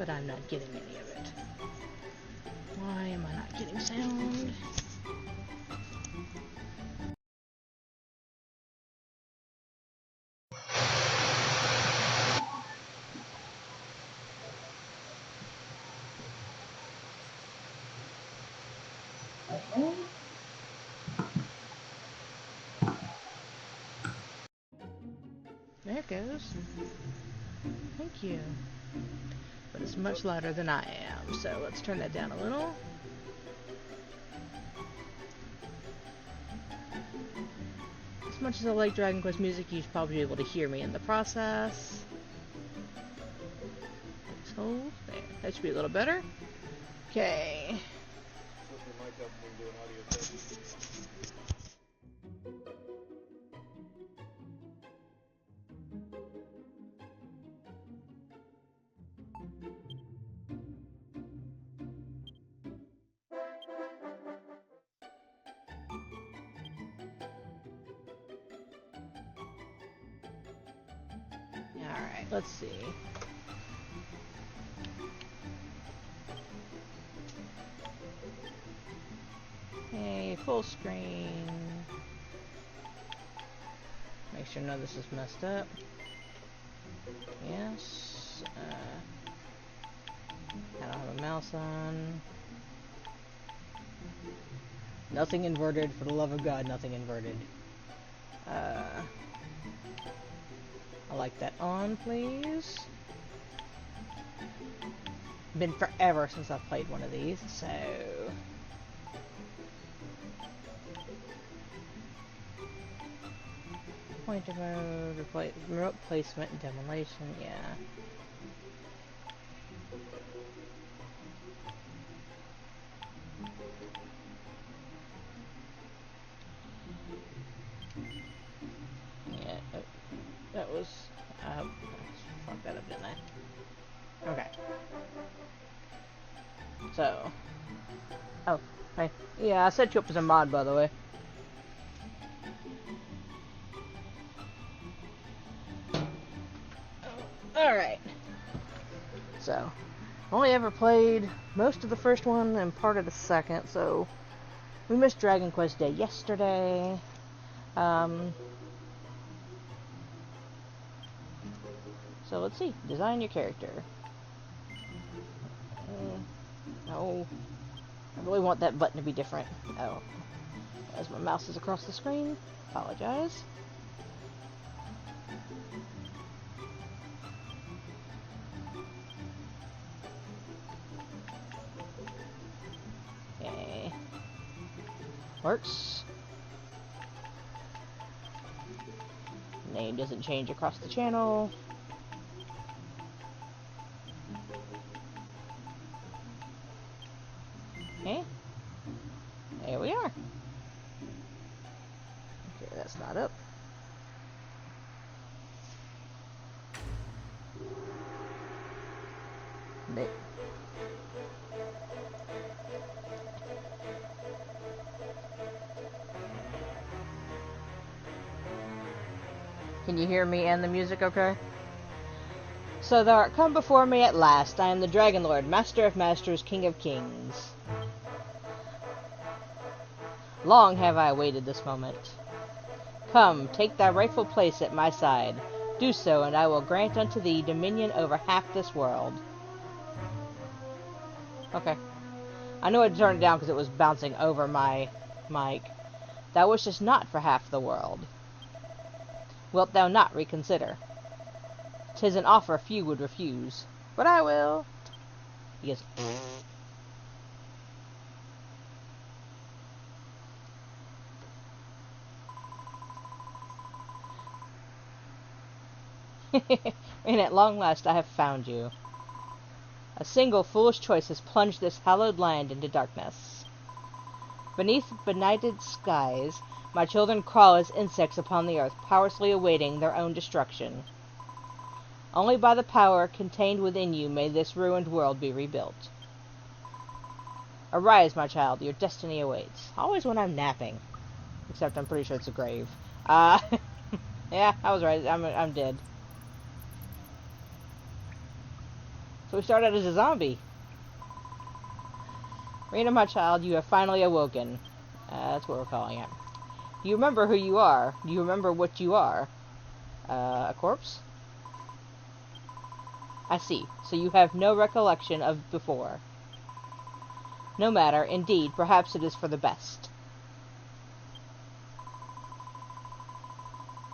but I'm not getting any of it. Why am I not getting sound? There it goes. Thank you. But it's much louder than I am, so let's turn that down a little. As much as I like Dragon Quest music, you should probably be able to hear me in the process. So, there. That should be a little better. Okay. Alright, let's see. Hey, full screen. Make sure none of this is messed up. Yes. I don't have a mouse on. Nothing inverted, for the love of God, nothing inverted. I like that on, please. Been forever since I've played one of these, so... Pointer mode, remote placement, and demolition, yeah. Yeah, that was... fuck that up, didn't I? Okay. So... Oh, hey. Yeah, I set you up as a mod, by the way. Alright. So, only ever played most of the first one and part of the second, so we missed Dragon Quest Day yesterday. So let's see. Design your character. No. I really want that button to be different. Oh. As my mouse is across the screen. Apologize. Okay. Works. Name doesn't change across the channel. Okay. There we are. Okay, that's not up. Can you hear me and the music okay? So thou art come before me at last. I am the Dragon Lord, Master of Masters, King of Kings. Long have I awaited this moment. Come, take thy rightful place at my side. Do so, and I will grant unto thee dominion over half this world. Okay. I know I turned it down because it was bouncing over my mic. Thou wishest not for half the world. Wilt thou not reconsider? 'Tis an offer few would refuse, but I will. He goes, and at long last I have found you. A single foolish choice has plunged this hallowed land into darkness. Beneath benighted skies, my children crawl as insects upon the earth, powerlessly awaiting their own destruction. Only by the power contained within you may this ruined world be rebuilt. Arise, my child, your destiny awaits. Always when I'm napping. Except I'm pretty sure it's a grave. Yeah, I was right. I'm dead. So we start out as a zombie. Rena, my child, you have finally awoken. That's what we're calling it. Do you remember who you are? Do you remember what you are? A corpse? I see. So you have no recollection of before. No matter. Indeed, perhaps it is for the best.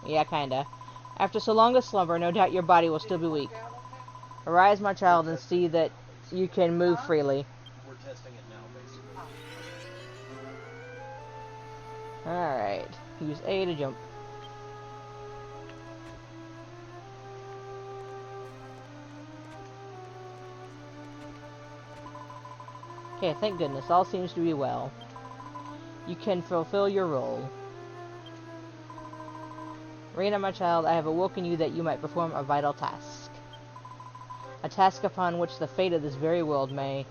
Yeah, kinda. After so long a slumber, no doubt your body will still be weak. Arise, my child, and see that you can move freely. We're testing it now, basically. Alright. Use A to jump. Okay, thank goodness. All seems to be well. You can fulfill your role. Rena, my child, I have awoken you that you might perform a vital task. A task upon which the fate of this very world may...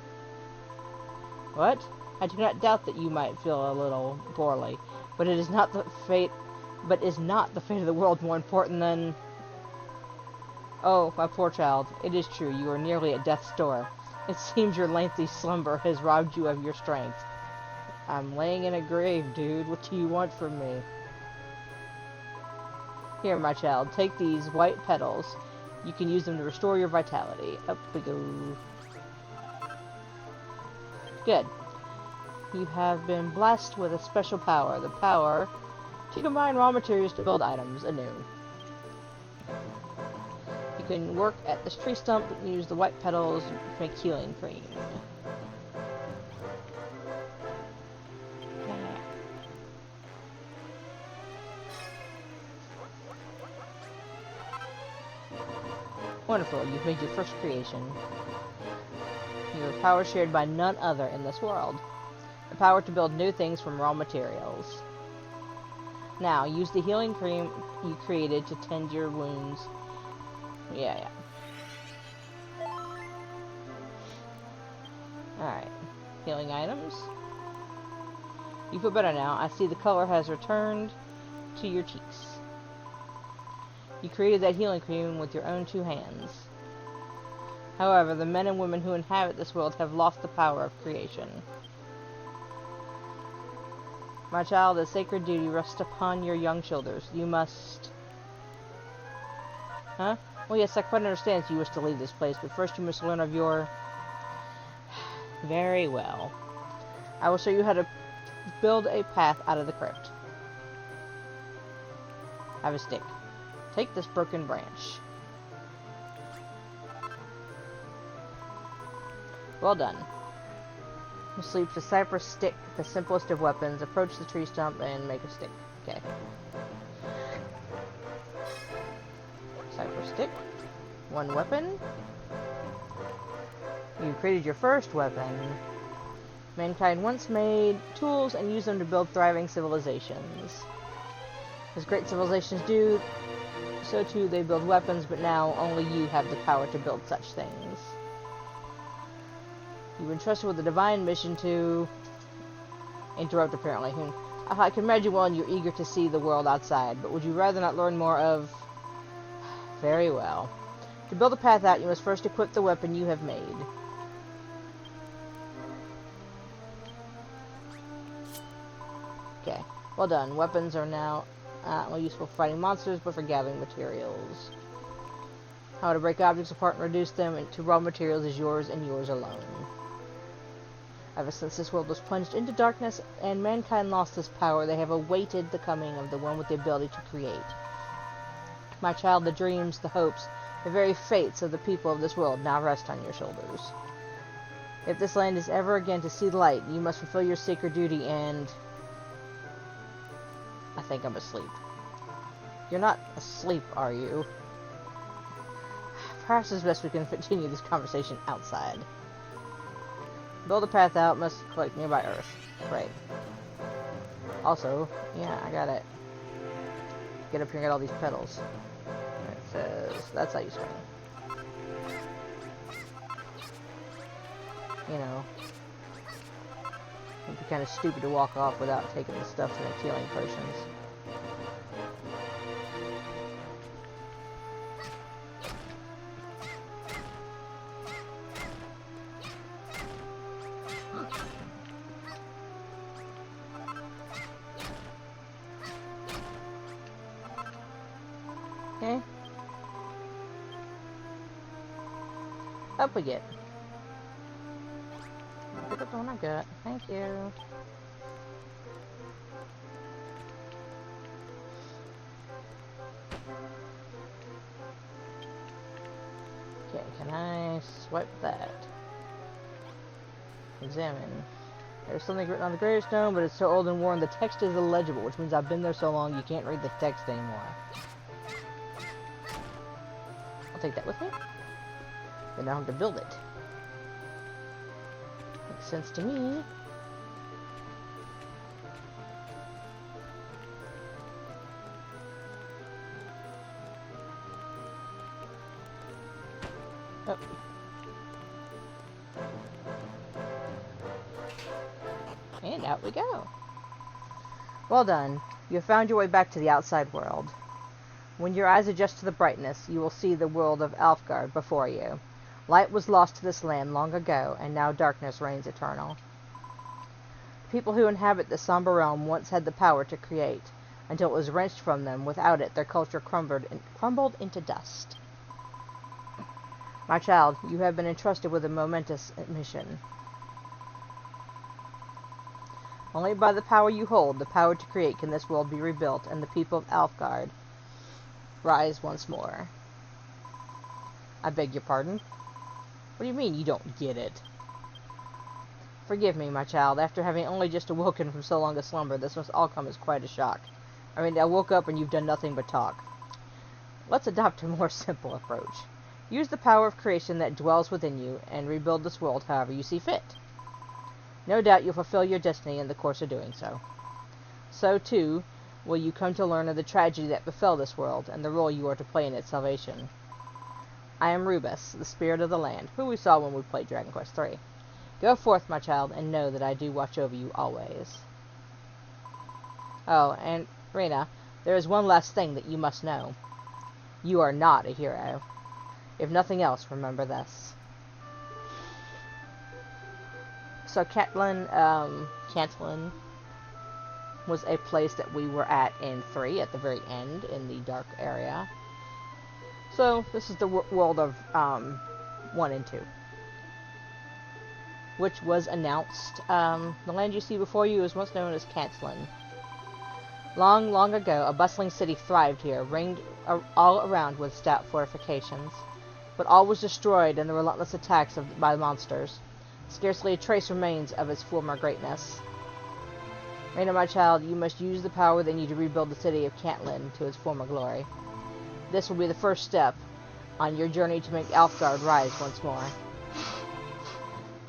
What? I do not doubt that you might feel a little poorly, but it is not the fate... But is not the fate of the world more important than... Oh, my poor child, it is true, you are nearly at death's door. It seems your lengthy slumber has robbed you of your strength. I'm laying in a grave, dude. What do you want from me? Here, my child, take these white petals. You can use them to restore your vitality. Up we go. Good. You have been blessed with a special power. The power to combine raw materials to build items anew. You can work at this tree stump and use the white petals to make healing cream. Wonderful, you've made your first creation. Your power shared by none other in this world. The power to build new things from raw materials. Now, use the healing cream you created to tend your wounds. Yeah. Alright. Healing items. You feel better now. I see the color has returned to your cheeks. You created that healing cream with your own 2 hands. However, the men and women who inhabit this world have lost the power of creation. My child, a sacred duty rests upon your young shoulders. You must... Huh? Well, yes, I quite understand if you wish to leave this place, but first you must learn of your... Very well. I will show you how to build a path out of the crypt. I have a stick. Take this broken branch. Well done. You sleep the cypress stick, the simplest of weapons. Approach the tree stump and make a stick. Okay. Cypress stick. 1 weapon. You created your first weapon. Mankind once made tools and used them to build thriving civilizations. As great civilizations do, so too they build weapons, but now only you have the power to build such things. You've been trusted with a divine mission to... Interrupt, apparently. I can imagine well you're eager to see the world outside, but would you rather not learn more of... Very well. To build a path out, you must first equip the weapon you have made. Okay. Well done. Weapons are now not only useful for fighting monsters, but for gathering materials. How to break objects apart and reduce them into raw materials is yours and yours alone. Ever since this world was plunged into darkness and mankind lost this power, they have awaited the coming of the one with the ability to create. My child, the dreams, the hopes, the very fates of the people of this world now rest on your shoulders. If this land is ever again to see light, you must fulfill your sacred duty and... I think I'm asleep. You're not asleep, are you? Perhaps it's best we can continue this conversation outside. Build a path out, must collect nearby earth. Right. Also, yeah, I got it. Get up here and get all these petals. It says, that's how you swing. You know. It'd be kind of stupid to walk off without taking the stuff to make healing potions. Up we get. Pick up the one I got. Thank you. Okay, can I swipe that? Examine. There's something written on the gravestone, but it's so old and worn the text is illegible, which means I've been there so long you can't read the text anymore. I'll take that with me. Then I don't have to build it. Makes sense to me. Oh. And out we go. Well done. You have found your way back to the outside world. When your eyes adjust to the brightness, you will see the world of Alfgard before you. Light was lost to this land long ago, and now darkness reigns eternal. The people who inhabit the somber realm once had the power to create, until it was wrenched from them. Without it, their culture crumbled into dust. My child, you have been entrusted with a momentous mission. Only by the power you hold, the power to create, can this world be rebuilt, and the people of Alfgard rise once more. I beg your pardon? What do you mean you don't get it? Forgive me, my child. After having only just awoken from so long a slumber, this must all come as quite a shock. I mean, I woke up and you've done nothing but talk. Let's adopt a more simple approach. Use the power of creation that dwells within you, and rebuild this world however you see fit. No doubt you'll fulfill your destiny in the course of doing so. So, too, will you come to learn of the tragedy that befell this world, and the role you are to play in its salvation. I am Rubiss, the spirit of the land, who we saw when we played Dragon Quest III. Go forth, my child, and know that I do watch over you always. Oh, and, Rena, there is one last thing that you must know. You are not a hero. If nothing else, remember this. So, Catelyn was a place that we were at in 3, at the very end, in the dark area. So, this is the world of 1 and 2. Which was announced. The land you see before you is once known as Catelyn. Long, long ago, a bustling city thrived here, ringed all around with stout fortifications. But all was destroyed in the relentless attacks by monsters. Scarcely a trace remains of its former greatness. Rena, my child, you must use the power within you to rebuild the city of Catelyn to its former glory. This will be the first step on your journey to make Alfgard rise once more.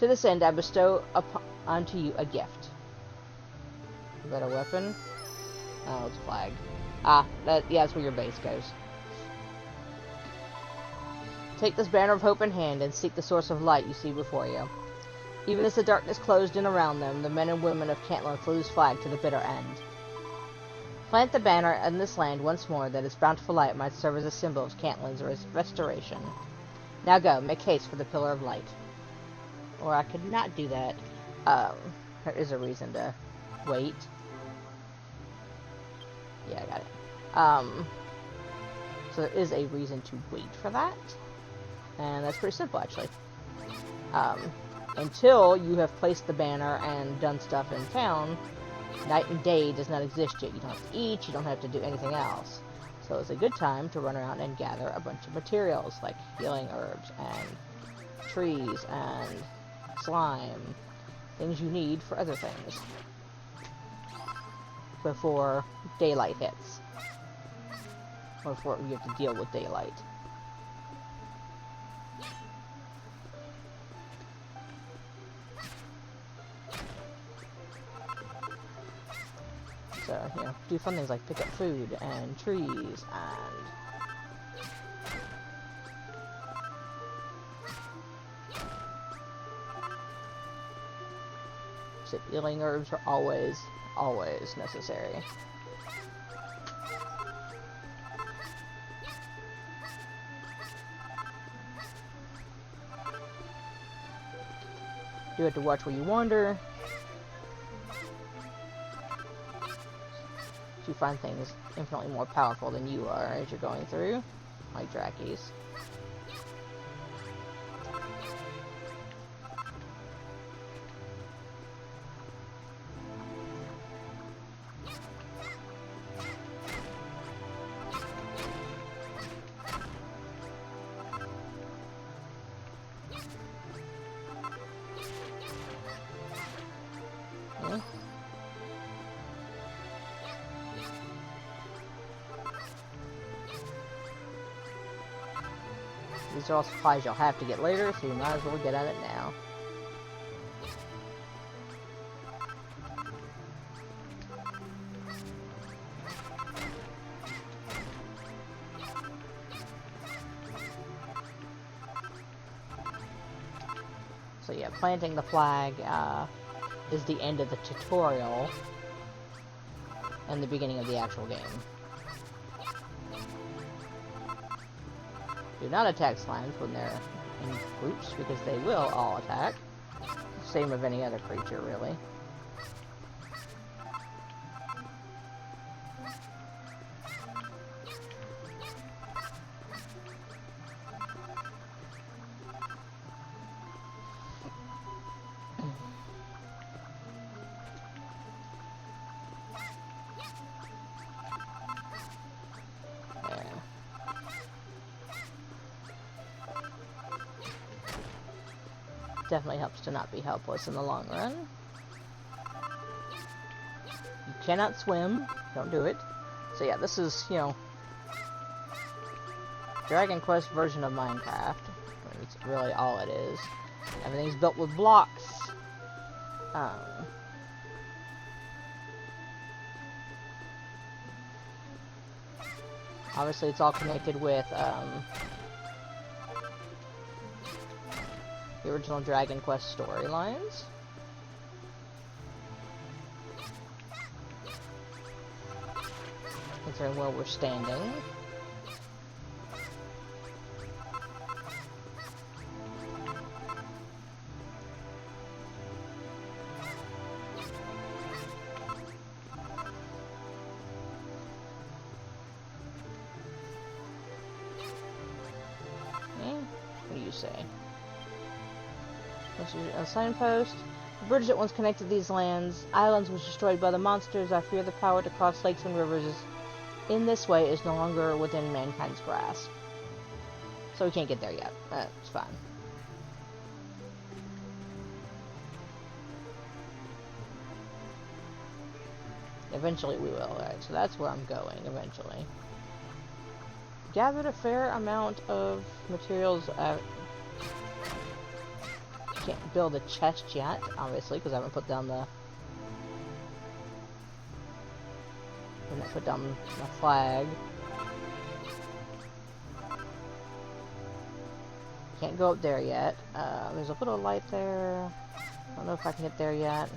To this end, I bestow unto you a gift. Is that a weapon? Oh, it's a flag. Ah, yeah, that's where your base goes. Take this banner of hope in hand and seek the source of light you see before you. Even as the darkness closed in around them, the men and women of Catelyn flew this flag to the bitter end. Plant the banner in this land once more, that its bountiful light might serve as a symbol of Catelyn's restoration. Now go, make haste for the Pillar of Light. Or I could not do that. There is a reason to wait. Yeah, I got it. So there is a reason to wait for that. And that's pretty simple, actually. Until you have placed the banner and done stuff in town, night and day does not exist yet. You don't have to eat, you don't have to do anything else. So it's a good time to run around and gather a bunch of materials, like healing herbs, and trees, and slime. Things you need for other things. Before daylight hits. Or before you have to deal with daylight. So, you know, do fun things like pick up food and trees and so healing herbs are always necessary. You have to watch where you wander. You find things infinitely more powerful than you are as you're going through, like Drakies. These are all supplies you'll have to get later, so you might as well get at it now. So yeah, planting the flag is the end of the tutorial and the beginning of the actual game. Do not attack slimes when they're in groups, because they will all attack. Same of any other creature, really. Definitely helps to not be helpless in the long run. You cannot swim. Don't do it. So yeah, this is, you know, Dragon Quest version of Minecraft. It's really all it is. Everything's built with blocks. Obviously, it's all connected with the original Dragon Quest storylines. Considering where we're standing. What do you say? A signpost. The bridge that once connected these islands was destroyed by the monsters. I fear the power to cross lakes and rivers in this way is no longer within mankind's grasp. So we can't get there yet. That's fine. Eventually we will. Alright, so that's where I'm going, eventually. Gathered a fair amount of materials. Can't build a chest yet, obviously, because I haven't put down the... Didn't put down the flag. Can't go up there yet. There's a little light there. I don't know if I can get there yet.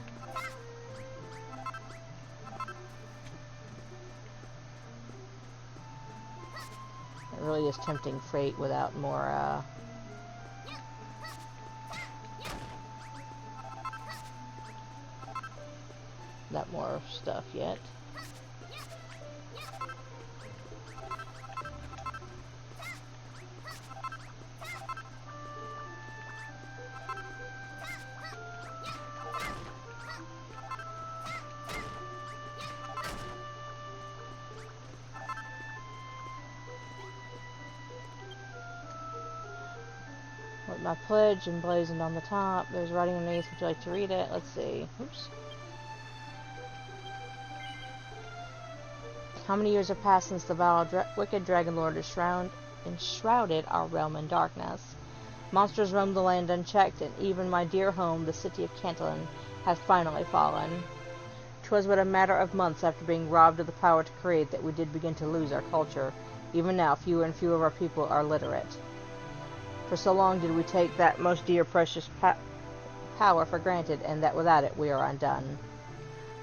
It really is tempting fate without more, not more stuff yet. With my pledge emblazoned on the top, there's writing underneath. Would you like to read it? Let's see. Oops. How many years have passed since the vile wicked Dragon Lord enshrouded our realm in darkness? Monsters roam the land unchecked, and even my dear home, the city of Cantlin, has finally fallen. 'Twas but a matter of months after being robbed of the power to create that we did begin to lose our culture. Even now, fewer and fewer of our people are literate. For so long did we take that most dear, precious power for granted, and that without it we are undone.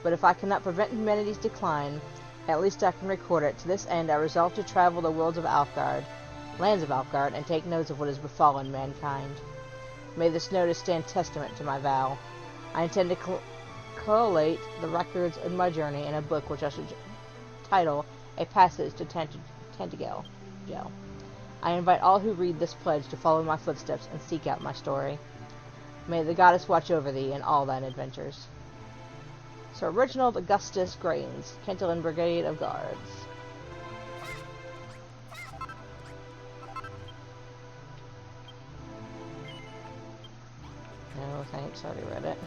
But if I cannot prevent humanity's decline, at least I can record it. To this end, I resolve to travel the lands of Alfgard, and take notes of what has befallen mankind. May this notice stand testament to my vow. I intend to collate the records of my journey in a book which I should title A Passage to Tantagel. I invite all who read this pledge to follow my footsteps and seek out my story. May the goddess watch over thee in all thine adventures. So, Reginald Augustus Grains, Cantlin Brigade of Guards. No, thanks, already read it.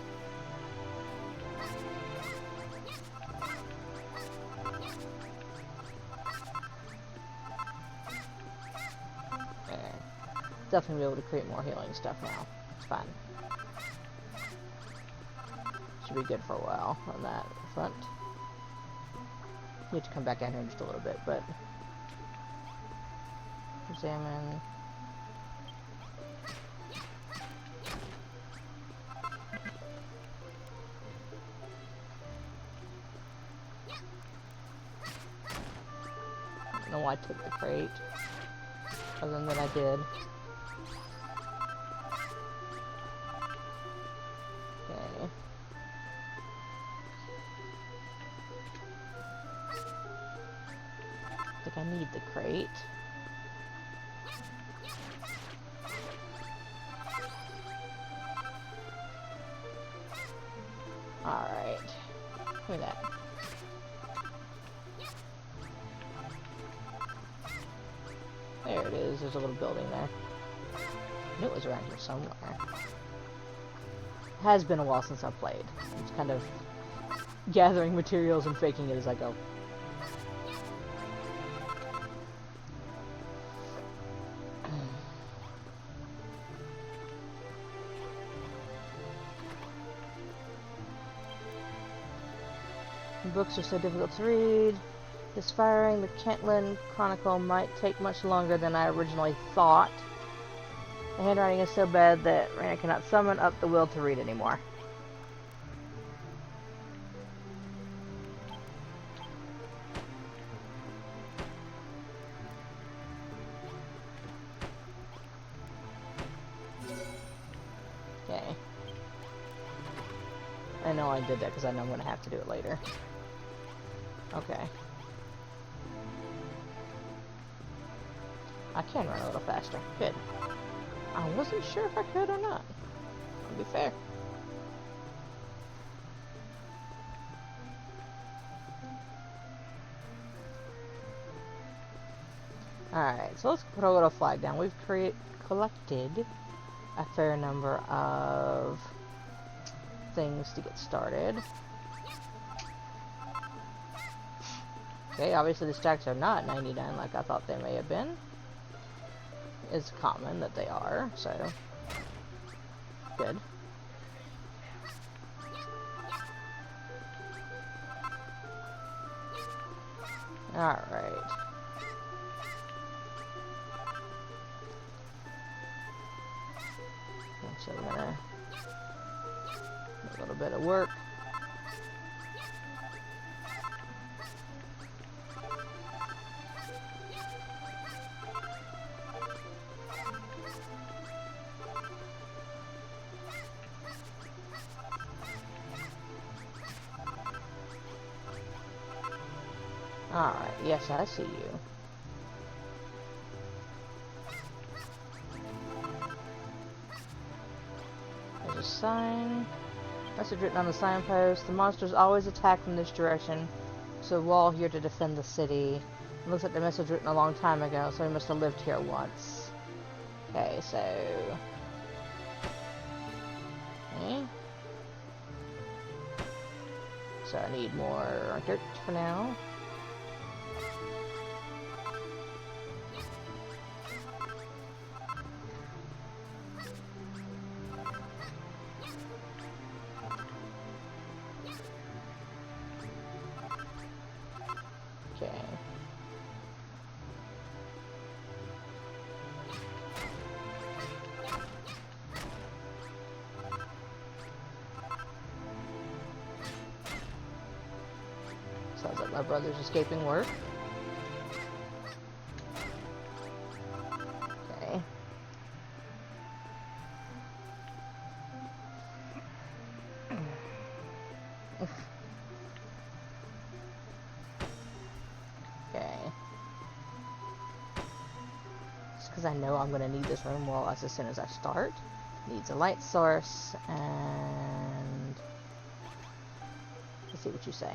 There. Definitely be able to create more healing stuff now. It's fine. Should be good for a while on that front. Need to come back down here in just a little bit, but examine. I don't know why I took the crate, other than that I did. Okay. I think I need the crate. Alright. Give me that. There it is. There's a little building there. I knew it was around here somewhere. It has been a while since I've played. It's kind of gathering materials and faking it as I go. Books are so difficult to read. This firing the Kentland Chronicle might take much longer than I originally thought. The handwriting is so bad that Raina cannot summon up the will to read anymore. Okay. I know I did that because I know I'm going to have to do it later. Okay. I can run a little faster. Good. I wasn't sure if I could or not. To be fair. Alright, so let's put a little flag down. We've collected a fair number of things to get started. Okay, obviously the stacks are not 99 like I thought they may have been. It's common that they are, so good. Alright. So we're gonna do a little bit of work. Alright, yes, I see you. There's a sign. Message written on the signpost. The monsters always attack from this direction, so wall here to defend the city. It looks like the message written a long time ago, so he must have lived here once. Okay, so... Okay. So I need more dirt for now. Okay. Sounds like my brother's escaping work. Okay. Okay. Just because I know I'm going to need this room wall as soon as I start. Needs a light source, and... let's see what you say.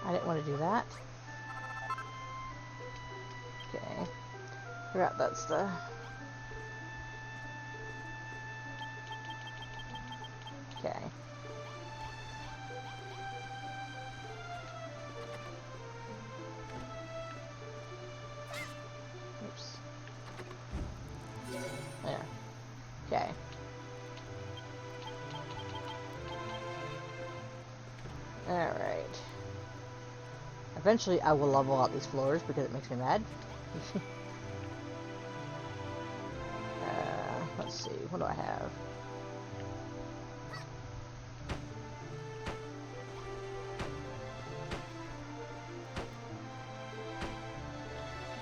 I didn't want to do that. Okay. Forgot that's the Okay. Oops. There. Okay. Alright. Eventually I will level out these floors because it makes me mad. Let's see, what do I have?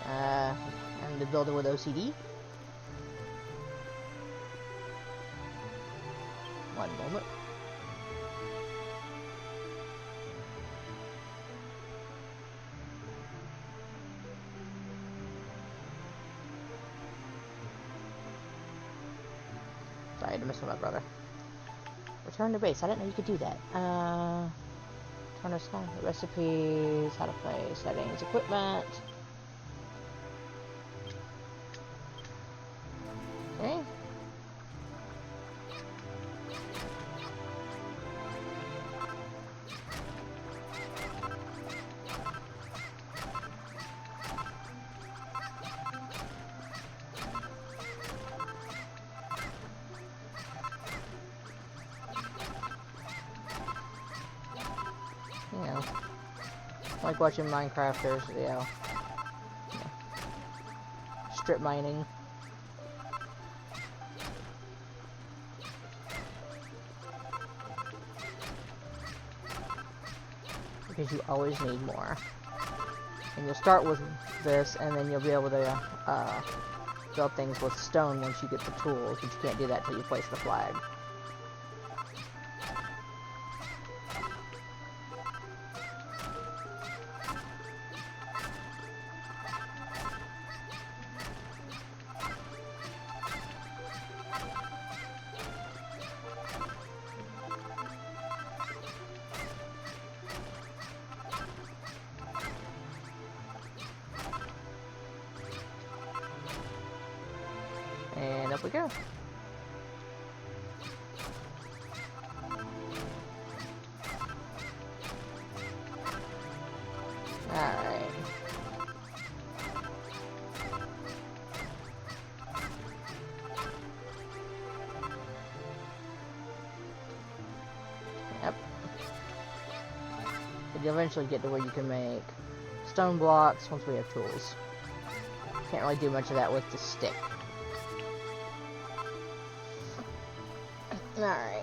I'm the builder with OCD. One moment. Sorry, I had to mess with my brother. Return to base. I didn't know you could do that. Turn to sky. Recipes. How to play. Settings. Equipment. Okay. You know, like watching Minecrafters, yeah. Strip mining. Because you always need more. And you'll start with this, and then you'll be able to build things with stone once you get the tools, but you can't do that until you place the flag. And up we go. Alright. Yep. But you'll eventually get to where you can make stone blocks once we have tools. Can't really do much of that with the stick. Alright.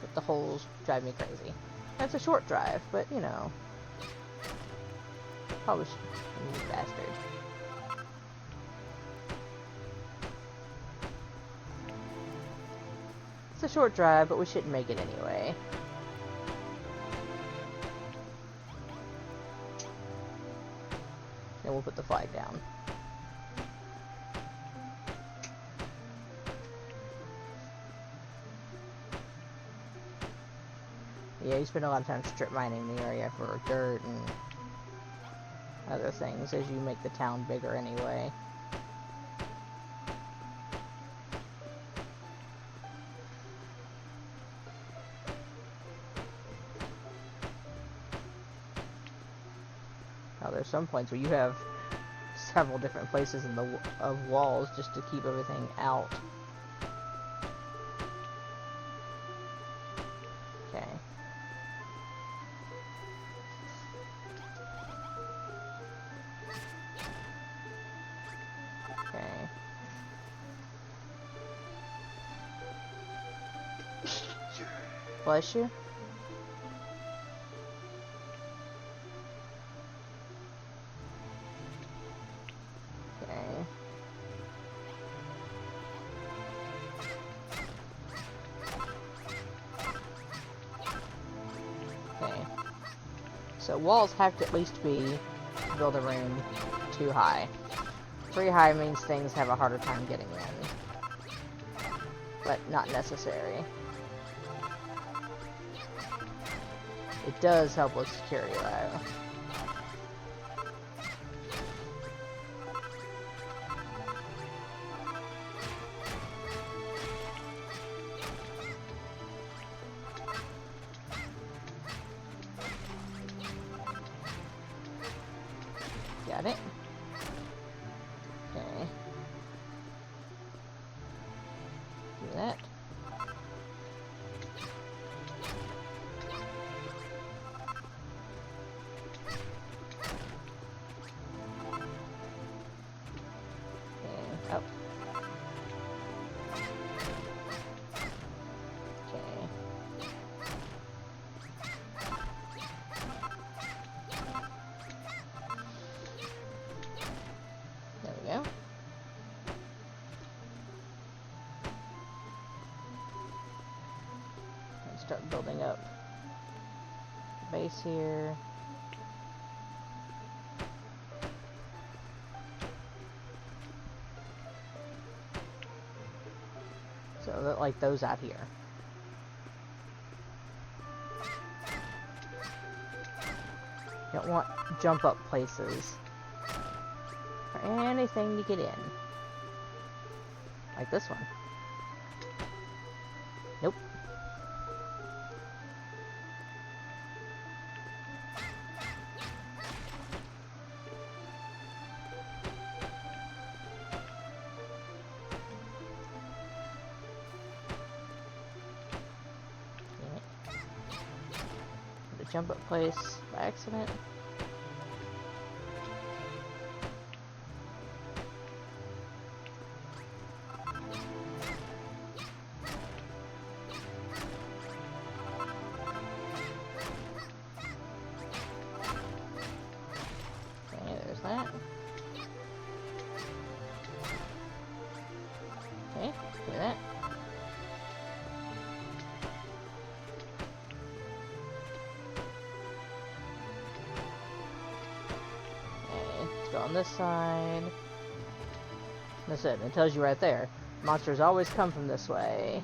But the holes drive me crazy. That's a short drive, but you know. Probably you bastard. It's a short drive, but we shouldn't make it anyway. And we'll put the flag down. Yeah, you spend a lot of time strip mining the area for dirt and other things as you make the town bigger anyway. Now there's some points where you have several different places in the of walls just to keep everything out. Okay. Okay. Bless you. So walls have to at least be, to build a room, 2 high. 3 high means things have a harder time getting in. But not necessary. It does help with security though. that. And up. Okay. There we go. And start building up the base here. So that, like those out here. You don't want jump up places or anything to get in. Like this one. Nope. The jump up place by accident. Okay, there's that. Okay, do that. Go on this side. That's it. It tells you right there. Monsters always come from this way.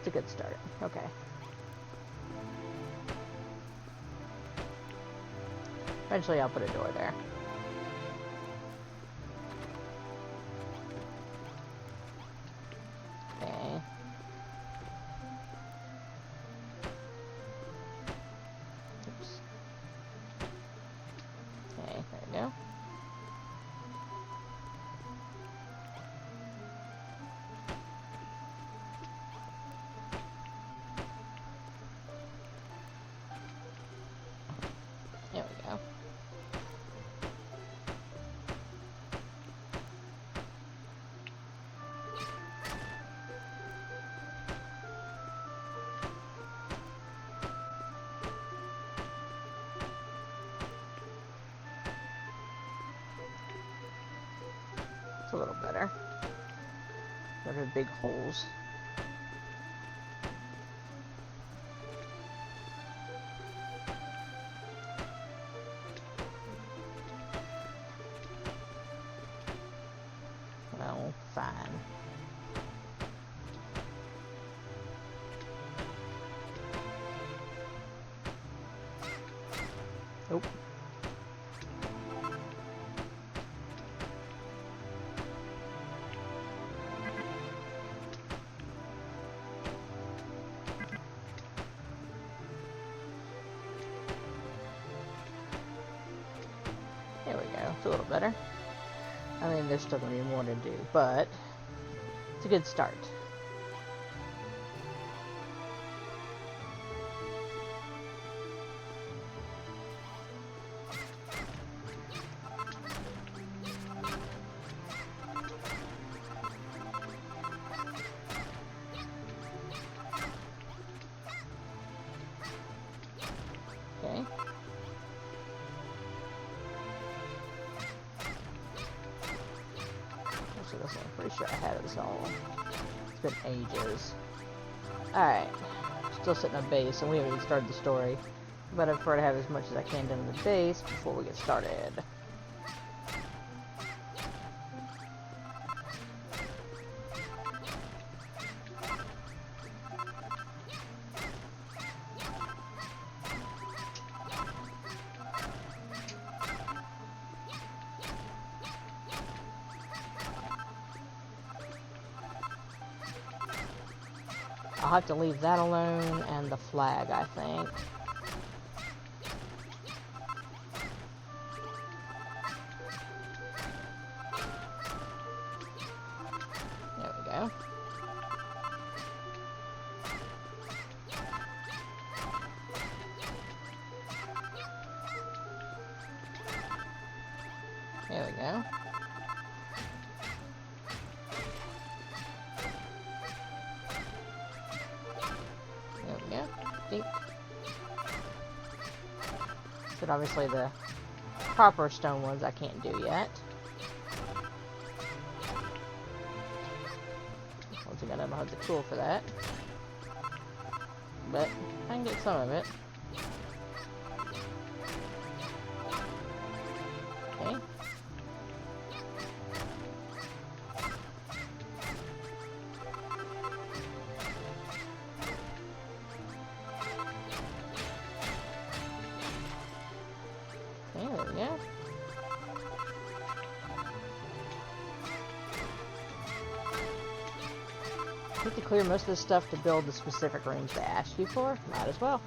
It's a good start. Okay. Eventually I'll put a door there. Okay. Oops. Okay, there we go. There we go. It's a little better. Those are big holes. Well, fine. Nope. There we go. It's a little better. I mean, there's still going to be more to do, but it's a good start. Okay. So this one, I'm pretty sure I had this all. It's been ages. Alright. Still sitting on base, and we haven't even started the story. But I prefer to have as much as I can done in the base before we get started. I'll have to leave that alone and the flag, I think. There we go. There we go. There we go. Dink. But obviously the proper stone ones I can't do yet. Once again, I don't have the tool for that. But I can get some of it. Okay. There we go. I need to clear most of this stuff to build the specific rooms they asked you for. Might as well.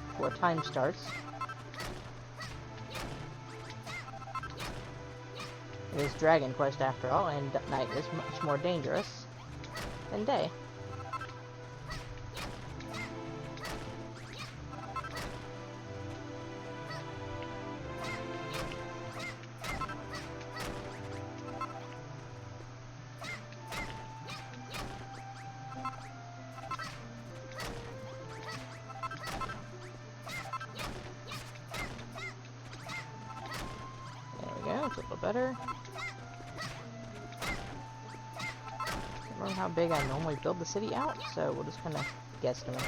Before time starts. It is Dragon Quest after all, and night is much more dangerous than day. It's a little better. I don't know how big I normally build the city out, so we'll just kind of guesstimate.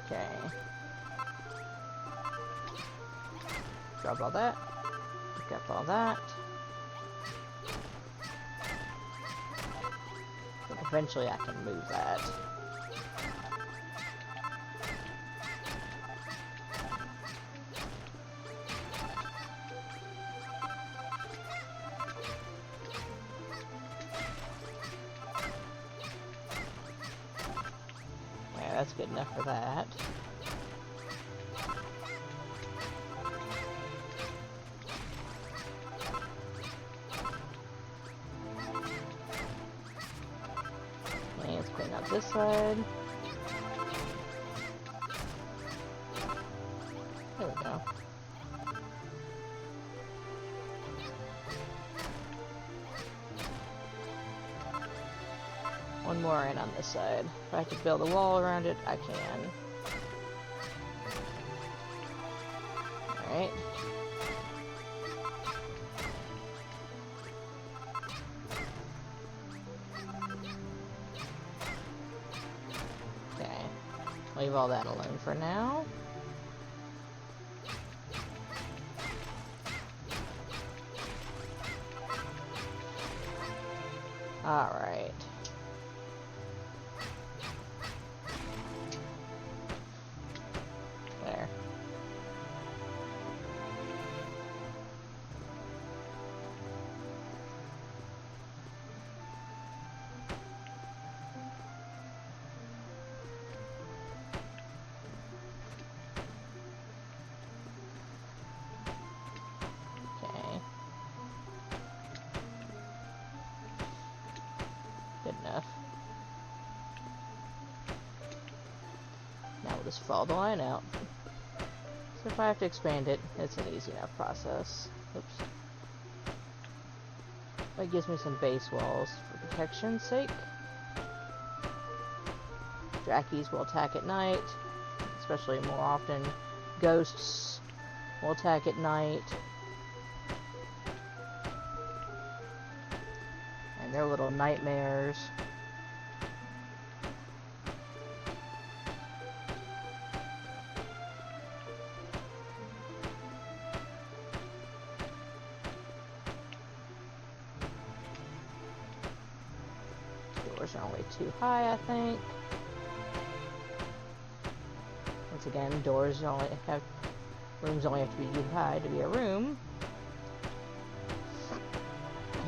Okay. Drop all that. Pick up all that. Eventually I can move that. Yeah, that's good enough for that. Let's clean up this side. There we go. One more in on this side. If I have to build a wall around it, I can. Alright. Leave all that alone for now. Alright. There. Good enough. Now we'll just follow the line out. So if I have to expand it, it's an easy enough process. Oops. That gives me some base walls for protection's sake. Drackies will attack at night, especially more often. Ghosts will attack at night. And their little nightmares. doors are only too high, I think. Once again, rooms only have to be too high to be a room.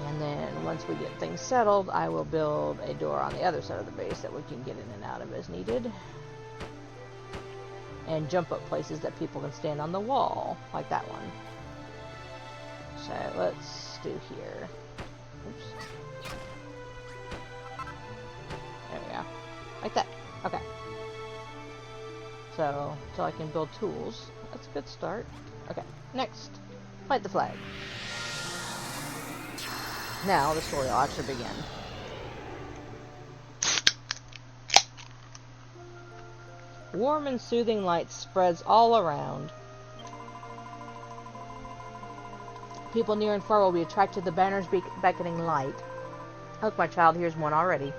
And then once we get things settled, I will build a door on the other side of the base that we can get in and out of as needed. And jump up places that people can stand on the wall, like that one. So let's do here. Oops. There we go. Like that. Okay. So I can build tools. That's a good start. Okay, next. Plant the flag. Now the story will actually begin. Warm and soothing light spreads all around. People near and far will be attracted to the banner's beckoning light. Look, my child, here's one already.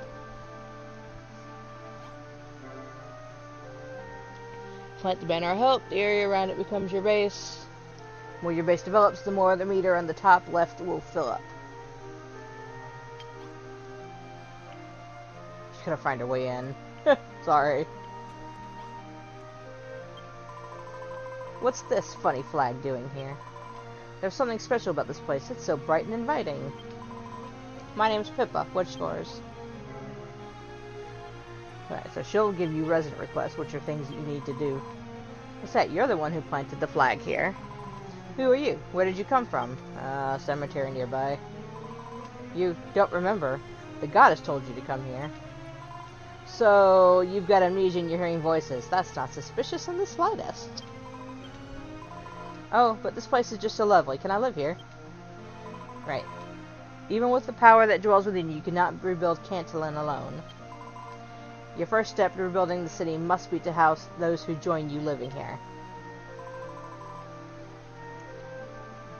Plant the banner of hope. The area around it becomes your base. The more your base develops, the more the meter on the top left will fill up. She's gonna find her way in. Sorry. What's this funny flag doing here? There's something special about this place. It's so bright and inviting. My name's Pippa. What's yours? Alright, so she'll give you resident requests, which are things that you need to do. What's that? You're the one who planted the flag here. Who are you? Where did you come from? Cemetery nearby. You don't remember. The goddess told you to come here. So, you've got amnesia and you're hearing voices. That's not suspicious in the slightest. Oh, but this place is just so lovely. Can I live here? Right. Even with the power that dwells within you, you cannot rebuild Cantilon alone. Your first step to rebuilding the city must be to house those who join you living here.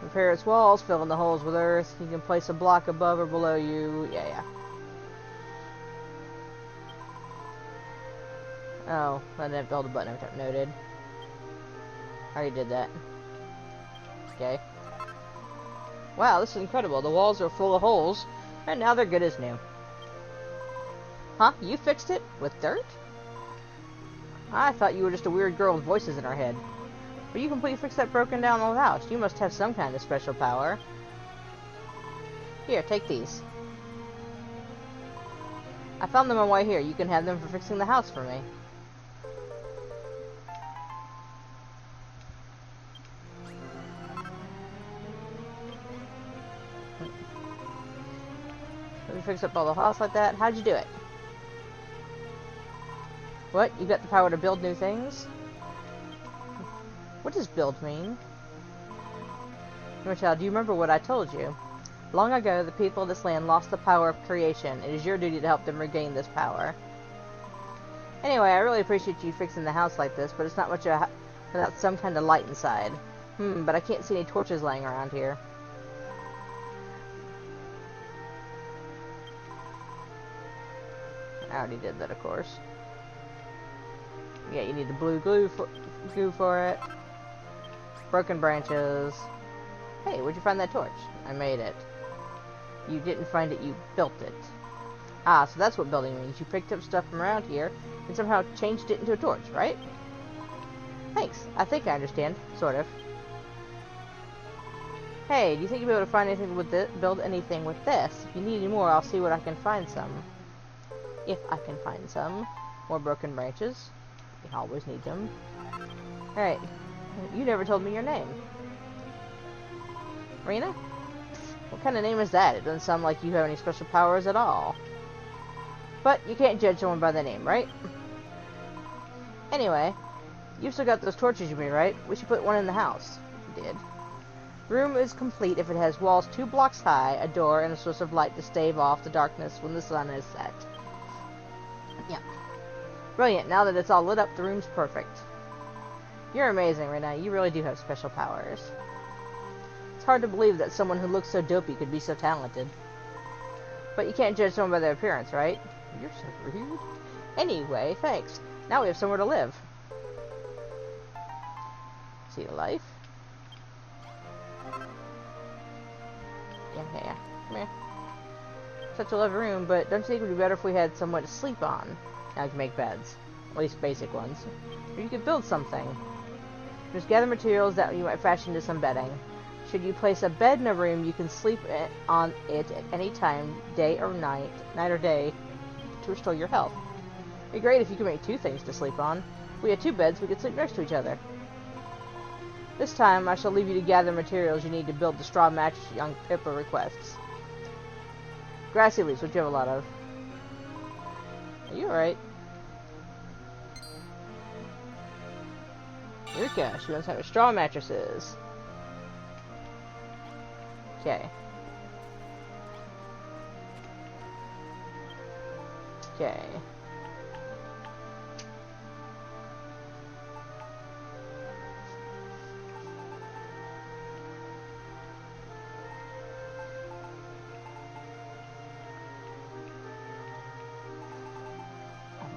Repair its walls, fill in the holes with earth. You can place a block above or below you. Yeah. Oh, I didn't have to hold the button every time. Noted. I already did that. Okay. Wow, this is incredible. The walls are full of holes, and now they're good as new. Huh? You fixed it? With dirt? I thought you were just a weird girl with voices in her head. But you completely fixed that broken down old house. You must have some kind of special power. Here, take these. I found them on my way here. You can have them for fixing the house for me. You fix up all the house like that? How'd you do it? What? You got the power to build new things? What does build mean? My child, do you remember what I told you? Long ago, the people of this land lost the power of creation. It is your duty to help them regain this power. Anyway, I really appreciate you fixing the house like this, but it's not much without some kind of light inside. But I can't see any torches laying around here. I already did that, of course. Yeah, you need the blue glue for it. Broken branches. Hey, where'd you find that torch? I made it. You didn't find it, you built it. Ah, so that's what building means. You picked up stuff from around here and somehow changed it into a torch, right? Thanks. I think I understand. Sort of. Hey, do you think you'll be able to find anything with this? Build anything with this? If you need any more, I'll see what I can find some. If I can find some. More broken branches. You always need them. Alright. You never told me your name. Rena? What kind of name is that? It doesn't sound like you have any special powers at all. But you can't judge someone by the name, right? Anyway, you've still got those torches you made, right? We should put one in the house. You did. Room is complete if it has walls 2 blocks high, a door, and a source of light to stave off the darkness when the sun is set. Yeah. Brilliant. Now that it's all lit up, the room's perfect. You're amazing, Rena. You really do have special powers. It's hard to believe that someone who looks so dopey could be so talented. But you can't judge someone by their appearance, right? You're so rude. Anyway, thanks. Now we have somewhere to live. See the life? Yeah. Come here. such a lovely room, but don't you think it would be better if we had someone to sleep on? Now you can make beds. At least basic ones. Or you could build something. Just gather materials that you might fashion into some bedding. Should you place a bed in a room, you can sleep on it at any time, day or night or day, to restore your health. It'd be great if you could make 2 things to sleep on. If we had 2 beds, we could sleep next to each other. This time, I shall leave you to gather materials you need to build the straw mattress young Pippa requests. Grassy leaves, which you have a lot of. Are you alright? Eureka, she wants to have straw mattresses. Okay. Okay.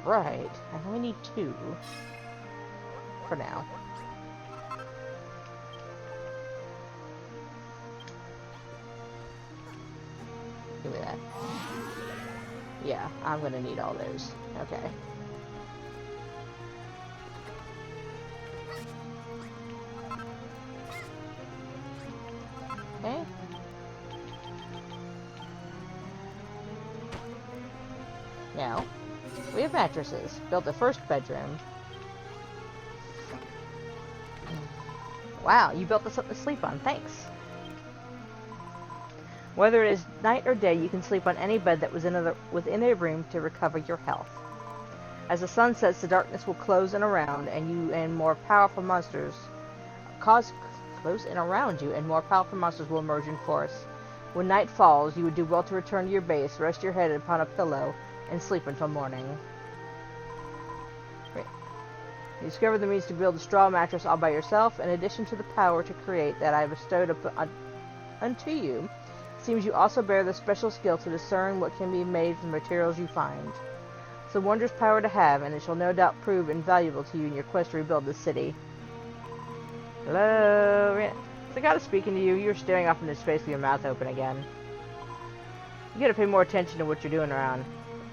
Alright, I only need 2. For now. Give me that. Yeah, I'm gonna need all those. Okay. Okay. Now, we have mattresses. Built the first bedroom. Wow, you built us something to sleep on. Thanks. Whether it is night or day, you can sleep on any bed that was within a room to recover your health. As the sun sets, the darkness will close in around, and you and more powerful monsters close in around you, and more powerful monsters will emerge in force. When night falls, you would do well to return to your base, rest your head upon a pillow, and sleep until morning. You discover the means to build a straw mattress all by yourself, in addition to the power to create that I have bestowed unto you. It seems you also bear the special skill to discern what can be made from the materials you find. It's a wondrous power to have, and it shall no doubt prove invaluable to you in your quest to rebuild this city. Hello? Is the god speaking to you? You're staring off into space with your mouth open again. You gotta pay more attention to what you're doing around.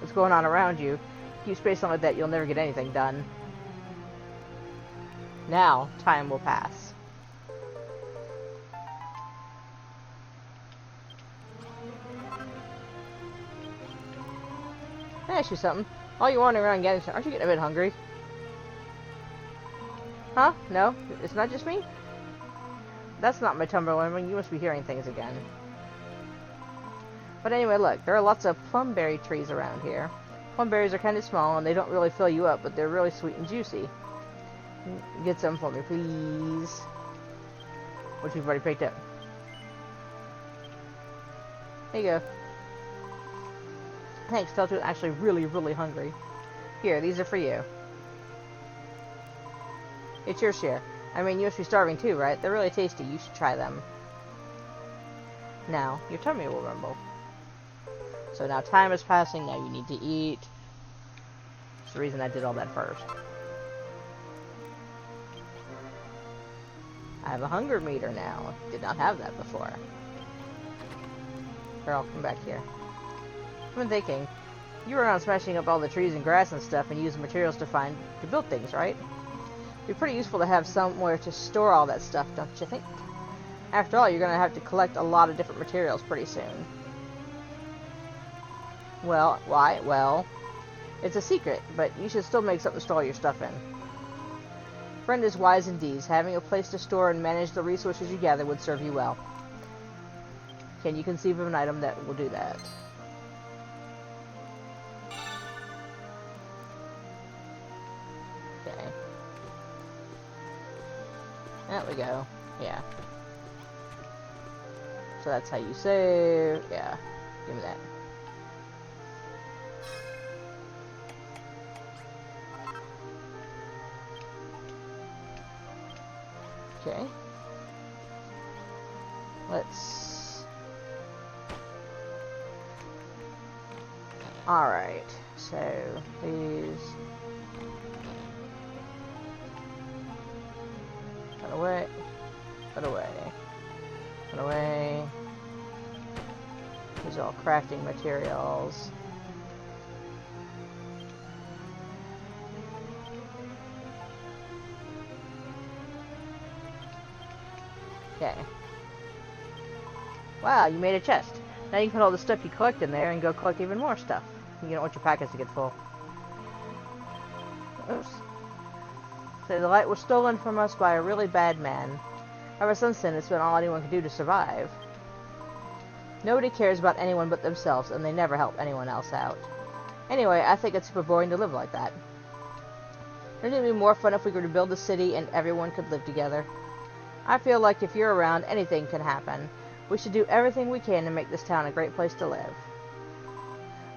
What's going on around you. Keep space on like that, you'll never get anything done. Now, time will pass. Can I ask you something? While you're wandering around getting, aren't you getting a bit hungry? Huh? No? It's not just me? That's not my Tumblr. You must be hearing things again. But anyway, look, there are lots of plumberry trees around here. Plumberries are kind of small and they don't really fill you up, but they're really sweet and juicy. Get some for me, please. Which we've already picked up. There you go. Thanks, Teltu's actually really, really hungry. Here, these are for you. It's your share. I mean, you must be starving too, right? They're really tasty. You should try them. Now, your tummy will rumble. So now time is passing. Now you need to eat. That's the reason I did all that first. I have a hunger meter now. Did not have that before. Here, I'll come back here. I've been thinking. You were around smashing up all the trees and grass and stuff and using materials to build things, right? It'd be pretty useful to have somewhere to store all that stuff, don't you think? After all, you're going to have to collect a lot of different materials pretty soon. Well, why? Well, it's a secret, but you should still make something to store all your stuff in. Friend is wise indeed. Having a place to store and manage the resources you gather would serve you well. Can you conceive of an item that will do that? Okay. There we go. Yeah. So that's how you save. Yeah. Give me that. Okay. Let's... Alright. So, these... Put away. Put away. Put away. These are all crafting materials. Okay. Wow, you made a chest. Now you can put all the stuff you collect in there and go collect even more stuff. You don't want your packets to get full. Oops. So the light was stolen from us by a really bad man. Ever since then, it's been all anyone can do to survive. Nobody cares about anyone but themselves, and they never help anyone else out. Anyway, I think it's super boring to live like that. Wouldn't it be more fun if we were to build a city and everyone could live together? I feel like if you're around, anything can happen. We should do everything we can to make this town a great place to live.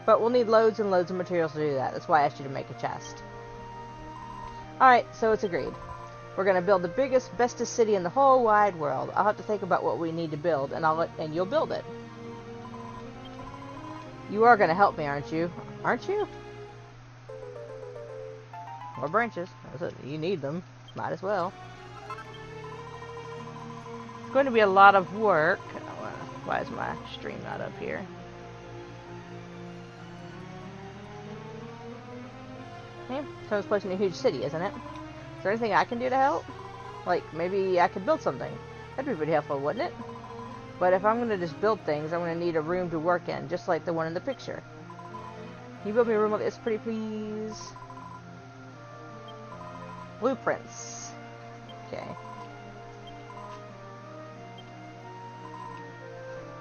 But we'll need loads and loads of materials to do that. That's why I asked you to make a chest. Alright, so it's agreed. We're going to build the biggest, bestest city in the whole wide world. I'll have to think about what we need to build, and you'll build it. You are going to help me, aren't you? Aren't you? More branches. You need them. Might as well. It's going to be a lot of work. Why is my stream not up here? Okay, so it's placing a huge city, isn't it? Is there anything I can do to help? Like, maybe I could build something. That'd be pretty helpful, wouldn't it? But if I'm going to just build things, I'm going to need a room to work in, just like the one in the picture. Can you build me a room like this, pretty please? Blueprints. Okay.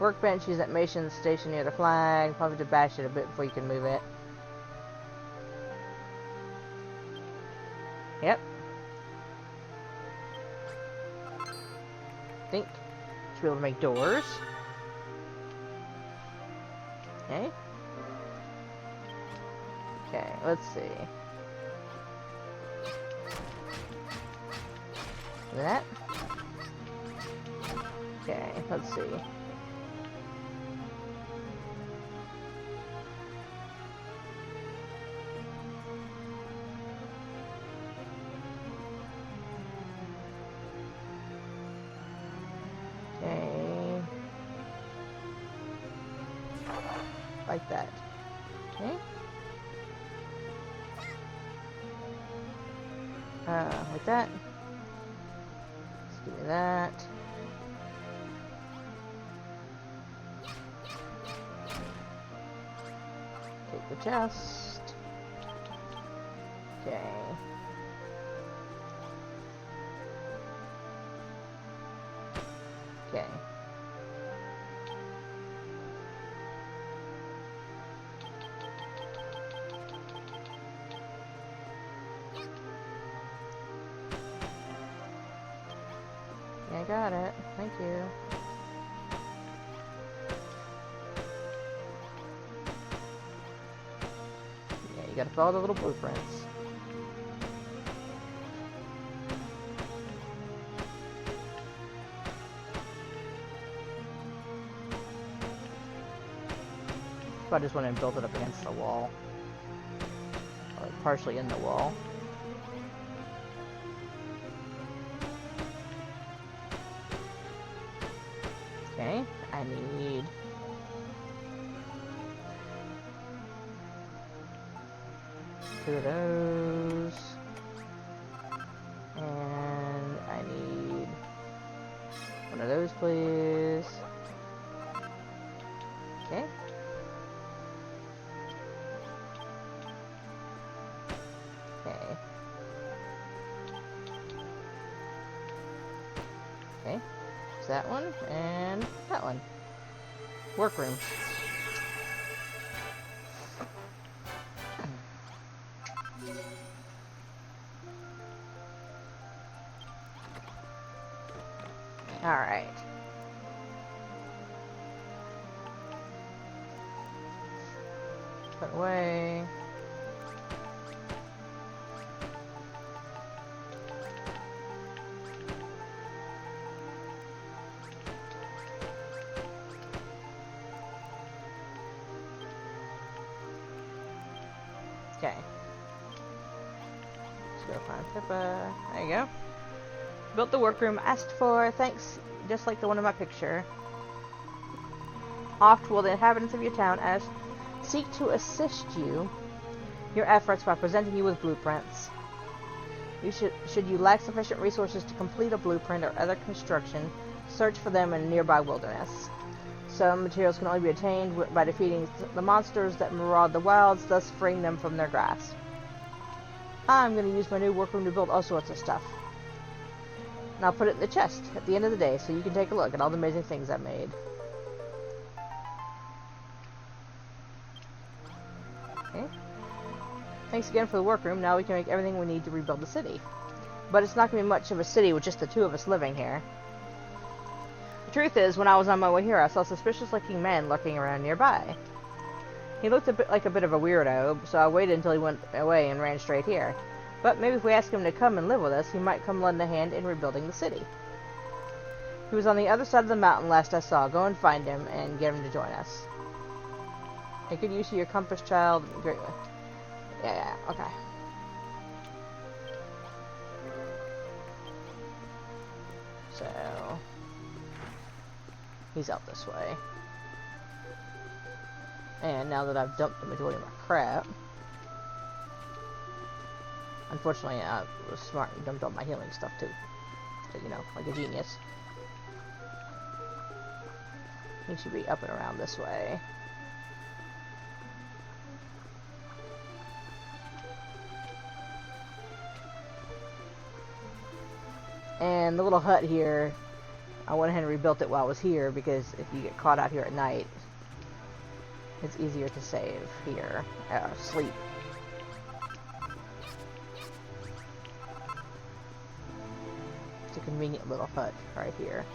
Workbench, use that mason station near the flag. Probably to bash it a bit before you can move it. Yep. Think. Should be able to make doors. Okay. Okay, let's see. That. Okay, let's see. Okay. Like that. Okay. Like that. Let's give me that. Take the chest. Okay. Okay. I got it. Thank you. Yeah, you gotta follow the little blueprints. So I just went and built it up against the wall. Or partially in the wall. Okay, I need two of those, and I need one of those, please. Okay. Okay. Okay. That one and that one. Workroom. Alright. Put away. Okay. Let's go find Pippa. There you go. Built the workroom asked for. Thanks. Just like the one in my picture. Oft will the inhabitants of your town seek to assist your efforts by presenting you with blueprints. Should you lack sufficient resources to complete a blueprint or other construction, search for them in a nearby wilderness. Some materials can only be attained by defeating the monsters that maraud the wilds, thus freeing them from their grasp. I'm going to use my new workroom to build all sorts of stuff. And I'll put it in the chest at the end of the day so you can take a look at all the amazing things I've made. Okay. Thanks again for the workroom. Now we can make everything we need to rebuild the city. But it's not going to be much of a city with just the two of us living here. The truth is, when I was on my way here, I saw a suspicious-looking man lurking around nearby. He looked a bit like a weirdo, so I waited until he went away and ran straight here. But maybe if we ask him to come and live with us, he might come lend a hand in rebuilding the city. He was on the other side of the mountain last I saw. Go and find him and get him to join us. A good use of your compass, child. Great. Yeah, okay. So, he's out this way. And now that I've dumped the majority of my crap, unfortunately I was smart and dumped all my healing stuff too. So, you know, like a genius. He should be up and around this way. And the little hut here, I went ahead and rebuilt it while I was here, because if you get caught out here at night, it's easier to save here, sleep. It's a convenient little hut right here.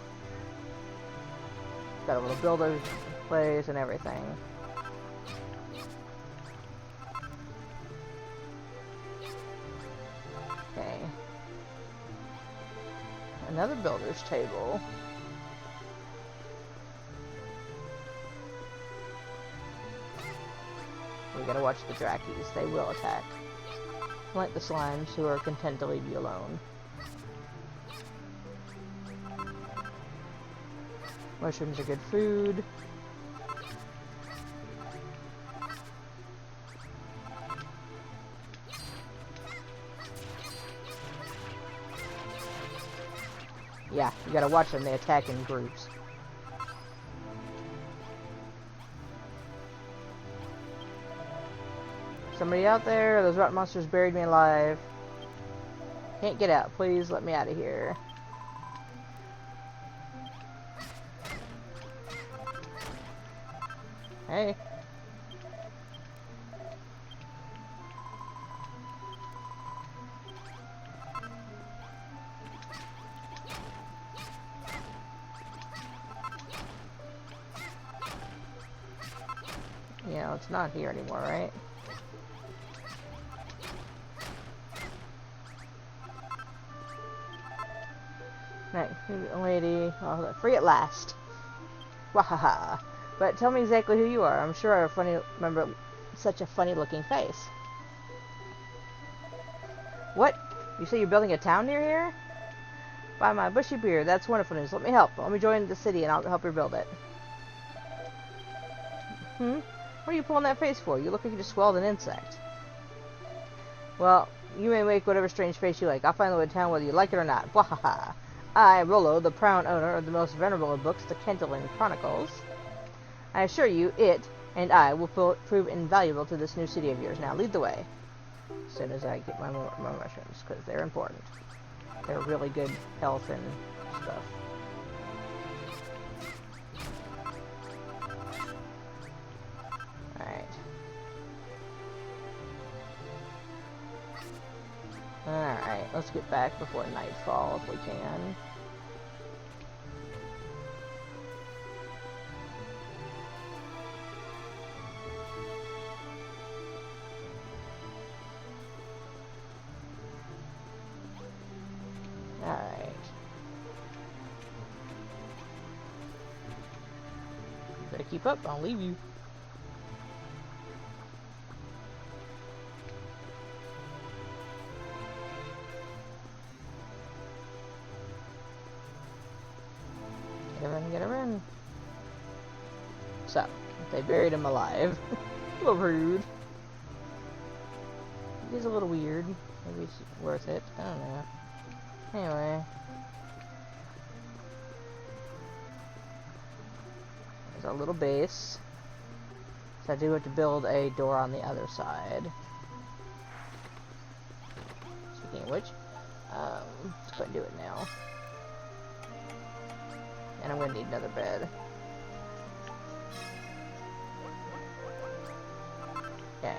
Got a little builder's place and everything. Okay. Another builder's table. We gotta watch the Drakkies. They will attack. Like the slimes, who are content to leave you alone. Mushrooms are good food. Yeah, you gotta watch them. They attack in groups. Somebody out there? Those rot monsters buried me alive. Can't get out. Please let me out of here. Hey. Yeah, it's not here anymore, right? Right, lady. Oh, free at last. Wahaha. But tell me exactly who you are. I'm sure I remember such a funny-looking face. What? You say you're building a town near here? By my bushy beard, that's wonderful news. Let me help. Let me join the city and I'll help you build it. What are you pulling that face for? You look like you just swallowed an insect. Well, you may make whatever strange face you like. I'll find the way to town whether you like it or not. Wahaha. I, Rollo, the proud owner of the most venerable of books, the Kentilin Chronicles. I assure you, it and I will prove invaluable to this new city of yours. Now, lead the way. As soon as I get my mushrooms, because they're important. They're really good health and stuff. Alright. Alright, let's get back before nightfall if we can. Alright. Better keep up, I'll leave you. Get her in. So, they buried him alive. A little rude. It is a little weird. Maybe it's worth it. I don't know. Anyway. There's our little base. So I do have to build a door on the other side. Speaking of which, let's go ahead and do it now. And I'm going to need another bed. Okay.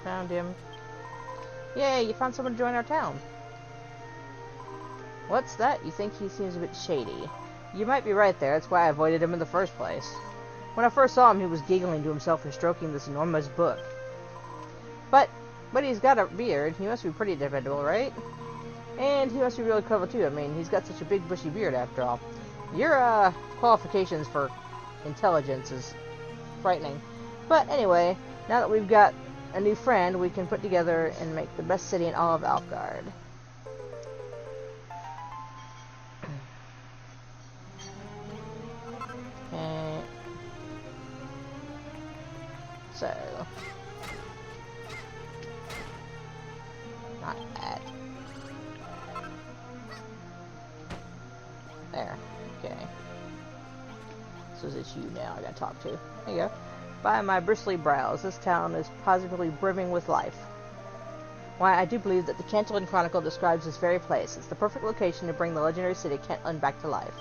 Found him. Yay, you found someone to join our town. What's that? You think he seems a bit shady? You might be right there. That's why I avoided him in the first place. When I first saw him, he was giggling to himself and stroking this enormous book. But he's got a beard. He must be pretty dependable, right? And he must be really clever, too. I mean, he's got such a big, bushy beard, after all. Your, qualifications for intelligence is frightening. But anyway, now that we've got a new friend, we can put together and make the best city in all of Alfgard. Okay. So. Not that. There. Okay. So it's you now I gotta talk to. There you go. By my bristly brows, this town is positively brimming with life. Why, I do believe that the Cantillon Chronicle describes this very place. It's the perfect location to bring the legendary city Cantillon back to life.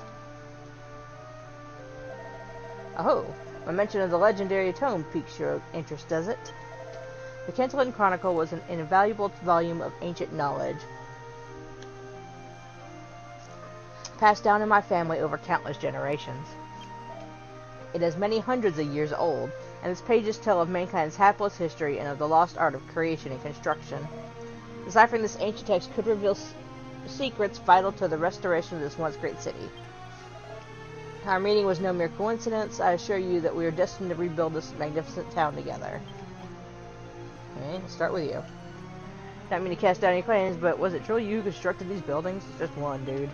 Oh, my mention of the legendary tome piques your interest, does it? The Cantillon Chronicle was an invaluable volume of ancient knowledge, passed down in my family over countless generations. It is many hundreds of years old, and its pages tell of mankind's hapless history and of the lost art of creation and construction. Deciphering this ancient text could reveal secrets vital to the restoration of this once great city. Our meeting was no mere coincidence. I assure you that we are destined to rebuild this magnificent town together. Okay, let's start with you. Not mean to cast down any claims, but was it truly you who constructed these buildings? Just one, dude.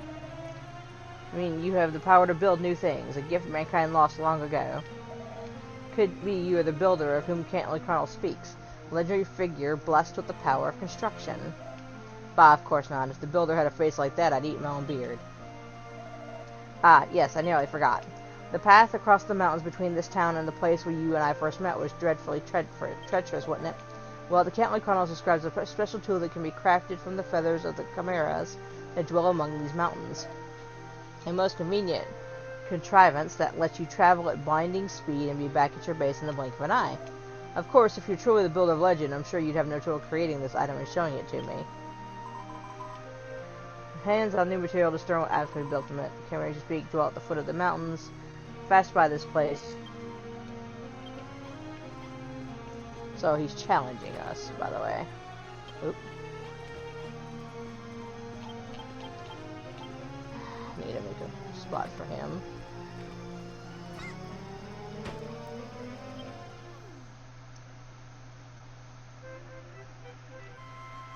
I mean, you have the power to build new things, a gift mankind lost long ago. Could be you are the builder of whom Cantillon Chronicle speaks, a legendary figure blessed with the power of construction. Bah, of course not. If the builder had a face like that, I'd eat my own beard. Ah, yes, I nearly forgot. The path across the mountains between this town and the place where you and I first met was dreadfully treacherous, wasn't it? Well, the Cantillon Chronicle describes a special tool that can be crafted from the feathers of the chimeras that dwell among these mountains. A most convenient contrivance that lets you travel at blinding speed and be back at your base in the blink of an eye. Of course, if you're truly the builder of legend, I'm sure you'd have no trouble creating this item and showing it to me. Hands on new material to store after we built them. The camera you speak dwell at the foot of the mountains, fast by this place. So he's challenging us, by the way. Oop. Need to make a spot for him.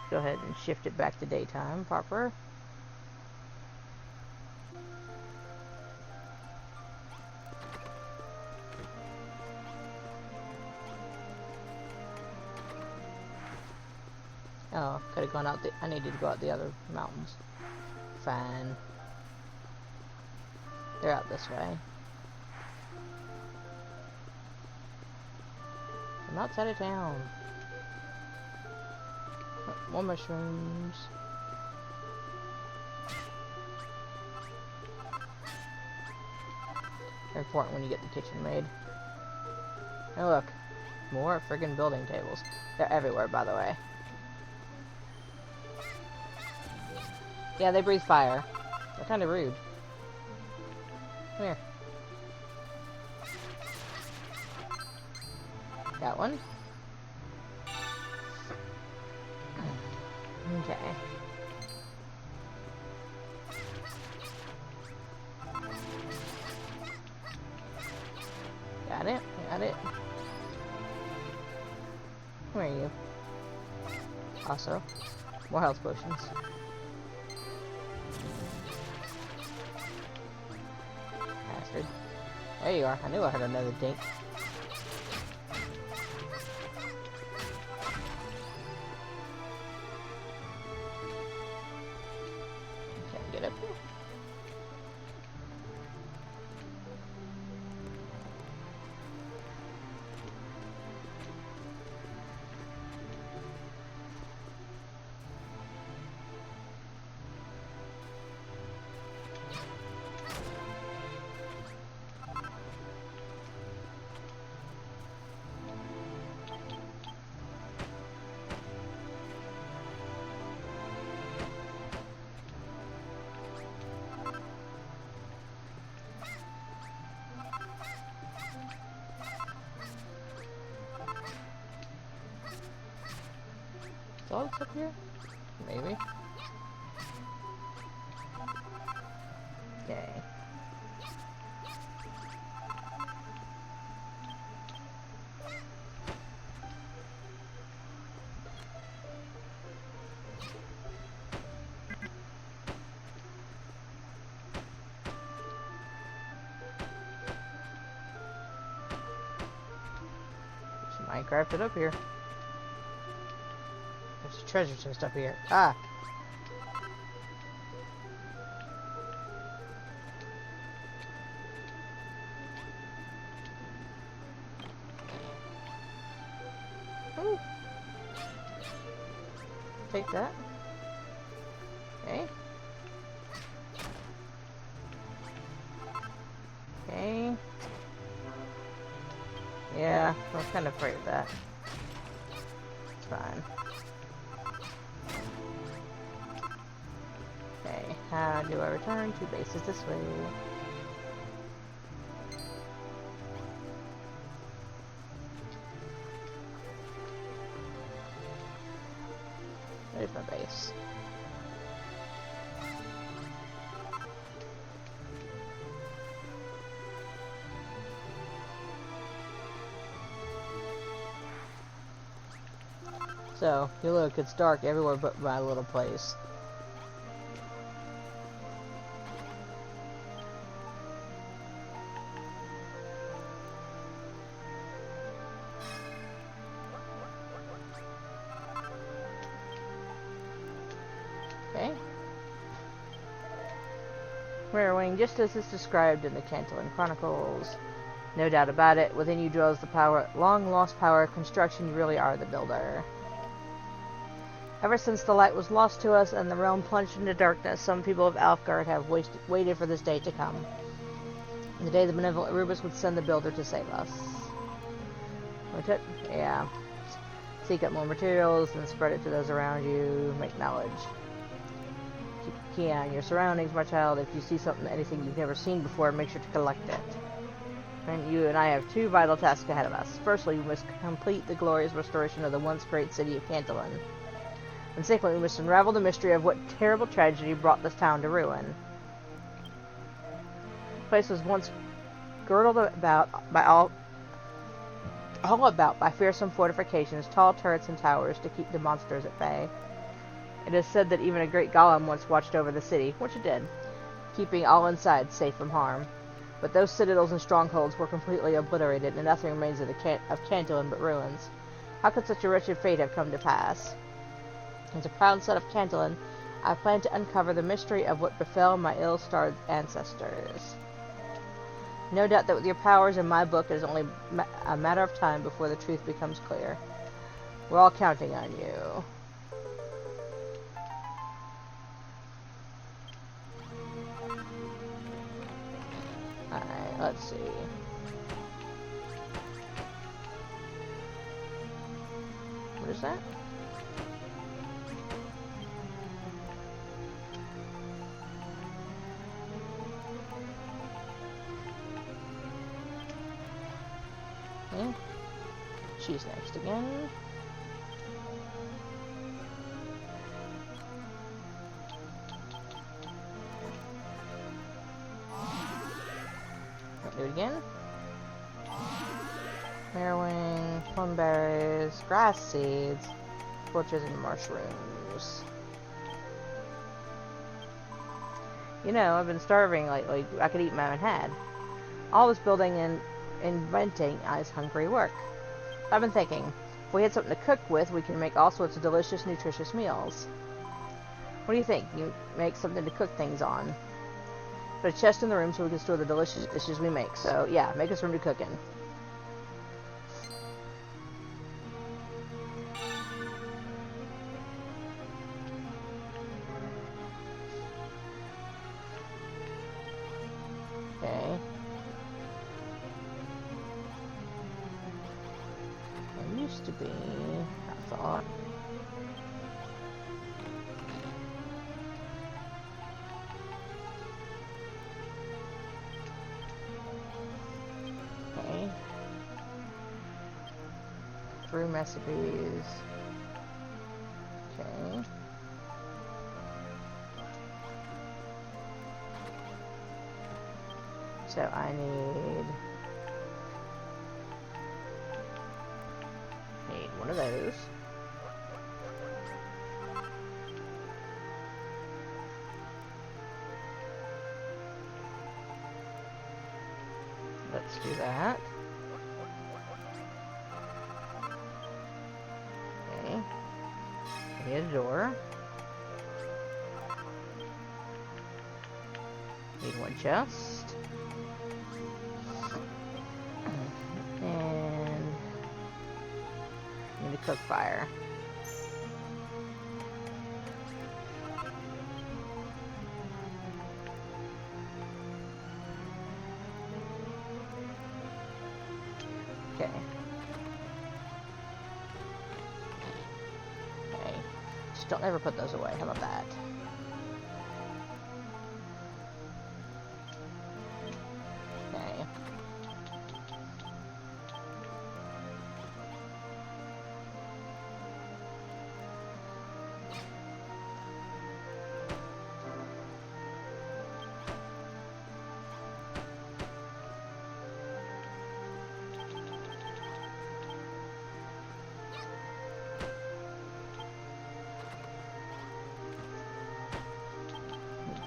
Go ahead and shift it back to daytime proper. Oh, could have gone out I needed to go out the other mountains. Fine. They're out this way. I'm outside of town. More mushrooms. They're important when you get the kitchen made. Oh look, more friggin' building tables. They're everywhere, by the way. Yeah, they breathe fire. They're kind of rude. Come here. Got one. Okay. Got it. Got it. Where are you? Also, more health potions. bastard. There you are. I knew I heard another dink. Can't get up here. Dogs up here? Maybe. Okay. There's Minecrafted up here. There's a treasure chest up here. Ah! Ooh. Take that. Okay. Okay. Yeah, I was kind of afraid of that. It's fine. Okay, how do I return to bases this way? There's my base. So, you look, it's dark everywhere but my little place. Okay. Harrowing, just as is described in the Cantillon Chronicles. No doubt about it, within you dwells the power, long-lost power of construction. You really are the builder. Ever since the light was lost to us and the realm plunged into darkness, some people of Alfgard have waited for this day to come. The day the benevolent Rubiss would send the builder to save us. Yeah. Seek out more materials and spread it to those around you. Make knowledge. Keep a key on your surroundings, my child. If you see anything you've never seen before, make sure to collect it. And you and I have two vital tasks ahead of us. Firstly, we must complete the glorious restoration of the once great city of Cantillon. And secondly, we must unravel the mystery of what terrible tragedy brought this town to ruin. The place was once girdled about by fearsome fortifications, tall turrets and towers to keep the monsters at bay. It is said that even a great golem once watched over the city, which it did, keeping all inside safe from harm. But those citadels and strongholds were completely obliterated, and nothing remains of Cantillon but ruins. How could such a wretched fate have come to pass? As a proud son of Cantillon, I plan to uncover the mystery of what befell my ill-starred ancestors. No doubt that with your powers in my book, it is only a matter of time before the truth becomes clear. We're all counting on you. Alright, let's see. What is that? Yeah. She's next again. Do it again. Harrowing, plumberries, grass seeds, torches, and mushrooms. You know, I've been starving lately. I could eat my own head. All this building and inventing is hungry work. I've been thinking, if we had something to cook with, we can make all sorts of delicious, nutritious meals. What do you think? You make something to cook things on. Put a chest in the room so we can store the delicious dishes we make. So, yeah, make us room to cook in. Okay. There used to be, I thought. Okay. Room recipes. Okay. So I need one of those. Let's do that. Okay. I need a door. Need one chest. And need a cook fire. Okay. Okay. Just don't ever put those away. How about that? Okay.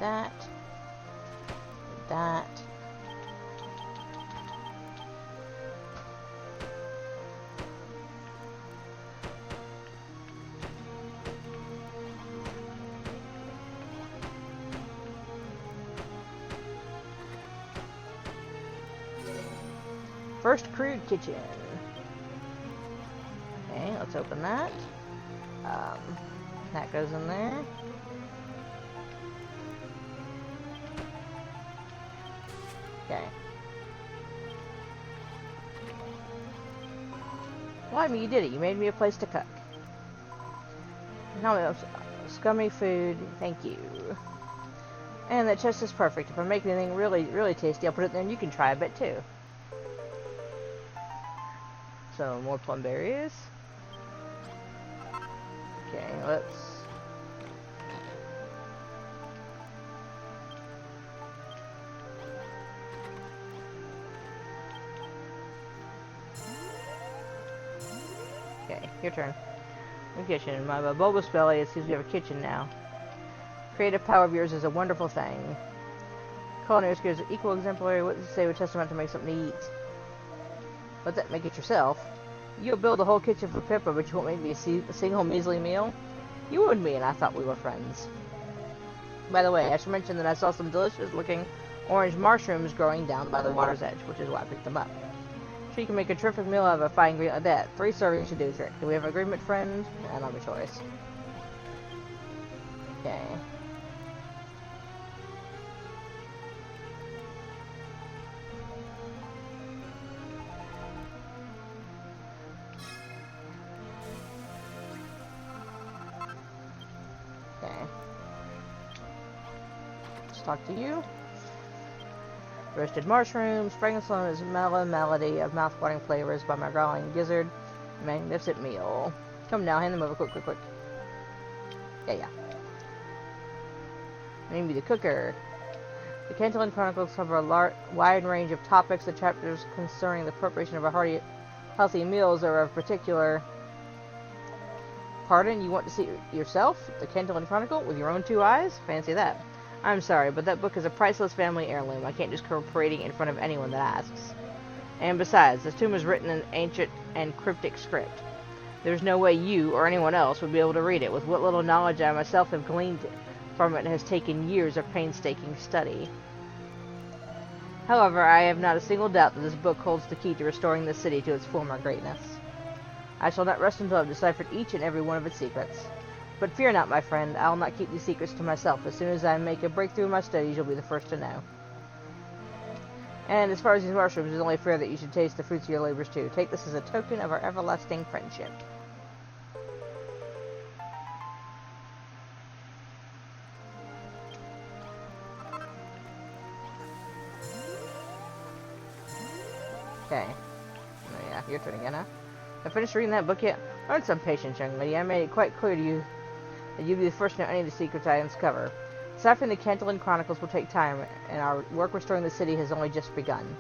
That. That. First crude kitchen. Okay, let's open that. That goes in there. Okay. Well, I mean, you did it. You made me a place to cook. No, scummy food. Thank you. And that chest is perfect. If I make anything really, really tasty, I'll put it there and you can try a bit too. So, more plum berries. Okay, let's... Okay, your turn. The kitchen. My bulbous belly, it seems we have a kitchen now. Creative power of yours is a wonderful thing. Culinary skills are equal exemplary. What does it say with testament to make something to eat? Let that make it yourself. You'll build a whole kitchen for Pippa, but you won't make me a single measly meal? You and me, and I thought we were friends. By the way, I should mention that I saw some delicious-looking orange mushrooms growing down by the water's edge, which is why I picked them up. Sure, you can make a terrific meal out of a fine ingredient like that. 3 servings should do the trick. Do we have an agreement, friend? I don't have a choice. Okay. Okay. Let's talk to you. Roasted mushrooms, Frankenstein's mellow melody of mouth-watering flavors by my growling gizzard. Magnificent meal. Come now, hand them over quick, quick, quick. Yeah. Name me the cooker. The Cantillon Chronicles cover a wide range of topics. The chapters concerning the preparation of a healthy meals are of particular... Pardon, you want to see yourself? The Cantillon Chronicle with your own 2 eyes? Fancy that. I'm sorry, but that book is a priceless family heirloom. I can't just go parading it in front of anyone that asks. And besides, the tomb is written in ancient and cryptic script. There's no way you, or anyone else, would be able to read it. With what little knowledge I myself have gleaned from it has taken years of painstaking study. However, I have not a single doubt that this book holds the key to restoring the city to its former greatness. I shall not rest until I have deciphered each and every one of its secrets. But fear not, my friend, I will not keep these secrets to myself. As soon as I make a breakthrough in my studies, you'll be the first to know. And as far as these mushrooms, it's only fair that you should taste the fruits of your labors too. Take this as a token of our everlasting friendship. Okay. Oh, yeah, your turn again, huh? Have finished reading that book yet? Earn some patience, young lady. I made it quite clear to you that you'll be the first to know any of the secrets I uncover. Deciphering the Cantillon Chronicles will take time, and our work restoring the city has only just begun.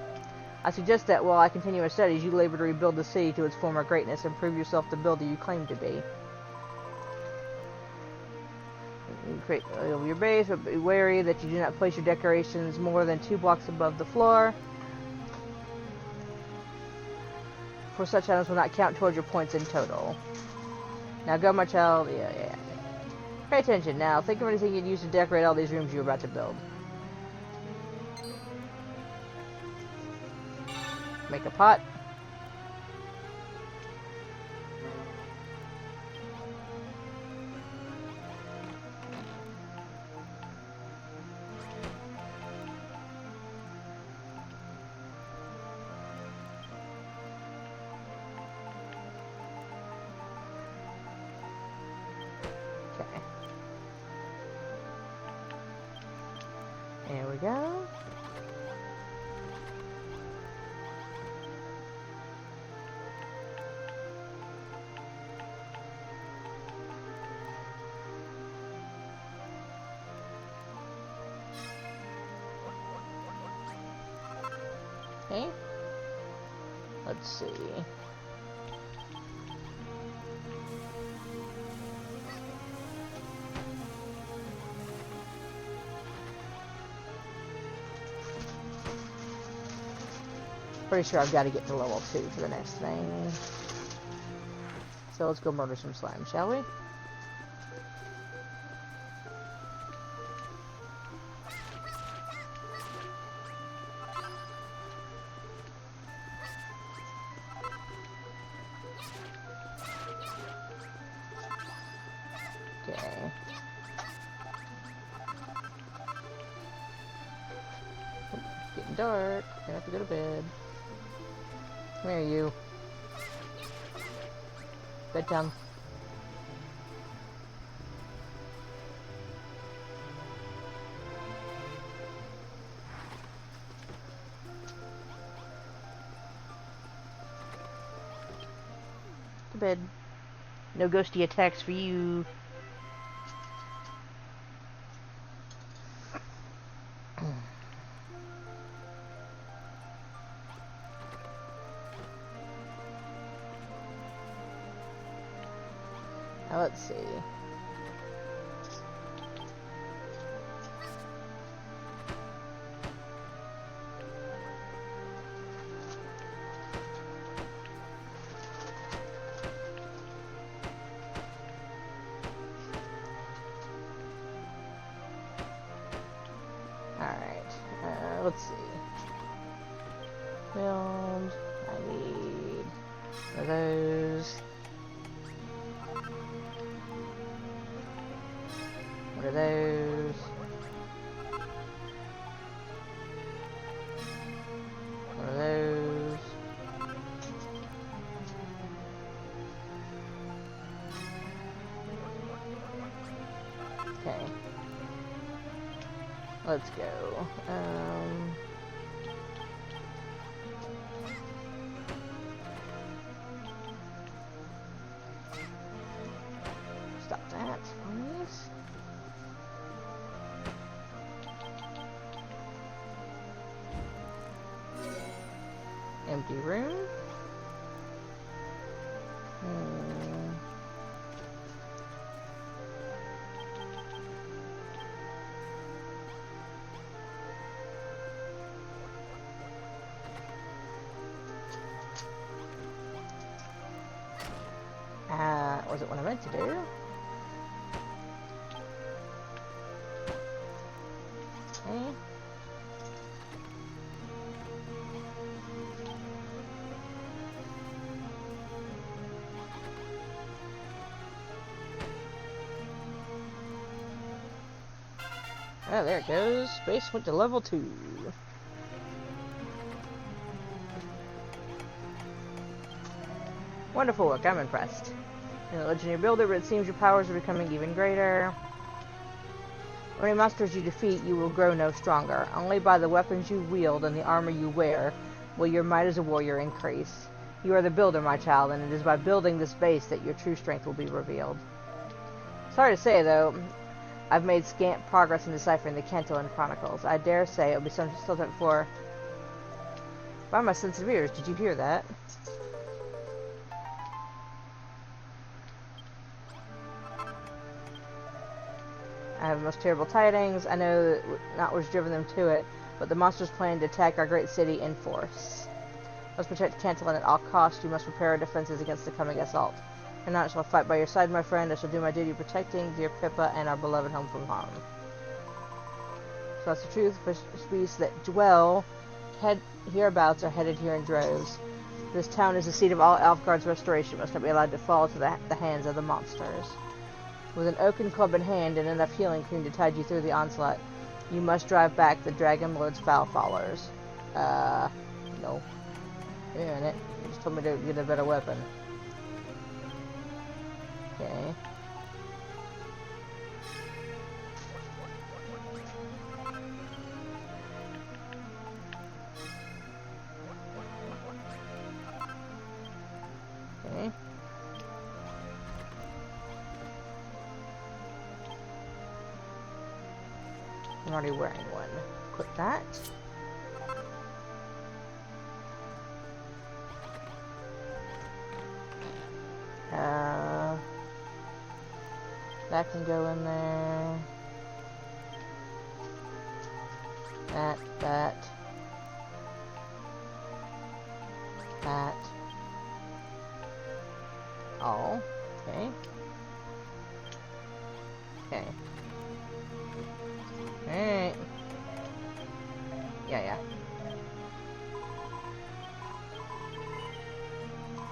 I suggest that while I continue my studies, you labor to rebuild the city to its former greatness and prove yourself the builder you claim to be. You create your base, but be wary that you do not place your decorations more than 2 blocks above the floor, for such items will not count towards your points in total. Now go, my child. Yeah. Pay attention now. Think of anything you'd use to decorate all these rooms you're about to build. Make a pot. Okay. There we go. Okay. Let's see. Pretty sure I've got to get to level 2 for the next thing. So let's go murder some slime, shall we? Okay. Getting dark. Gonna have to go to bed. Come here, you. Bedtime. To bed. No ghosty attacks for you. Now let's see. Let's see. Build. I need one of those. One of those. One of those. Okay. Let's go. Stop that, please. Empty room. wasn't what I meant to do. Okay. Oh, there it goes. Space went to level 2. Wonderful work, I'm impressed. You're a legendary builder, but it seems your powers are becoming even greater. When any monsters you defeat, you will grow no stronger. Only by the weapons you wield and the armor you wear will your might as a warrior increase. You are the builder, my child, and it is by building this base that your true strength will be revealed. Sorry to say, though, I've made scant progress in deciphering the Cantillon Chronicles. I dare say it'll be still time for... By my sensitive ears, did you hear that? I have the most terrible tidings. I know that not what's driven them to it, but the monsters plan to attack our great city in force. Must protect Cantillon at all costs. You must prepare our defenses against the coming assault. And I shall fight by your side, my friend. I shall do my duty protecting dear Pippa and our beloved home from harm. So that's the truth. For beasts that dwell hereabouts are headed here in droves. This town is the seat of all Alfgard's restoration. It must not be allowed to fall to the hands of the monsters. With an oaken club in hand and enough healing cream to tide you through the onslaught, you must drive back the Dragon Lord's foul followers. No. Wait a minute. You just told me to get a better weapon. Okay. Okay. I'm already wearing one. Equip that. That can go in there. That. Oh, okay. Okay. Alright. Yeah.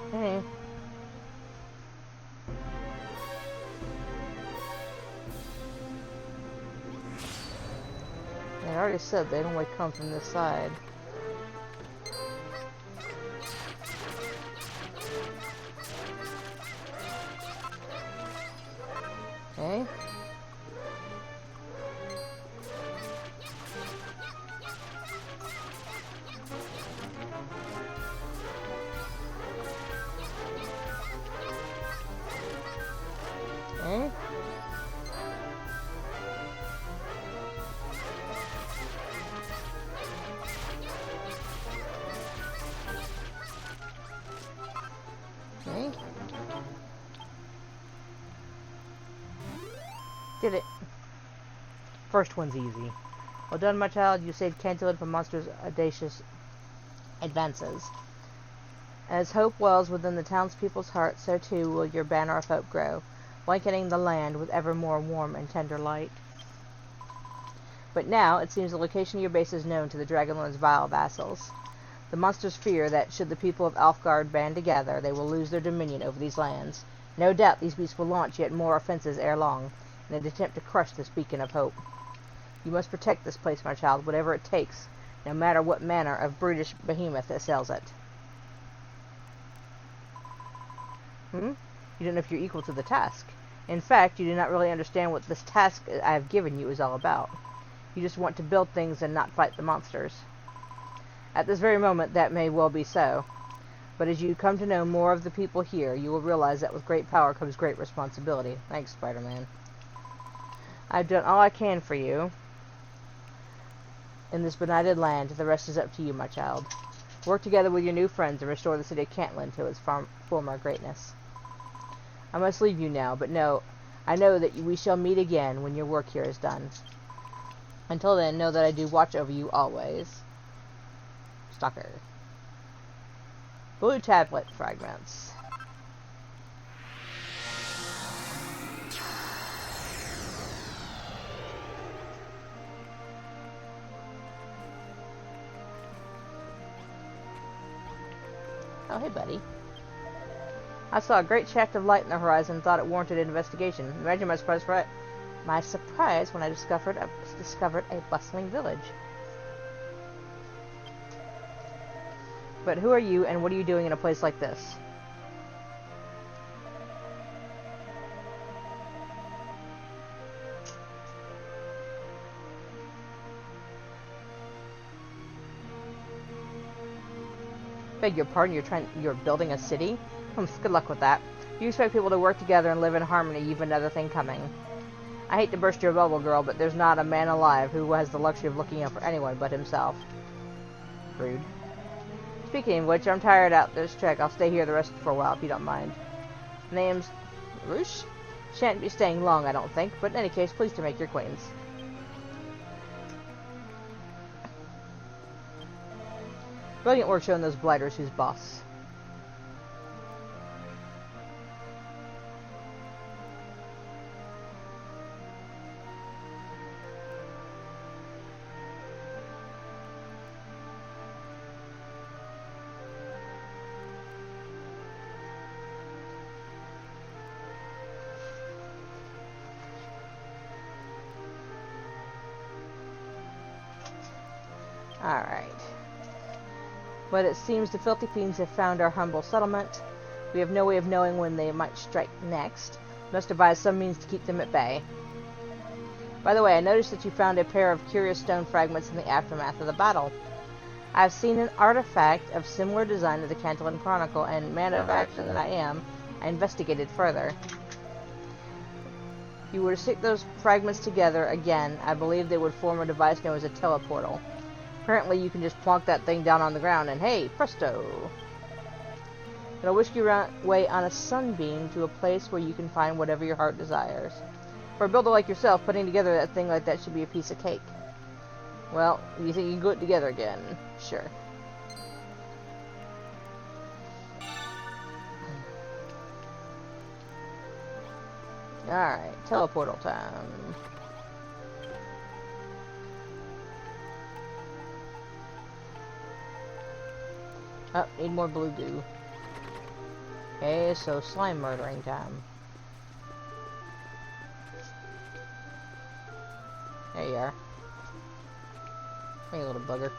Okay. I already said they'd only come from this side. Okay. Okay. Okay. Did it. First one's easy. Well done, my child. You saved Cantillon from monsters' audacious advances. As hope wells within the townspeople's hearts, so too will your banner of hope grow, blanketing the land with ever more warm and tender light. But now, it seems the location of your base is known to the Dragonlord's vile vassals. The monsters fear that, should the people of Alfgard band together, they will lose their dominion over these lands. No doubt these beasts will launch yet more offenses ere long, in an attempt to crush this beacon of hope. You must protect this place, my child, whatever it takes, no matter what manner of brutish behemoth assails it. You don't know if you're equal to the task. In fact, you do not really understand what this task I have given you is all about. You just want to build things and not fight the monsters. At this very moment, that may well be so. But as you come to know more of the people here, you will realize that with great power comes great responsibility. Thanks, Spider-Man. I've done all I can for you in this benighted land. The rest is up to you, my child. Work together with your new friends and restore the city of Cantillon to its former greatness. I must leave you now, but I know that we shall meet again when your work here is done. Until then, know that I do watch over you always. Stalker. Blue tablet fragments. Oh, hey, buddy. I saw a great shaft of light in the horizon and thought it warranted an investigation. Imagine my surprise when I discovered a bustling village. But who are you, and what are you doing in a place like this? Beg your pardon, you're building a city? Good luck with that. You expect people to work together and live in harmony, you've another thing coming. I hate to burst your bubble, girl, but there's not a man alive who has the luxury of looking out for anyone but himself. Rude. Speaking of which, I'm tired out this trek. I'll stay here the rest for a while, if you don't mind. Name's Rubiss? Shan't be staying long, I don't think, but in any case, pleased to make your acquaintance. Brilliant work showing those blighters who's boss. Alright. But it seems the filthy fiends have found our humble settlement. We have no way of knowing when they might strike next. Must devise some means to keep them at bay. By the way, I noticed that you found a pair of curious stone fragments in the aftermath of the battle. I've seen an artifact of similar design to the Cantillon Chronicle, and man of action that I am, I investigated further. If you were to stick those fragments together again, I believe they would form a device known as a teleportal. Apparently, you can just plonk that thing down on the ground, and hey, presto! It'll whisk you away on a sunbeam to a place where you can find whatever your heart desires. For a builder like yourself, putting together that thing like that should be a piece of cake. Well, you think you can glue it together again? Sure. Alright, teleportal time. Oh, need more blue goo. Okay, so slime murdering time. There you are. Hey, little bugger.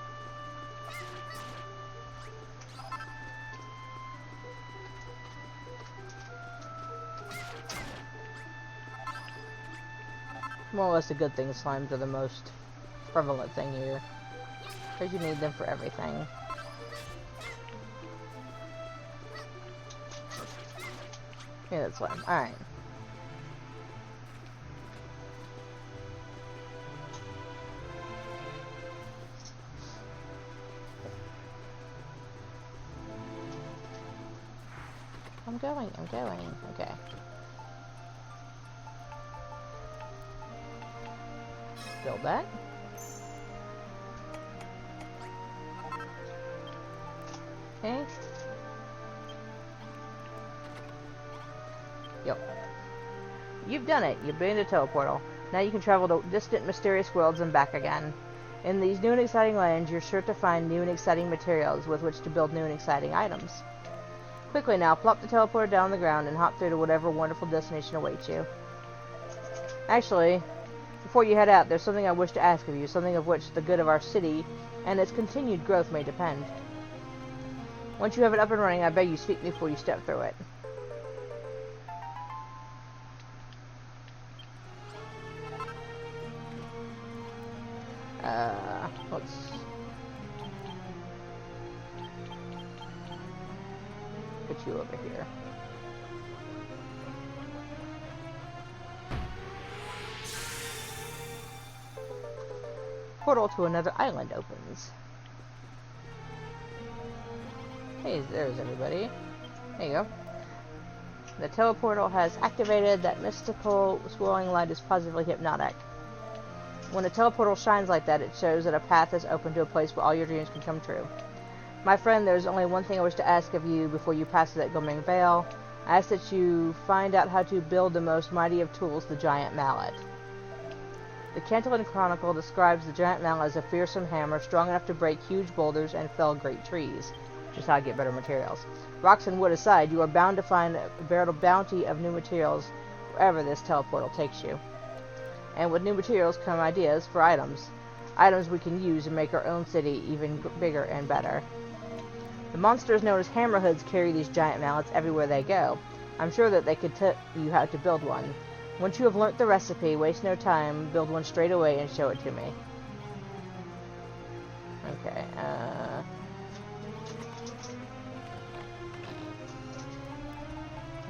More or less a good thing. Slimes are the most prevalent thing here, because you need them for everything. Yeah, that's slime. Alright. I'm going. Okay. Build that. Okay. Yep. You've done it. You've been to teleportal. Now you can travel to distant, mysterious worlds and back again. In these new and exciting lands, you're sure to find new and exciting materials with which to build new and exciting items. Quickly now, plop the teleporter down on the ground and hop through to whatever wonderful destination awaits you. Actually, before you head out, there's something I wish to ask of you, something of which the good of our city and its continued growth may depend. Once you have it up and running, I beg you speak to me before you step through it. Let's... put you over here. Portal to another island opens. Hey, there's everybody. There you go. The teleportal has activated. That mystical swirling light is positively hypnotic. When a teleportal shines like that, it shows that a path is open to a place where all your dreams can come true. My friend, there's only one thing I wish to ask of you before you pass that glimmering veil. I ask that you find out how to build the most mighty of tools, the giant mallet. The Cantillon Chronicle describes the giant mallet as a fearsome hammer strong enough to break huge boulders and fell great trees. Just how I get better materials. Rocks and wood aside, you are bound to find a veritable bounty of new materials wherever this teleportal takes you. And with new materials come ideas for items. Items we can use to make our own city even bigger and better. The monsters known as hammerhoods carry these giant mallets everywhere they go. I'm sure that they could tell you how to build one. Once you have learnt the recipe, waste no time, build one straight away and show it to me. Okay, I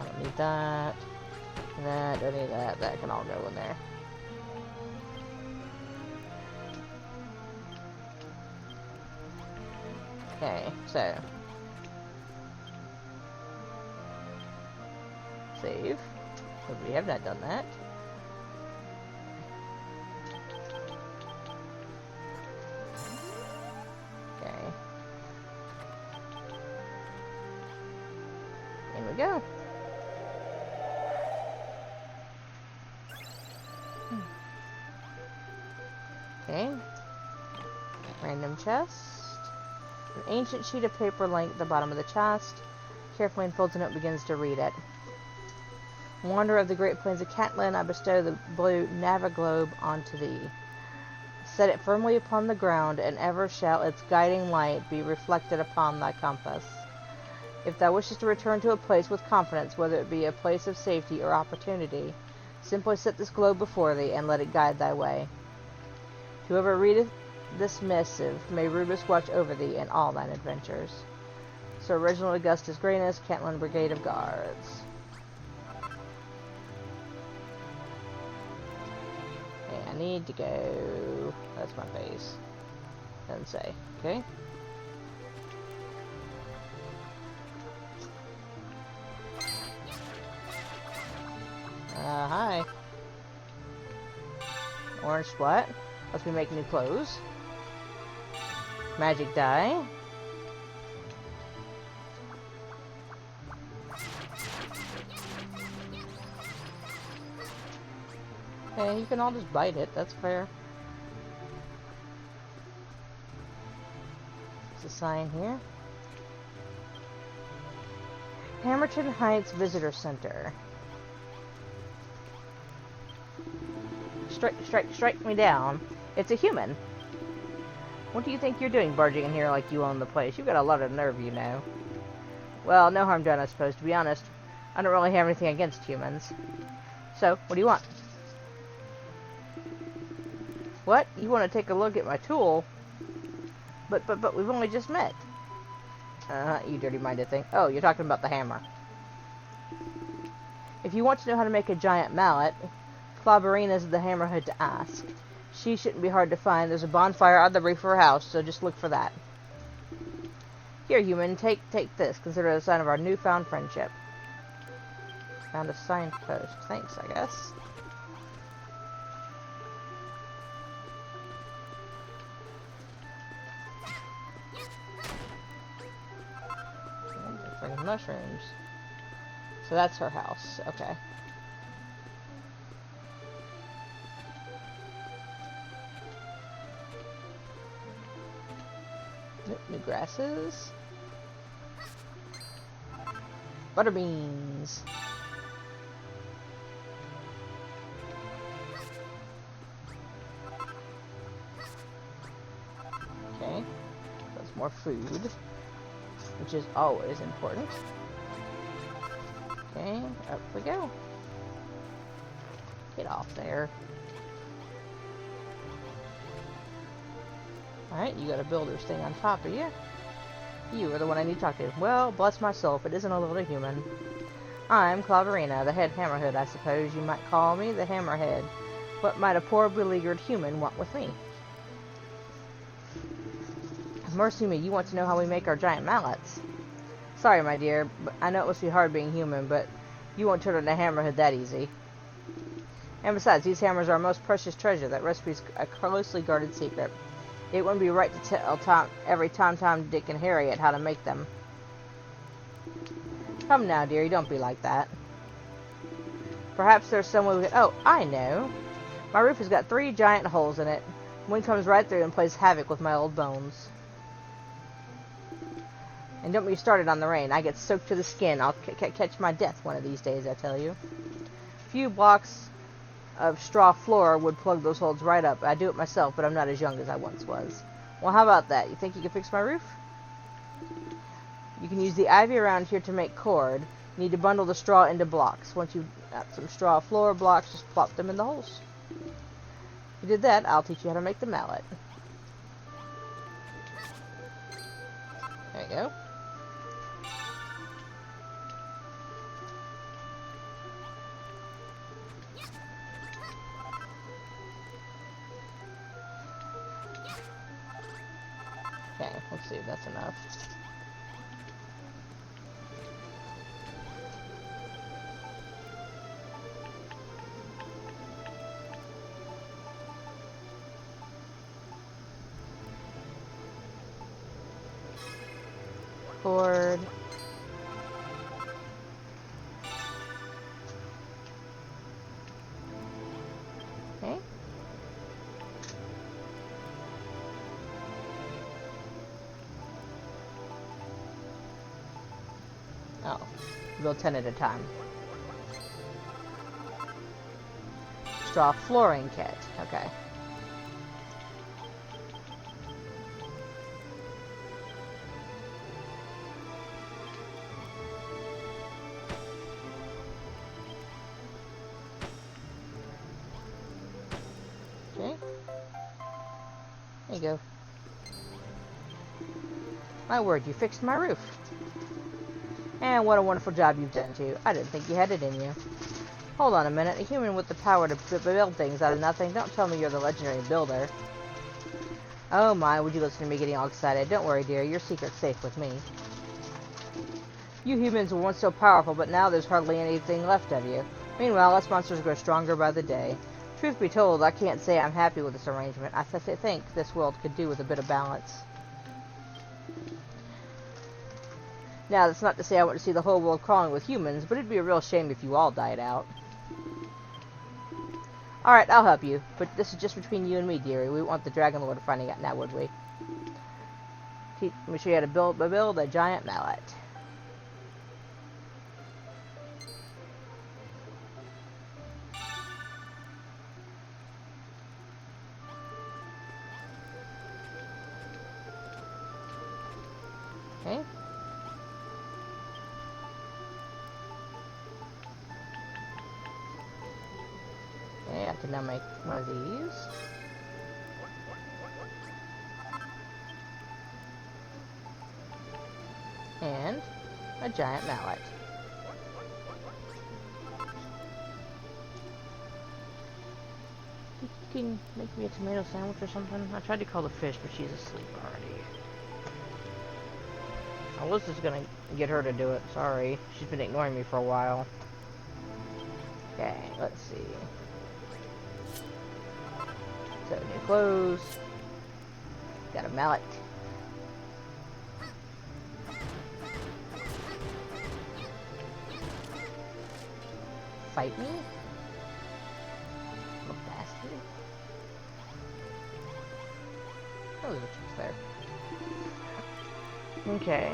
don't need that. That, don't need that. That can all go in there. Okay, so save. But we have not done that. Okay. In we go. Okay. Random chest. An ancient sheet of paper lying at the bottom of the chest. Carefully unfolds and it begins to read it. Wanderer of the great plains of Catlan, I bestow the blue Naviglobe onto thee. Set it firmly upon the ground, and ever shall its guiding light be reflected upon thy compass. If thou wishest to return to a place with confidence, whether it be a place of safety or opportunity, simply set this globe before thee, and let it guide thy way. Whoever readeth this missive, may Rubiss watch over thee in all thine adventures. Sir Reginald Augustus Grayness, Catlan Brigade of Guards. Okay, I need to go... That's my base. Doesn't say. Okay. Hi. Orange splat. Let's me make new clothes. Magic die. Okay, you can all just bite it. That's fair. There's a sign here. Hammerton Heights Visitor Center. Strike me down. It's a human. What do you think you're doing barging in here like you own the place? You've got a lot of nerve, you know. Well, no harm done, I suppose. To be honest, I don't really have anything against humans. So, what do you want? What? You want to take a look at my tool? But we've only just met. You dirty-minded thing. Oh, you're talking about the hammer. If you want to know how to make a giant mallet, Clauberina's the hammerhead to ask. She shouldn't be hard to find. There's a bonfire on the roof of her house, so just look for that. Here, human, take this. Consider it a sign of our newfound friendship. Found a signpost. Thanks, I guess. Freaking mushrooms. So that's her house. Okay. New grasses. Butterbeans. Okay. That's more food, which is always important. Okay, up we go. Get off there. Alright, you got a builder's thing on top of you. You are the one I need to talk to. Well, bless my soul, if it isn't a little human. I'm Clauberina, the head hammerhead, I suppose you might call me the hammerhead. What might a poor beleaguered human want with me? Mercy me, you want to know how we make our giant mallets. Sorry, my dear, but I know it must be hard being human, but you won't turn into a hammerhead that easy. And besides, these hammers are our most precious treasure. That recipe's a closely guarded secret. It wouldn't be right to tell every Tom, Dick, and Harriet how to make them. Come now, dearie, don't be like that. Perhaps there's some way we could... Oh, I know. My roof has got 3 giant holes in it. Wind comes right through and plays havoc with my old bones. And don't be started on the rain. I get soaked to the skin. I'll catch my death one of these days, I tell you. A few blocks of straw floor would plug those holes right up. I do it myself, but I'm not as young as I once was. Well, how about that? You think you can fix my roof? You can use the ivy around here to make cord. You need to bundle the straw into blocks. Once you've got some straw floor blocks, just plop them in the holes. If you did that, I'll teach you how to make the mallet. There you go. Okay, let's see if that's enough. Cord. Okay. Oh, build 10 at a time. Straw flooring kit. Okay. Okay. There you go. My word, you fixed my roof. And what a wonderful job you've done, too. I didn't think you had it in you. Hold on a minute. A human with the power to build things out of nothing. Don't tell me you're the legendary builder. Oh my, would you listen to me getting all excited? Don't worry, dear. Your secret's safe with me. You humans were once so powerful, but now there's hardly anything left of you. Meanwhile, us monsters grow stronger by the day. Truth be told, I can't say I'm happy with this arrangement. I think this world could do with a bit of balance. Now, that's not to say I want to see the whole world crawling with humans, but it'd be a real shame if you all died out. Alright, I'll help you, but this is just between you and me, dearie. We want the Dragon Lord finding out now, would we? Let me show you how to build a giant mallet. Okay. Okay, I can now make one of these. And a giant mallet. You can make me a tomato sandwich or something? I tried to call the fish, but she's asleep already. I was just gonna get her to do it. Sorry. She's been ignoring me for a while. Okay, let's see. So, new clothes. Got a mallet. Fight me? Little bastard. Oh, there's a chest there. Okay.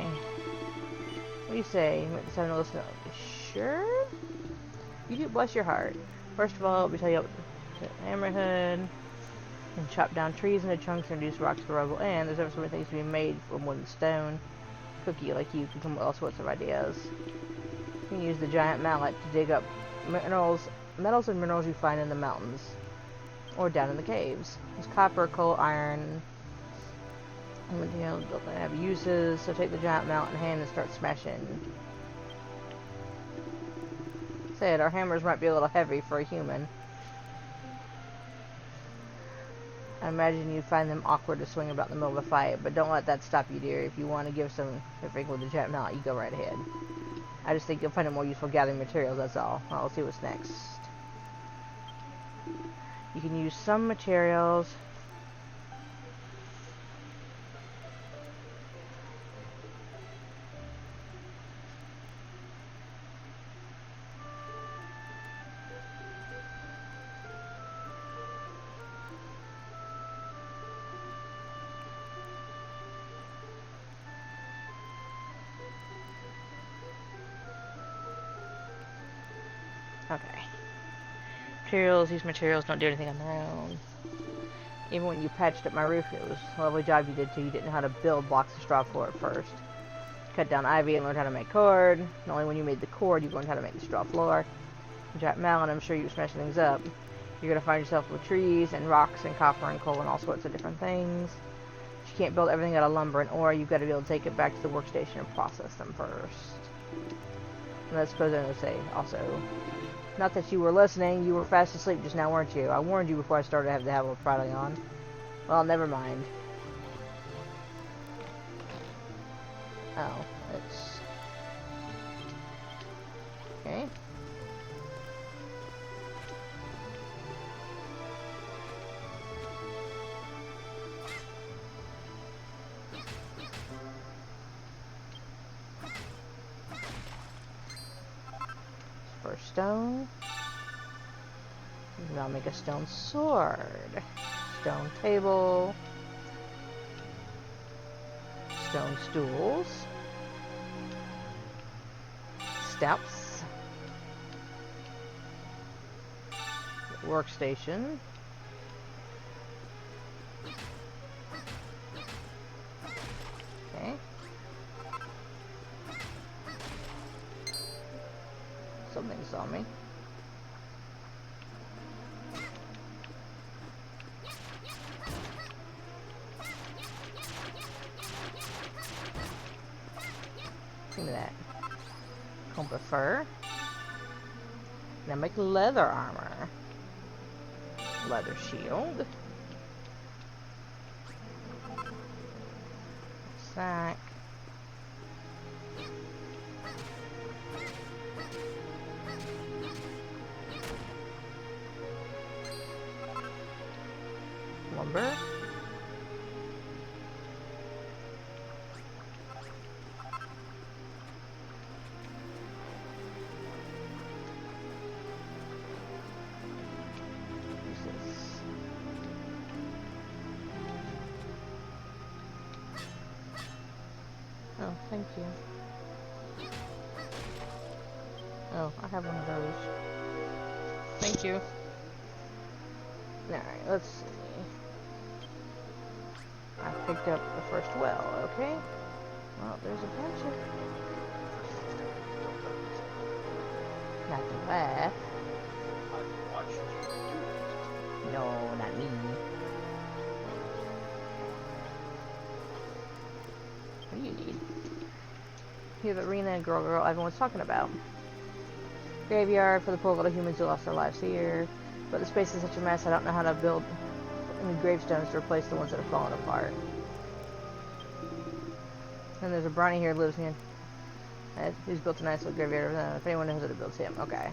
What do you say? You might decide to listen. Sure? You do, bless your heart. First of all, let me tell you hammerhead and chop down trees into chunks and reduce rocks to rubble. And there's ever so many things to be made from wood and stone. Cookie like you can come with all sorts of ideas. You can use the giant mallet to dig up metals and minerals you find in the mountains or down in the caves. There's copper, coal, iron. And, you know, they have uses. So take the giant mallet in hand and start smashing. Said our hammers might be a little heavy for a human. I imagine you'd find them awkward to swing about in the middle of a fight, but don't let that stop you, dear. If you want to give some everything with the giant mallet, you go right ahead. I just think you'll find it more useful gathering materials, that's all. Well, let's see what's next. You can use some materials. Okay. Materials. These materials don't do anything on their own. Even when you patched up my roof, it was a lovely job you did too. You didn't know how to build blocks of straw floor at first. Cut down ivy and learned how to make cord. And only when you made the cord, you learned how to make the straw floor. Jack Malin, I'm sure you were smashing things up. You're going to find yourself with trees and rocks and copper and coal and all sorts of different things. But you can't build everything out of lumber and ore. You've got to be able to take it back to the workstation and process them first. And I suppose I'm going to say also, not that you were listening, you were fast asleep just now, weren't you? I warned you before I started to have the habit of prattling on. Well, never mind. Oh, it's... Okay. First stone. And I'll make a stone sword. Stone table. Stone stools. Steps. Workstation. Okay. Something saw me. Give me that. Comb of fur. Now make leather armor. Leather shield. Sack. Lumber. Oh, thank you. Oh, I have one of those. Thank you. Alright, let's see. I picked up the first well, okay? Well, there's a bunch of... Not the laugh. I've watched you do it. No, not me. What do you need? Here's the arena girl everyone's talking about. Graveyard for the poor little humans who lost their lives here. But the space is such a mess, I don't know how to build any gravestones to replace the ones that have fallen apart. And there's a brownie here who lives here. Who's built a nice little graveyard. If anyone knows how to build him, okay.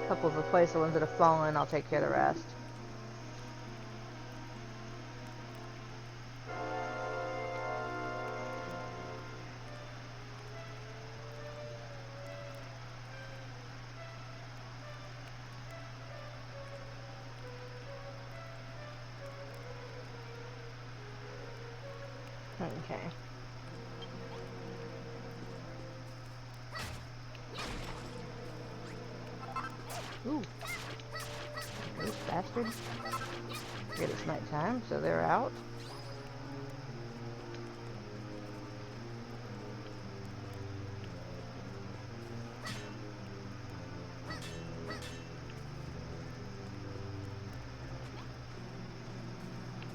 A couple of replace the ones that have fallen, I'll take care of the rest. Okay. Ooh. Those bastards. Forget it's nighttime, so they're out.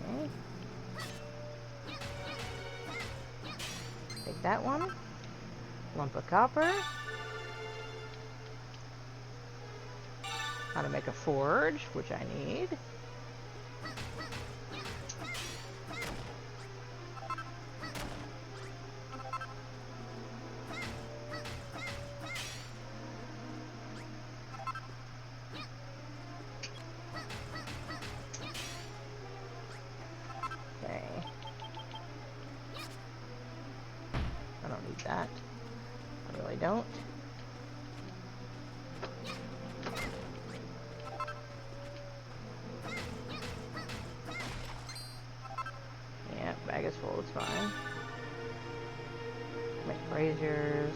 Okay. Take that one. Lump of copper. How to make a forge, which I need. Okay. I don't need that. I really don't. Bag is full, it's fine. Make braziers.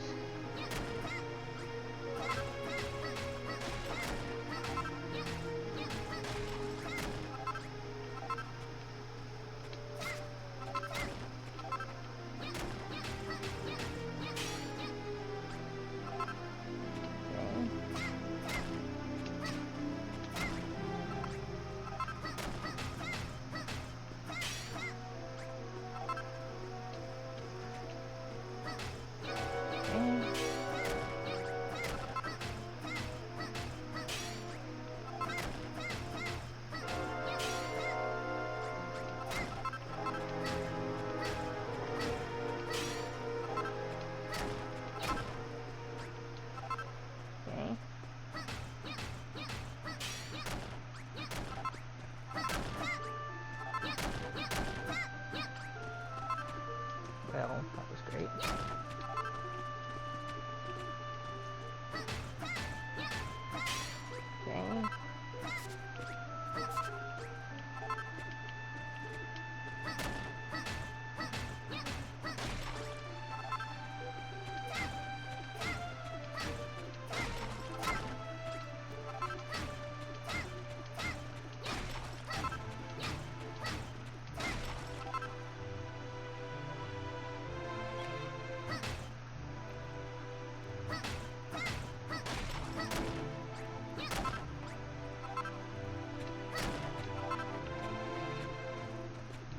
That was great. Okay.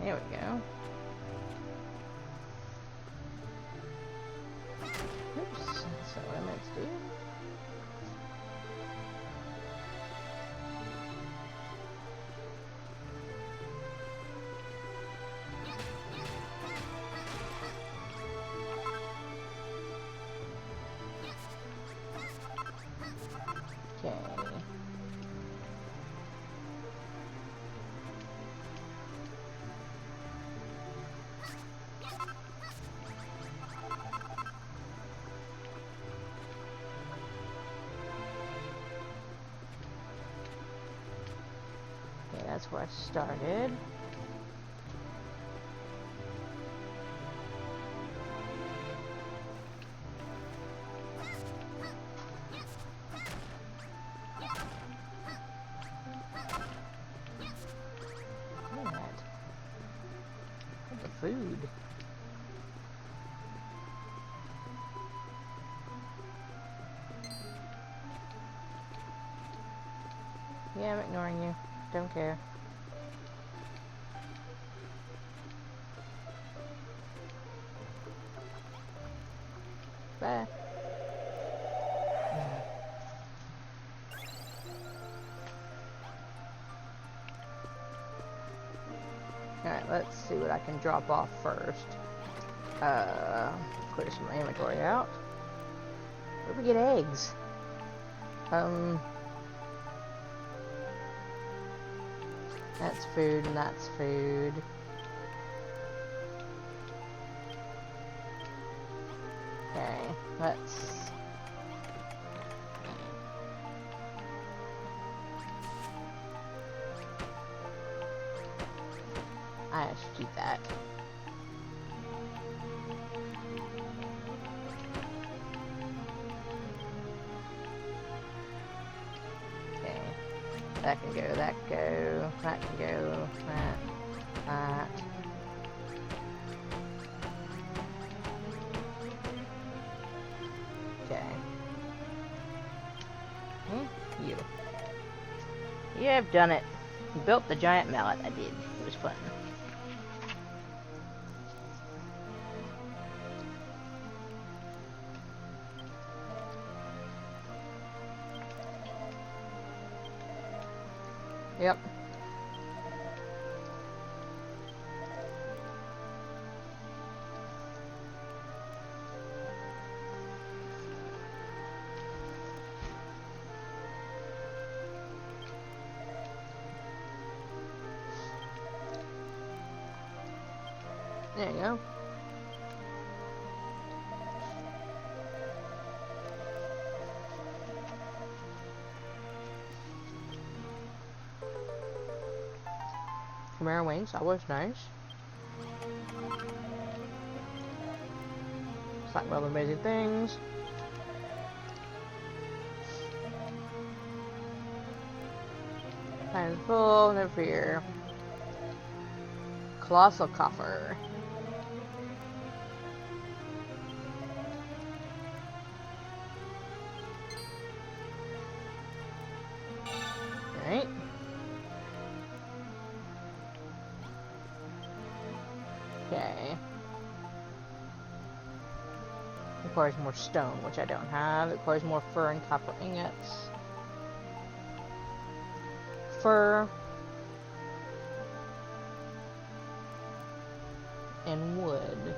There we go. Oops, that's not what I meant to do. Okay. Okay, that's where I started. Look at that. Look at the food. Yeah, I'm ignoring you. Don't care. Bye. Alright, let's see what I can drop off first. Clear some inventory out. Where do we get eggs? That's food and that's food. Okay, let's... I should keep that. Okay. That can go, that can go, that can go, that. Okay. You. You have done it. You built the giant mallet. I did. It was fun. Yep. There you go. Chimera wings, that was nice. It's like well amazing things. Time's full, no fear. Colossal coffer. Alright. Okay. Requires more stone, which I don't have. It requires more fur and copper ingots. Fur. And wood.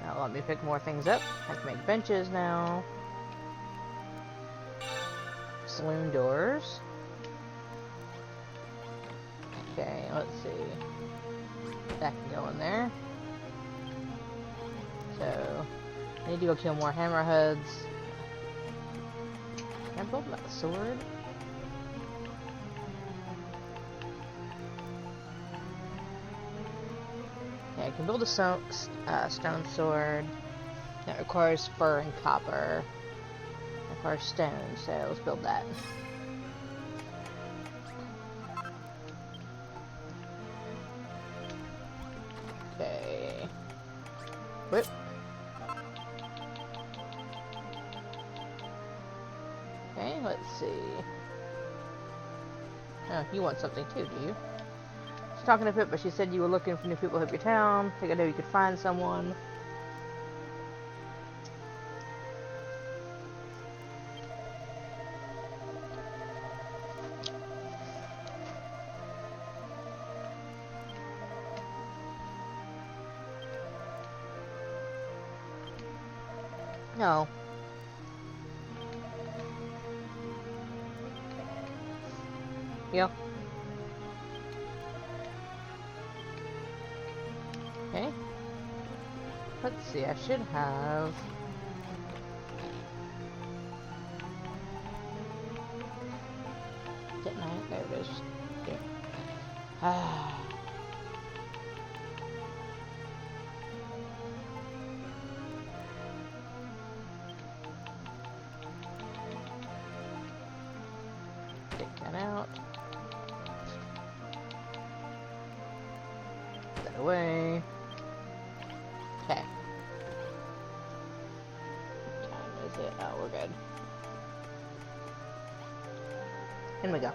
Now let me pick more things up. I can make benches now. saloon doors. Okay, let's see. That can go in there. So, I need to go kill more hammerheads. Can I build that sword? Okay, I can build a stone sword. That requires fur and copper. That requires stone, so let's build that. Okay. Whip. Okay, let's see. Oh, you want something too, do you? She's talking to Pip, but she said you were looking for new people to help your town. Think I know you could find someone. No. Yeah. Okay. Let's see, I should have... Didn't I? There it is. Here. Ah. Take that out. Put that away. Okay. What time is it? Oh, we're good. In we go.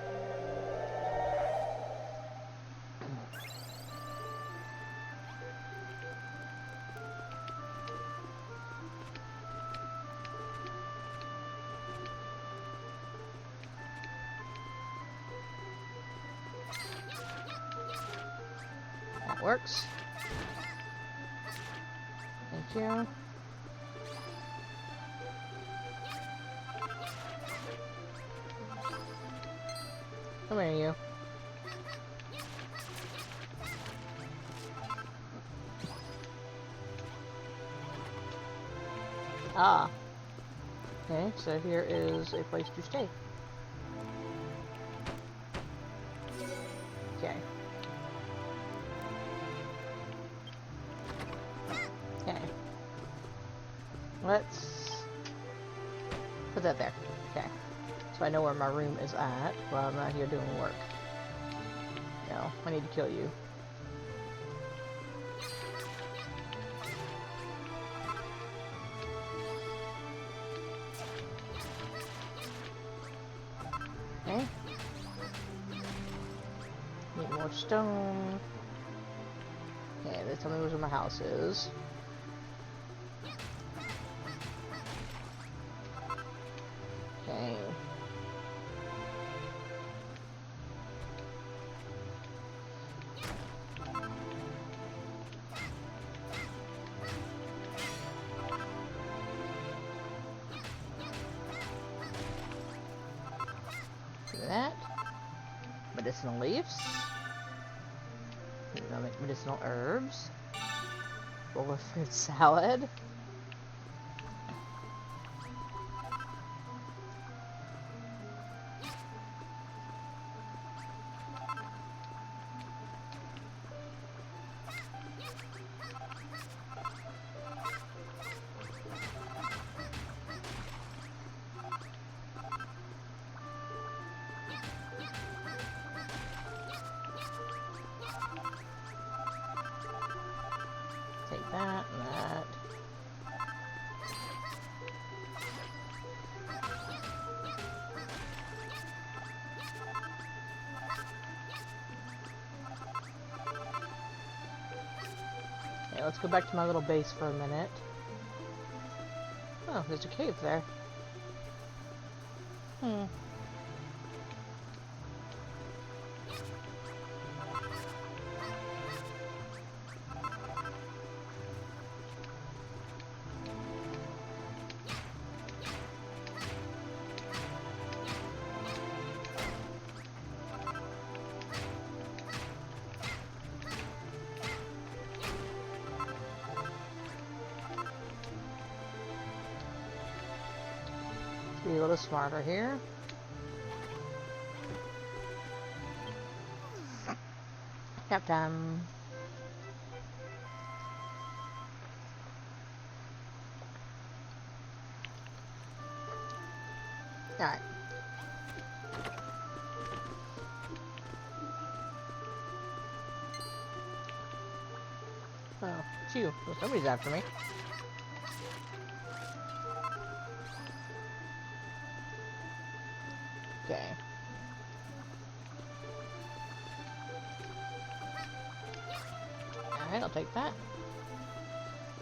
That works. Thank you. Come here, you. Ah. Okay, so here is a place to stay. Okay. Okay. Let's put that there. Okay. So I know where my room is at while I'm not here doing work. No, I need to kill you. Okay. Need more stone. Okay, they tell me where my house is. Okay. Do that. Medicinal leaves. I'll make medicinal herbs. Bowl of fruit salad. Take that and that. Okay, let's go back to my little base for a minute. Oh, there's a cave there. Be a little smarter here. Nap time. Alright. Oh, it's you. Well, somebody's after me. Okay. Alright, I'll take that.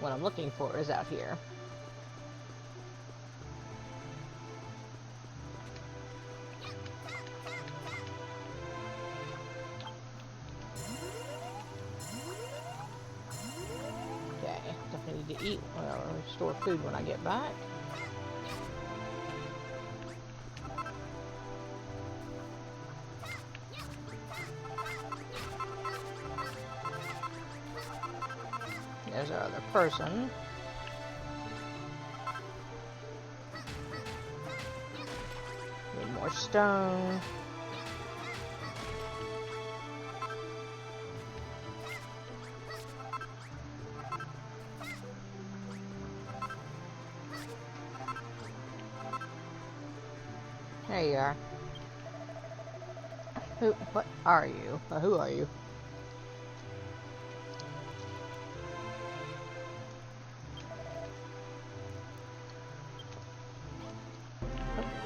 What I'm looking for is out here. Okay, definitely need to eat or store food when I get back. There's our other person. Need more stone. There you are. What are you? Who are you?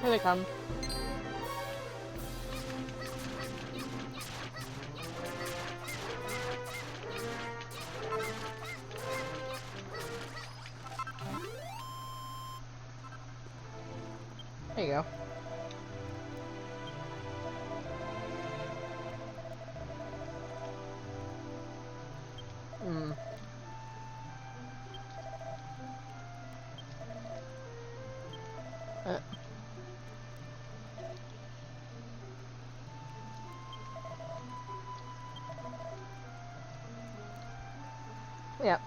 Here they come. There you go. Yep.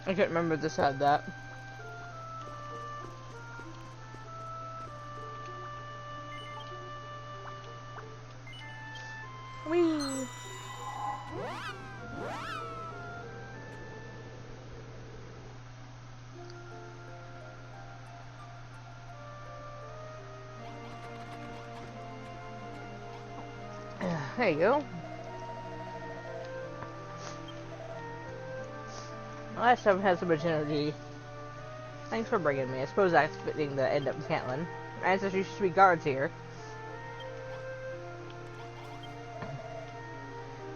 I can't remember if this had that. Whee! There you go. Last time I had so much energy. Thanks for bringing me. I suppose that's fitting to end up in Cantlin. Ancestors used to be guards here.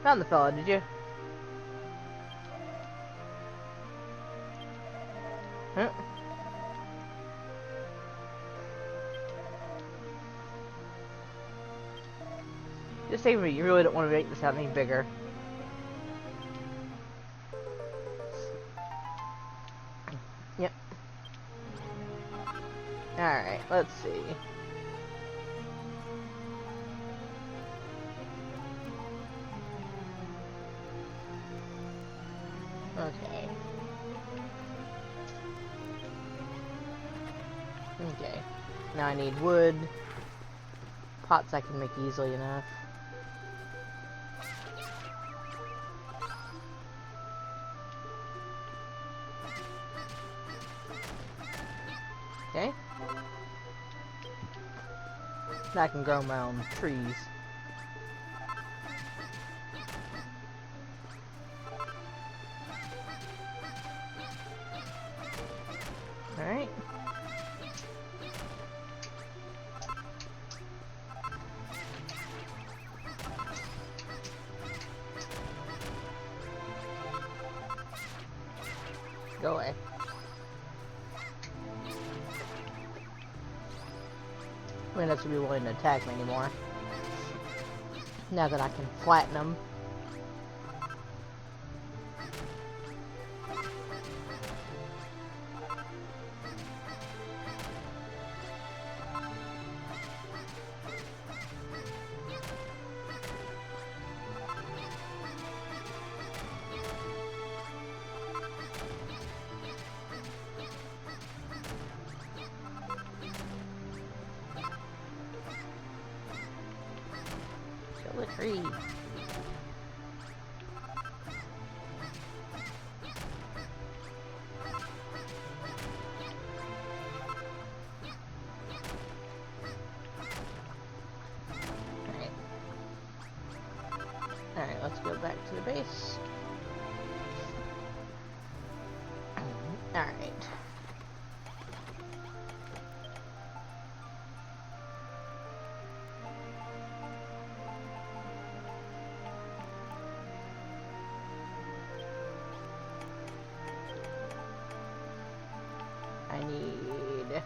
Found the fella, did you? Huh? Just save me. You really don't want to make this out any bigger. Yep. Alright, let's see. Okay. Okay. Now I need wood. Pots I can make easily enough. Okay. Now I can grow my own trees. Alright. Go away. I mean, that's to be willing to attack me anymore. Now that I can flatten them. Free. Alright, let's go back to the base. Alright. I need...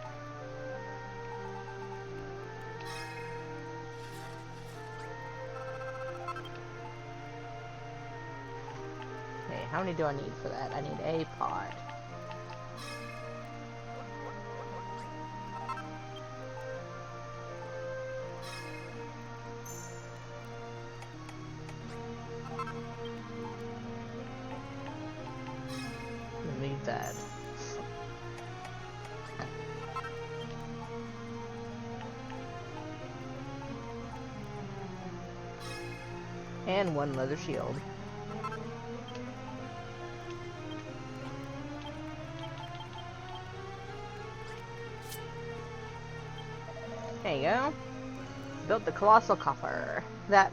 Okay, how many do I need for that? I need a pot. I need that. And one leather shield. There you go. Built the colossal coffer. That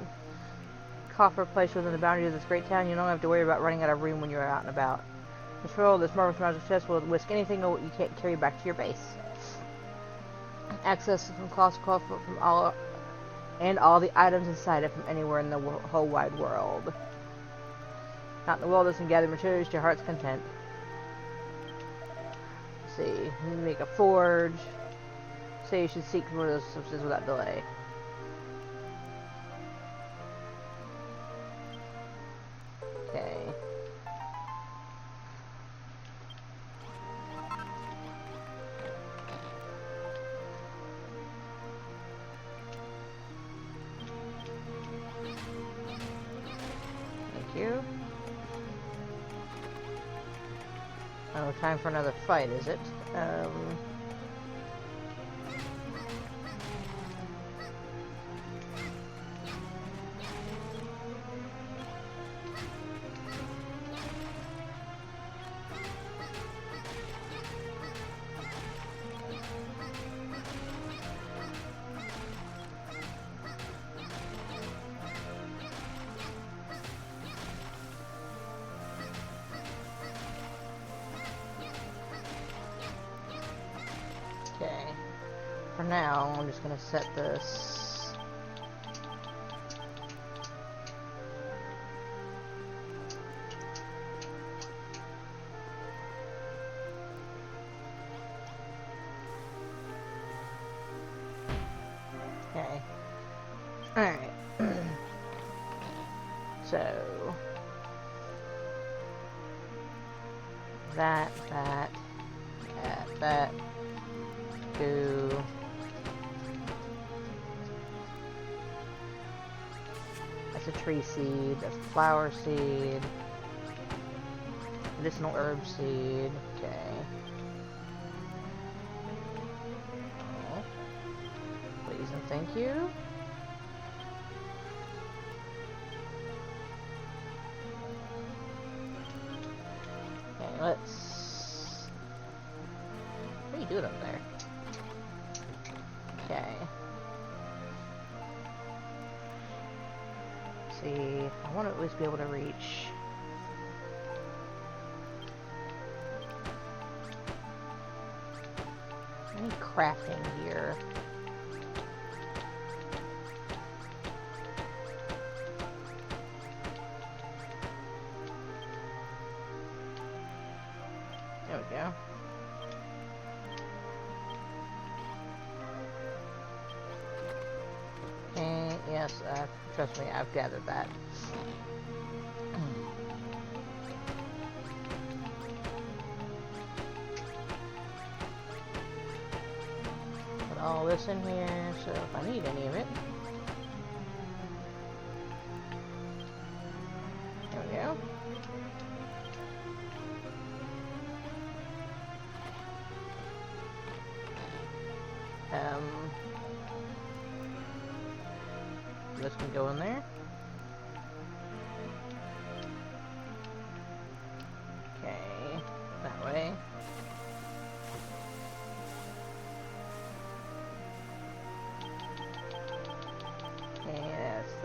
coffer placed within the boundaries of this great town, you don't have to worry about running out of room when you're out and about. Control this marvelous magic chest will whisk anything you can't carry back to your base. Access from colossal coffer from all the items inside it from anywhere in the whole wide world. Out in the world, can gather materials to your heart's content. Let's see, make a forge. Say you should seek more of those substances without delay. Okay. Thank you. Oh, time for another fight, is it? Okay. For now, I'm just gonna set this. Okay. Alright. So that. Go. That's a tree seed, that's a flower seed, medicinal herb seed, okay. Oh. Please and thank you. Okay, let's... What are you doing up there? Okay. See, I want to at least be able to reach. I need crafting gear. There we go. Yes, trust me, I've gathered that. Put all this in here, so if I need any of it. There we go. This can go in there.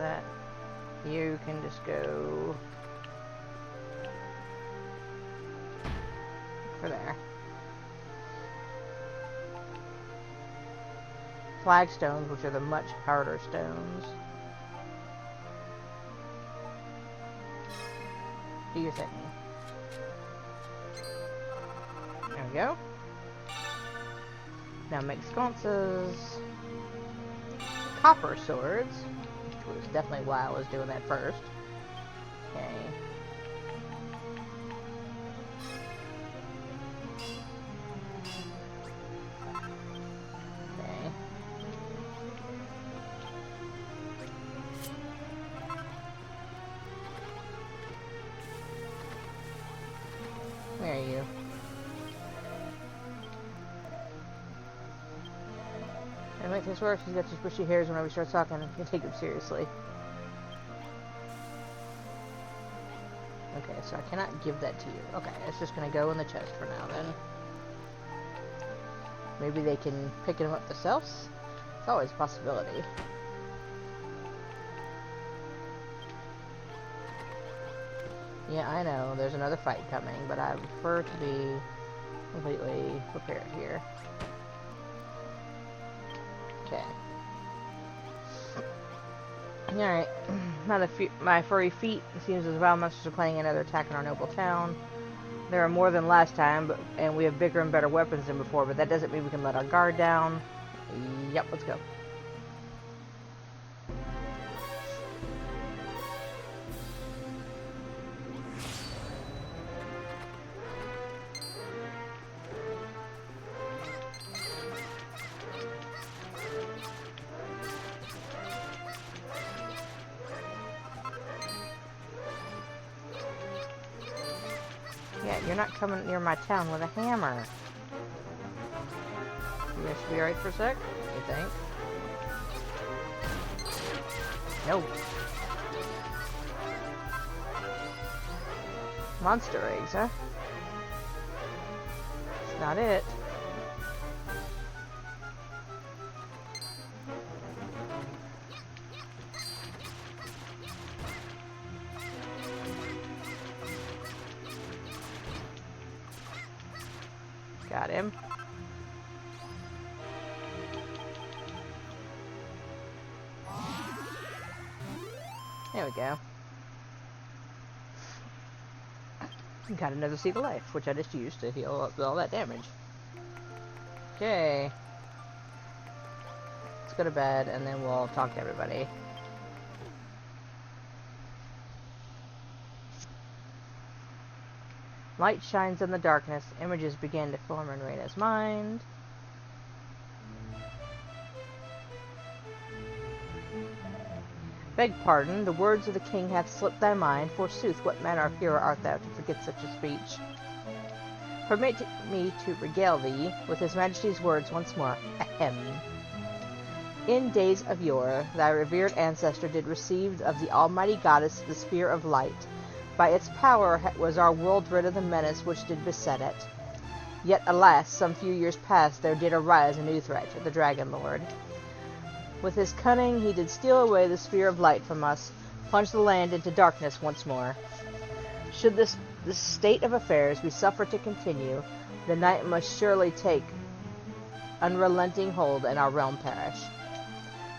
that. You can just go for there. Flagstones, which are the much harder stones. Do your thing. There we go. Now make sconces. Copper swords, which was definitely why I was doing that first. Okay. Okay. Where are you? And make this work, he's got these bushy hairs whenever he starts talking, you can take him seriously. Okay, so I cannot give that to you. Okay, it's just gonna go in the chest for now then. Maybe they can pick him up themselves? It's always a possibility. Yeah, I know, there's another fight coming, but I prefer to be completely prepared here. Okay. Alright. My furry feet. It seems as wild monsters are planning another attack on our noble town. There are more than last time, and we have bigger and better weapons than before, but that doesn't mean we can let our guard down. Yep, let's go. Yeah, you're not coming near my town with a hammer. You guys should be alright for a sec? You think? No. Monster eggs, huh? That's not it. Got him. There we go. Got another seed of life, which I just used to heal up all that damage. Okay. Let's go to bed, and then we'll talk to everybody. Light shines in the darkness. Images begin to form in Reina's mind. Beg pardon, the words of the king hath slipped thy mind. Forsooth, what manner of hero art thou to forget such a speech? Permit me to regale thee with his majesty's words once more. Ahem. In days of yore, thy revered ancestor did receive of the almighty goddess the spear of light. By its power was our world rid of the menace which did beset it. Yet, alas, some few years past there did arise a new threat, the Dragon Lord. With his cunning he did steal away the spear of light from us, plunge the land into darkness once more. Should this state of affairs be suffered to continue, the night must surely take unrelenting hold and our realm perish.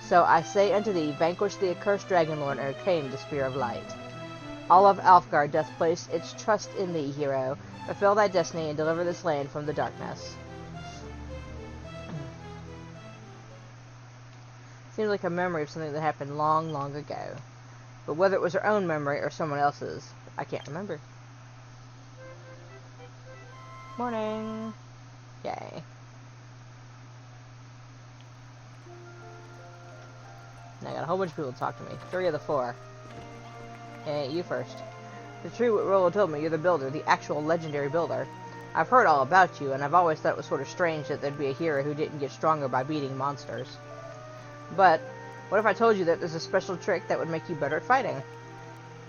So I say unto thee, vanquish the accursed Dragon Lord and reclaim the spear of light. All of Alfgard doth place its trust in thee, hero. Fulfill thy destiny and deliver this land from the darkness. Seems like a memory of something that happened long, long ago. But whether it was her own memory or someone else's, I can't remember. Morning. Yay. Now I got a whole bunch of people to talk to me. 3 of the 4. Hey, you first. It's true what Rollo told me. You're the builder, the actual legendary builder. I've heard all about you, and I've always thought it was sort of strange that there'd be a hero who didn't get stronger by beating monsters. But, what if I told you that there's a special trick that would make you better at fighting?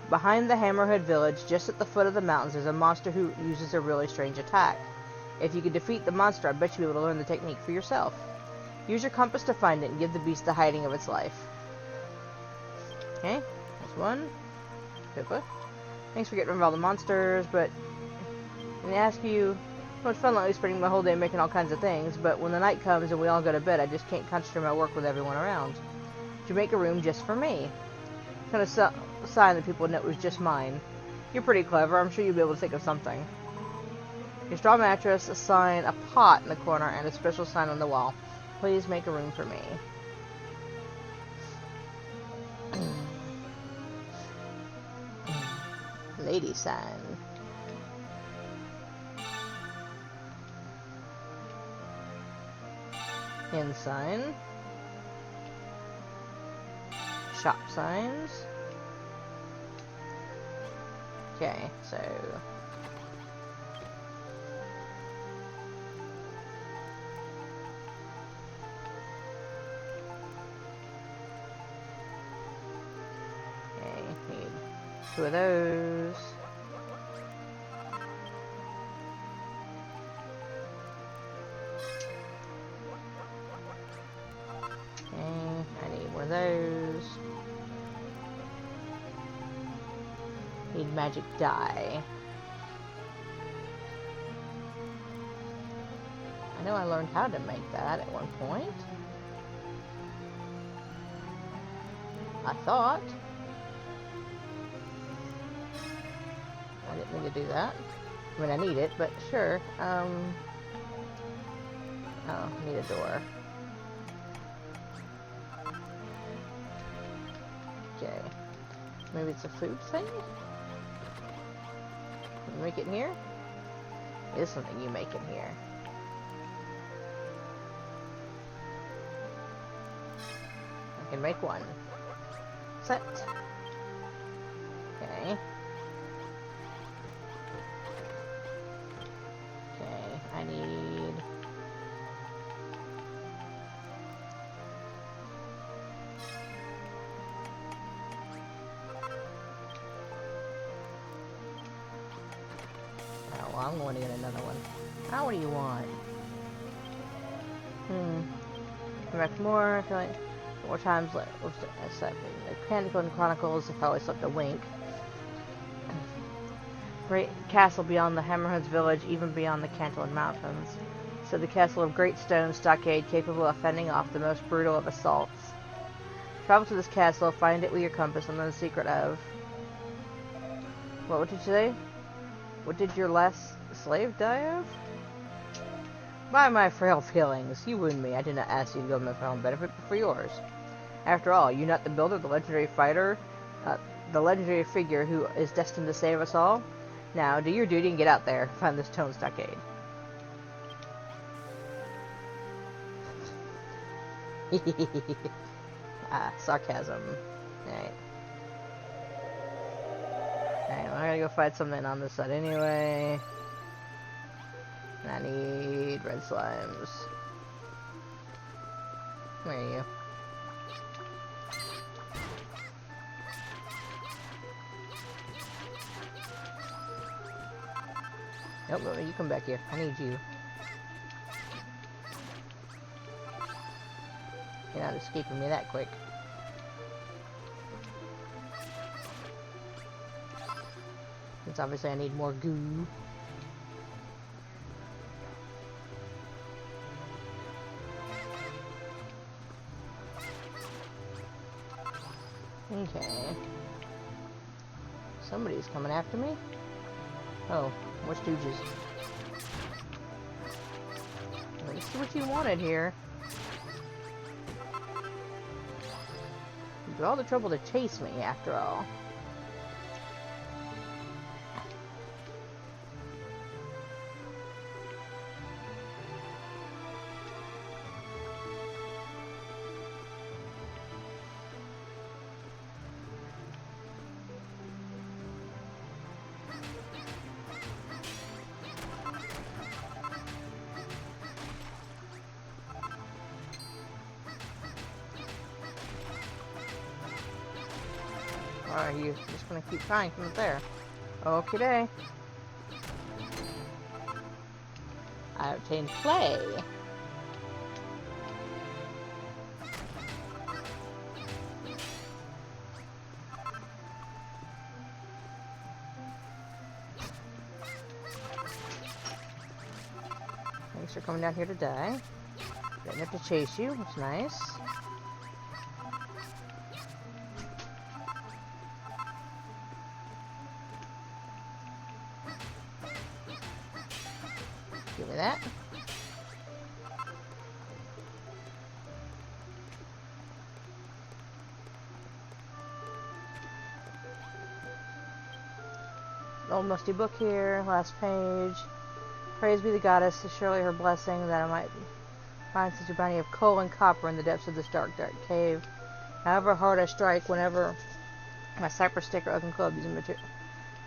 Behind the Hammerhead village, just at the foot of the mountains, there's a monster who uses a really strange attack. If you could defeat the monster, I bet you'll be able to learn the technique for yourself. Use your compass to find it and give the beast the hiding of its life. Okay, that's one. Pippa. Thanks for getting rid of all the monsters, but... And they ask you... Well, it's fun, like, spending my whole day making all kinds of things, but when the night comes and we all go to bed, I just can't concentrate on my work with everyone around. Did you make a room just for me? Kind of sign that people would know it was just mine. You're pretty clever. I'm sure you'll be able to think of something. Your straw mattress, a sign, a pot in the corner, and a special sign on the wall. Please make a room for me. Lady sign. Inn sign. Shop signs. Okay, so... Okay, need 2 of those. Okay, I need 1 of those. Need magic dye. I know I learned how to make that at one point. I thought. I didn't mean to do that. I mean, I need it, but sure. Oh, I need a door. Okay. Maybe it's a food thing? Can you make it in here? It is something you make in here. I can make 1. Set. Okay. Okay, I need... Oh, well, I'm going to get another one. Now, what do you want? Come back for more. I feel like 4 times left. The Canticle and Chronicles, if I always slept a wink. Great castle beyond the Hammerhead's village, even beyond the Cantillon Mountains. So the castle of great stone stockade capable of fending off the most brutal of assaults. Travel to this castle, find it with your compass, and learn the secret of... What did you say? What did your last slave die of? By my frail feelings, you wound me. I did not ask you to go for my own benefit, but for yours. After all, you not the builder, the legendary fighter, the legendary figure who is destined to save us all? Now, do your duty and get out there. Find this stone stockade. Sarcasm. Alright. Alright, well, I gotta go fight something on this side anyway. And I need red slimes. Where are you? Nope, you come back here. I need you. You're not escaping me that quick. Since obviously I need more goo. Okay. Somebody's coming after me? Oh, more stooges. Let's see what you wanted here. You did all the trouble to chase me, after all. Or are you just gonna keep trying from up there? Okay, day. I obtained clay. they're coming down here to die. Didn't have to chase you, it's nice. Give me that. Old musty book here, last page. Praise be the goddess, is surely her blessing that I might find such a bounty of coal and copper in the depths of this dark cave. However hard I strike, whenever my cypress stick or oaken club using material,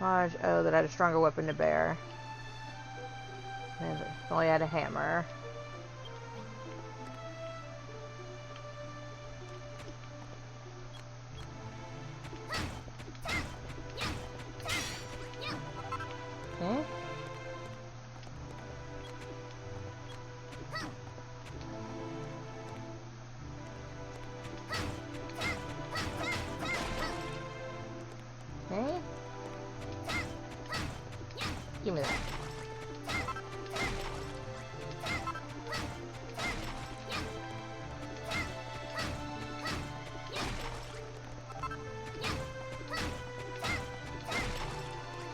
oh, that I had a stronger weapon to bear. And if only I had a hammer. Okay. Okay. Give me that.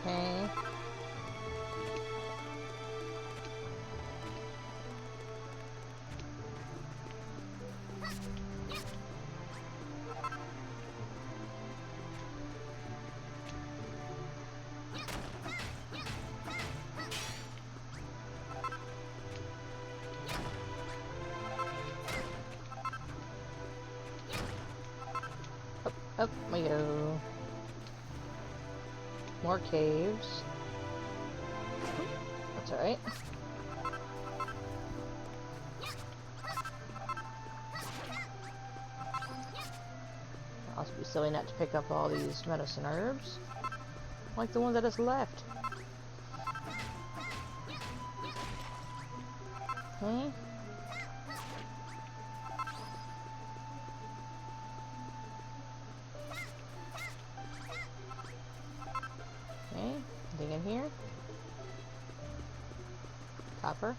Okay. Up we go. More caves. That's alright. I'll also be silly not to pick up all these medicine herbs. Like the one that is left. Okay. Okay, dig in here. Copper.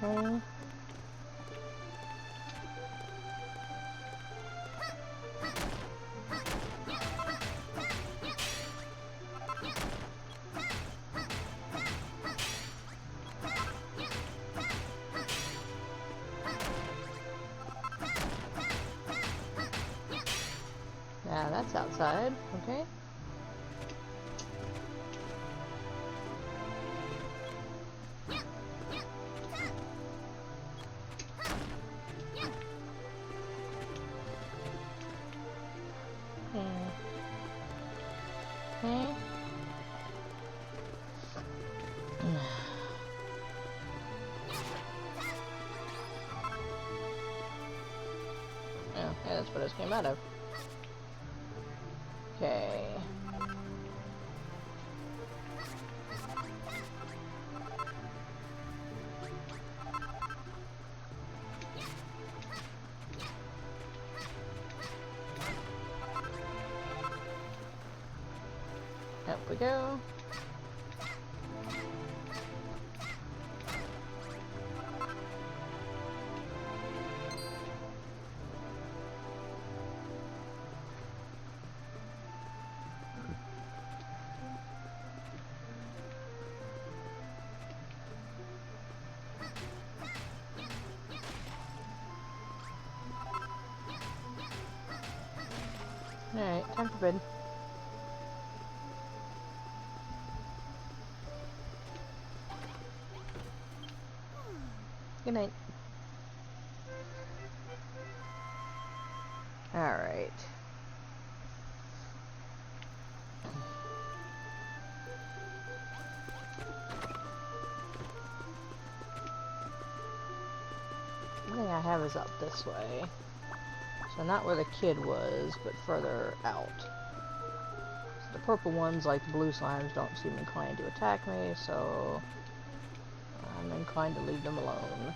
Okay. Yeah, that's outside. Okay. Okay. Oh, yeah, that's what it came out of. Okay. Up we go. Alright, time for bed. Good night. Alright. The thing I have is up this way. So not where the kid was, but further out. So the purple ones, like the blue slimes, don't seem inclined to attack me, so I'm inclined to leave them alone.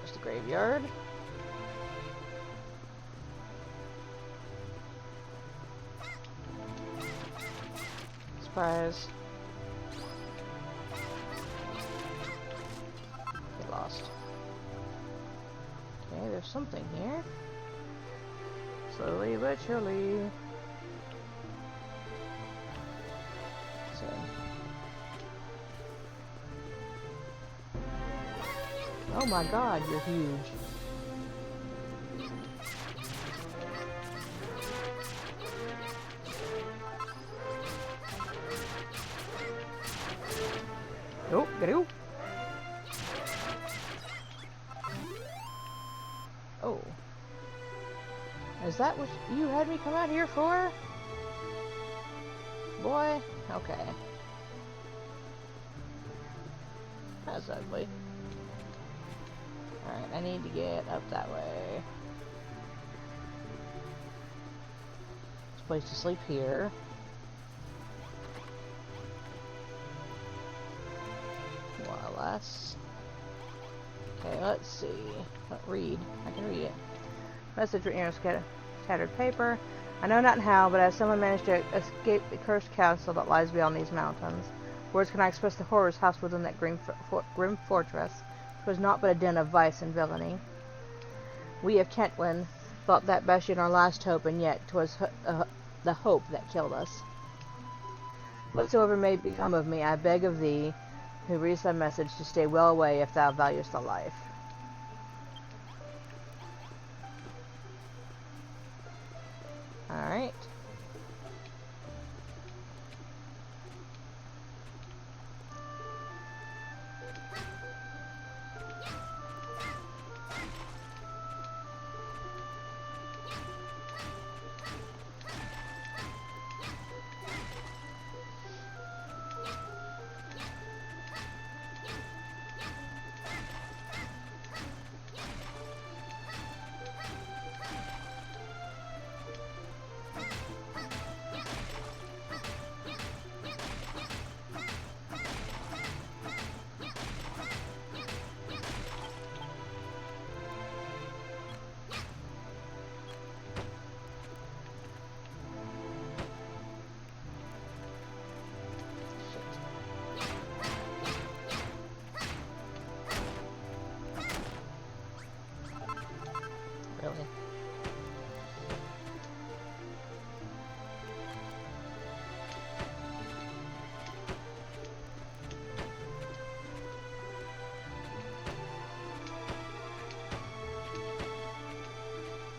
Just a graveyard. Surprise. Get lost. Okay, there's something here. Slowly but surely. So. Oh my god, you're huge. Oh, get it. Oh. Is that what you had me come out here for? Boy, okay. That's ugly. Alright, I need to get up that way. There's a place to sleep here. More or less. Okay, let's see. Read. I can read it. Message written on scattered paper. I know not how, but has someone managed to escape the cursed castle that lies beyond these mountains? Words cannot express the horrors housed within that grim fortress. It was not but a den of vice and villainy. We of Kentland thought that bastion our last hope, and yet 'twas the hope that killed us. Whatsoever may become of me, I beg of thee, who reads thy message, to stay well away if thou valuest the life. Alright. Really?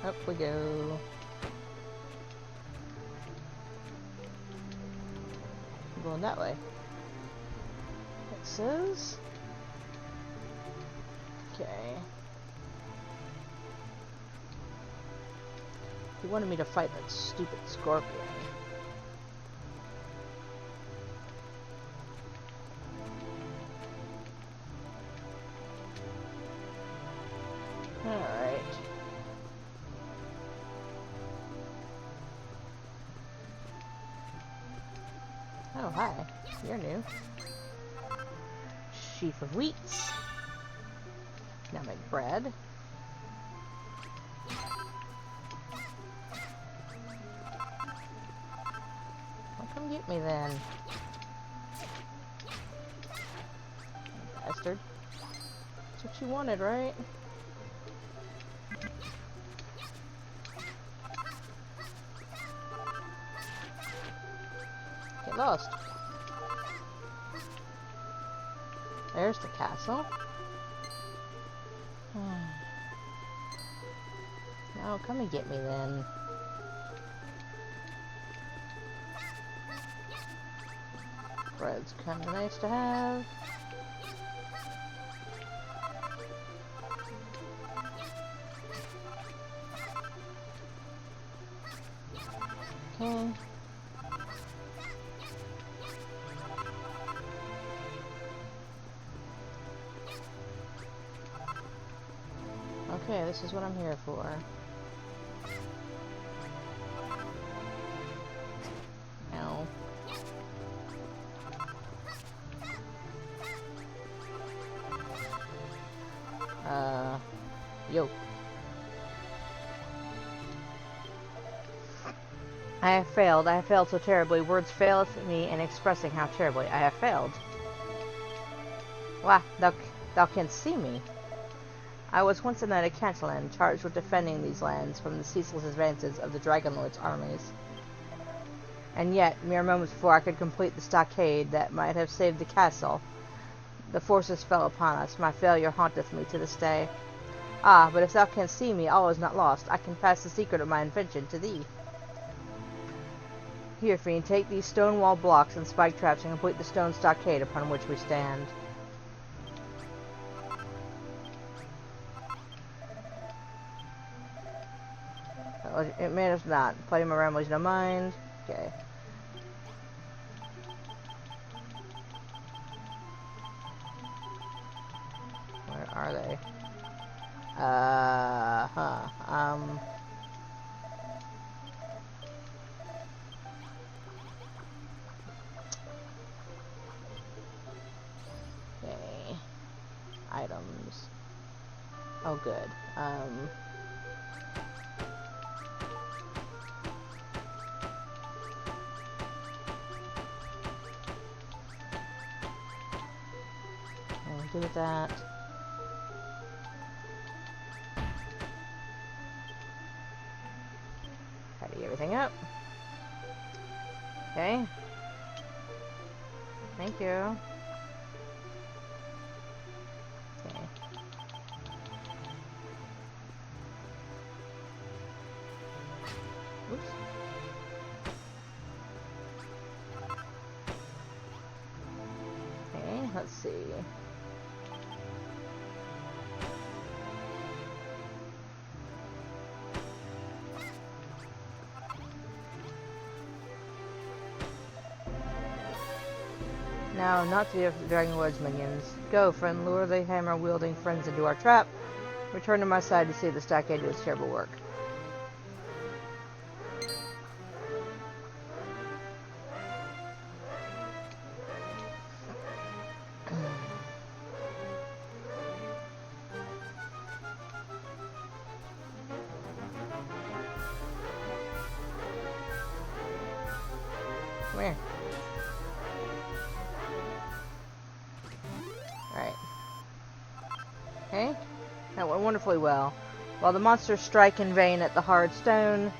Up we go. I'm going that way. It says... Okay. He wanted me to fight that stupid scorpion. Alright. Oh, hi. You're new. Sheaf of wheats. Now make bread. Well, come get me then. Bastard. That's what you wanted, right? Get lost. There's the castle. No, come and get me then. Bread's kind of nice to have. Okay. Okay, this is what I'm here for. Ow. Yo. I have failed. I have failed so terribly. Words faileth me in expressing how terribly I have failed. Wah, thou canst see me. I was once a knight of Cantalan, charged with defending these lands from the ceaseless advances of the Dragon Lord's armies. And yet, mere moments before I could complete the stockade that might have saved the castle, the forces fell upon us. My failure haunteth me to this day. Ah, but if thou canst see me, all is not lost. I can pass the secret of my invention to thee. Here, fiend, take these stone wall blocks and spike traps and complete the stone stockade upon which we stand. It matters not. Play my ramblings, no mind. Okay. Where are they? Okay. Items. Oh, good. Good with that. Tidy everything up. Okay. Thank you. Okay. Oops. Okay, let's see. Now, not to the Dragon Lord's minions. Go, friend, lure the hammer-wielding friends into our trap. Return to my side to see the stockade do its terrible work. Come here. Alright. Okay. That went wonderfully well. While the monsters strike in vain at the hard stone,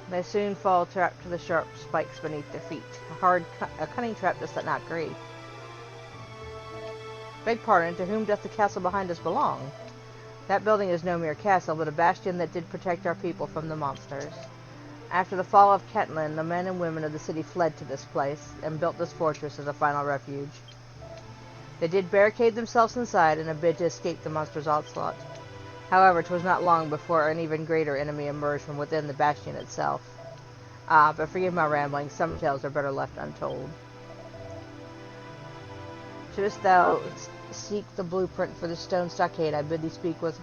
they soon fall trapped to the sharp spikes beneath their feet. A cunning trap does that not agree. Beg pardon, to whom doth the castle behind us belong? That building is no mere castle, but a bastion that did protect our people from the monsters. After the fall of Catelyn, the men and women of the city fled to this place, and built this fortress as a final refuge. They did barricade themselves inside in a bid to escape the monster's onslaught. However, 'twas not long before an even greater enemy emerged from within the bastion itself. Ah, but forgive my rambling, some tales are better left untold. Shouldst thou seek the blueprint for the stone stockade, I bid thee speak with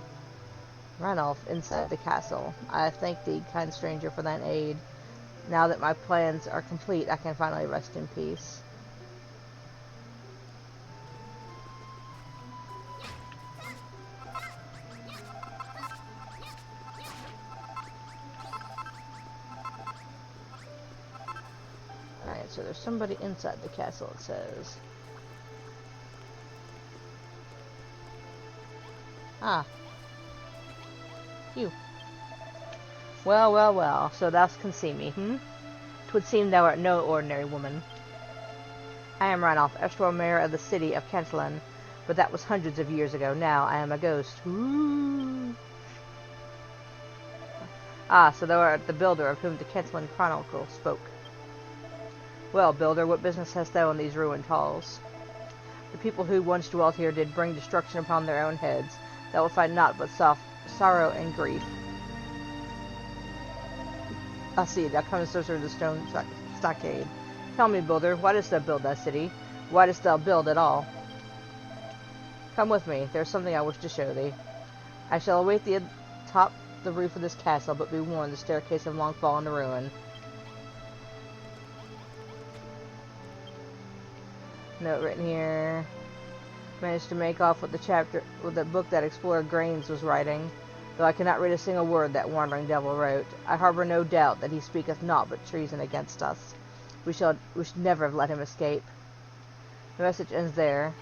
Ranulf inside the castle. I thank thee, kind stranger, for thine aid. Now that my plans are complete, I can finally rest in peace. Alright, so there's somebody inside the castle, it says. Ah. You. Well, well, well, so thou can see me, 'Twould seem thou art no ordinary woman. I am Ranulf, erstwhile mayor of the city of Cantalan, but that was hundreds of years ago. Now I am a ghost. Ooh. Ah, so thou art the builder of whom the Cantalan Chronicle spoke. Well, builder, what business hast thou in these ruined halls? The people who once dwelt here did bring destruction upon their own heads. Thou wilt find naught but sorrow and grief. I see, thou comest closer to the stone stockade. Tell me, builder, why dost thou build that city? Why dost thou build at all? Come with me, there is something I wish to show thee. I shall await thee at the top the roof of this castle, but be warned, the staircase have long fallen to ruin. Note written here. Managed to make off with the book that Explorer Grains was writing, though I cannot read a single word that wandering devil wrote. I harbor no doubt that he speaketh naught but treason against us. We should never have let him escape. The message ends there.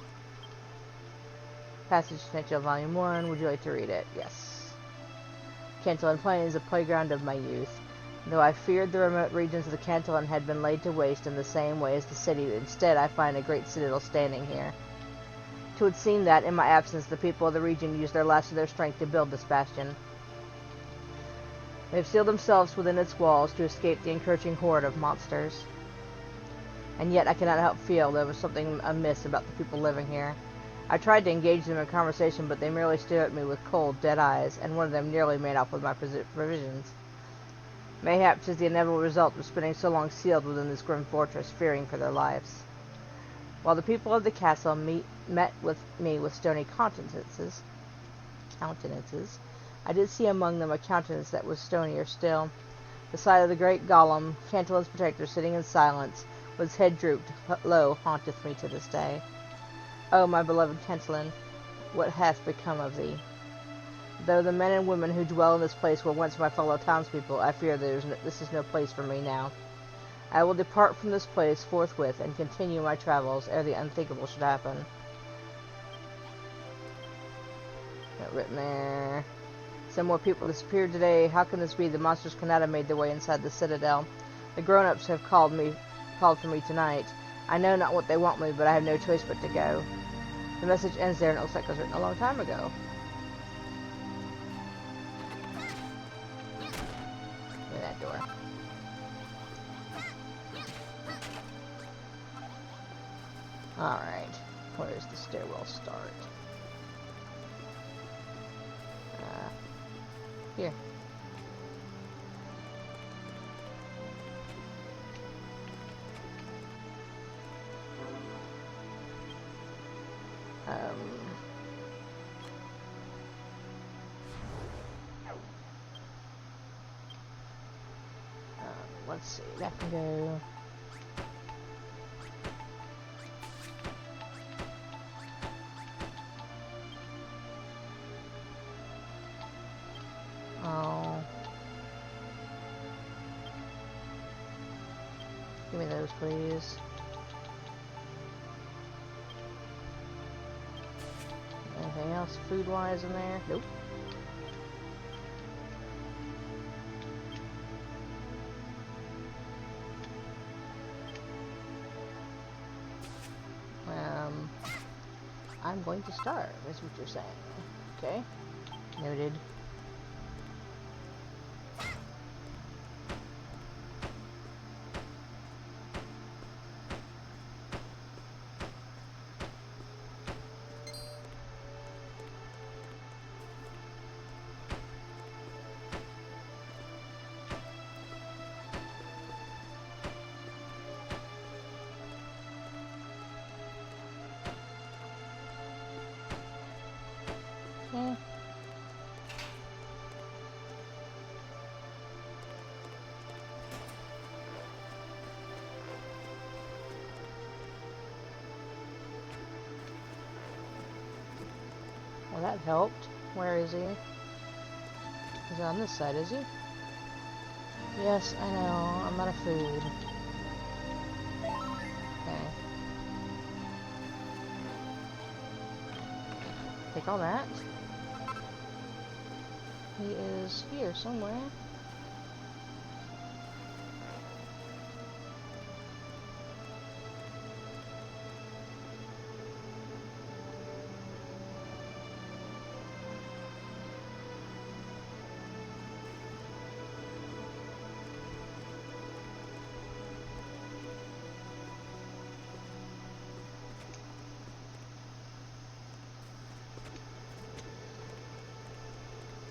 Passage Potential Volume 1. Would you like to read it? Yes. Cantillon Plain is the playground of my youth. Though I feared the remote regions of the Cantillon had been laid to waste in the same way as the city, instead I find a great citadel standing here. It would seem that, in my absence, the people of the region used their last of their strength to build this bastion. They have sealed themselves within its walls to escape the encroaching horde of monsters. And yet I cannot help feel there was something amiss about the people living here. I tried to engage them in conversation, but they merely stared at me with cold, dead eyes, and one of them nearly made off with my provisions. Mayhaps 'tis the inevitable result of spending so long sealed within this grim fortress, fearing for their lives. While the people of the castle met with me with stony countenances, I did see among them a countenance that was stonier still. The sight of the great golem, Cantillon's protector, sitting in silence, with his head drooped low, haunteth me to this day. O my beloved Cantillon, what hath become of thee? Though the men and women who dwell in this place were once my fellow townspeople, I fear this is no place for me now. I will depart from this place forthwith and continue my travels ere the unthinkable should happen. Got written there. Some more people disappeared today. How can this be? The monsters cannot have made their way inside the citadel. The grown-ups have called for me tonight. I know not what they want me, but I have no choice but to go. The message ends there, and it looks like it was written a long time ago. Look at that door. Alright, where's the stairwell start? Here. Let's see, that can go. Oh. Give me those, please. Anything else food-wise in there? Nope. I'm going to starve, is what you're saying. Okay. Noted. Okay. Well, that helped. Where is he? He's on this side, is he? Yes, I know. I'm out of food. Okay. Take all that. He is here somewhere.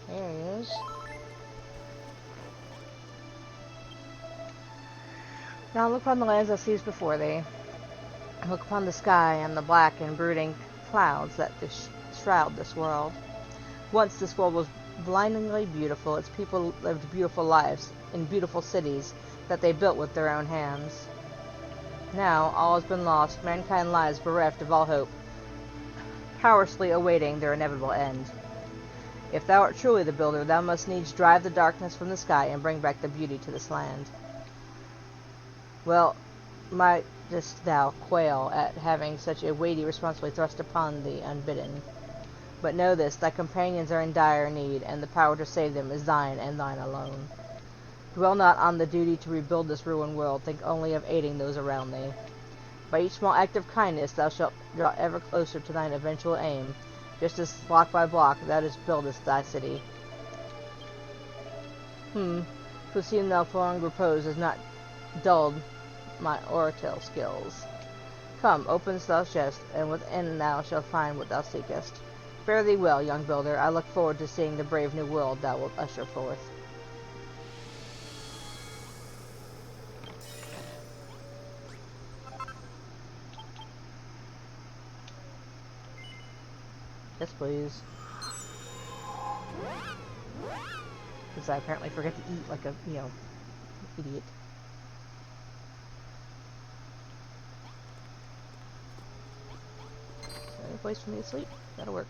There he is. Now look upon the lands thou seest before thee. Look upon the sky and the black and brooding clouds that shroud this world. Once this world was blindingly beautiful. Its people lived beautiful lives in beautiful cities that they built with their own hands. Now, all has been lost. Mankind lies bereft of all hope, powerlessly awaiting their inevitable end. If thou art truly the builder, thou must needs drive the darkness from the sky and bring back the beauty to this land. Well, mightest thou quail at having such a weighty responsibility thrust upon thee unbidden. But know this, thy companions are in dire need, and the power to save them is thine and thine alone. Dwell not on the duty to rebuild this ruined world, think only of aiding those around thee. By each small act of kindness thou shalt draw ever closer to thine eventual aim, just as block by block thou dost buildest thy city. To see thou prolonged repose has not dulled my oracle skills. Come, open thou chest, and within thou shalt find what thou seekest. Fare thee well, young builder. I look forward to seeing the brave new world thou wilt usher forth. Yes, please. Because I apparently forget to eat like a, idiot. Is there any place for me to sleep? That'll work.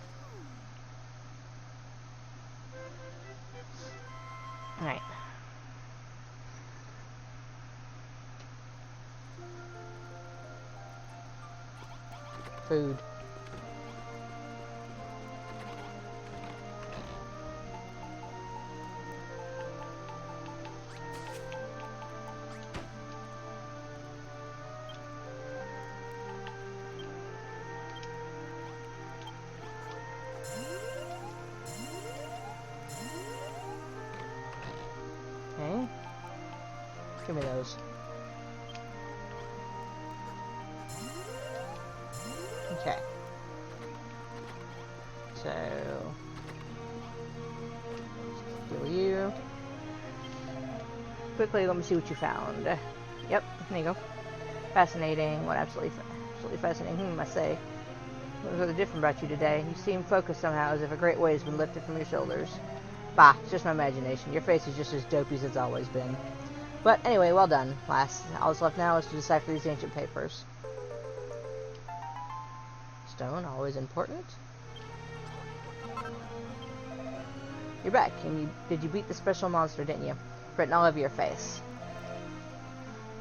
Alright. Food. Okay. Give me those. Okay. So, steal you. Quickly, let me see what you found. Yep, there you go. Fascinating. What absolutely fascinating. I say. What was really different about you today? You seem focused somehow, as if a great weight has been lifted from your shoulders. Bah, it's just my imagination. Your face is just as dopey as it's always been. But anyway, well done. All that's left now is to decipher these ancient papers. Stone, always important. You're back. Did you beat the special monster, didn't you? Written all over your face.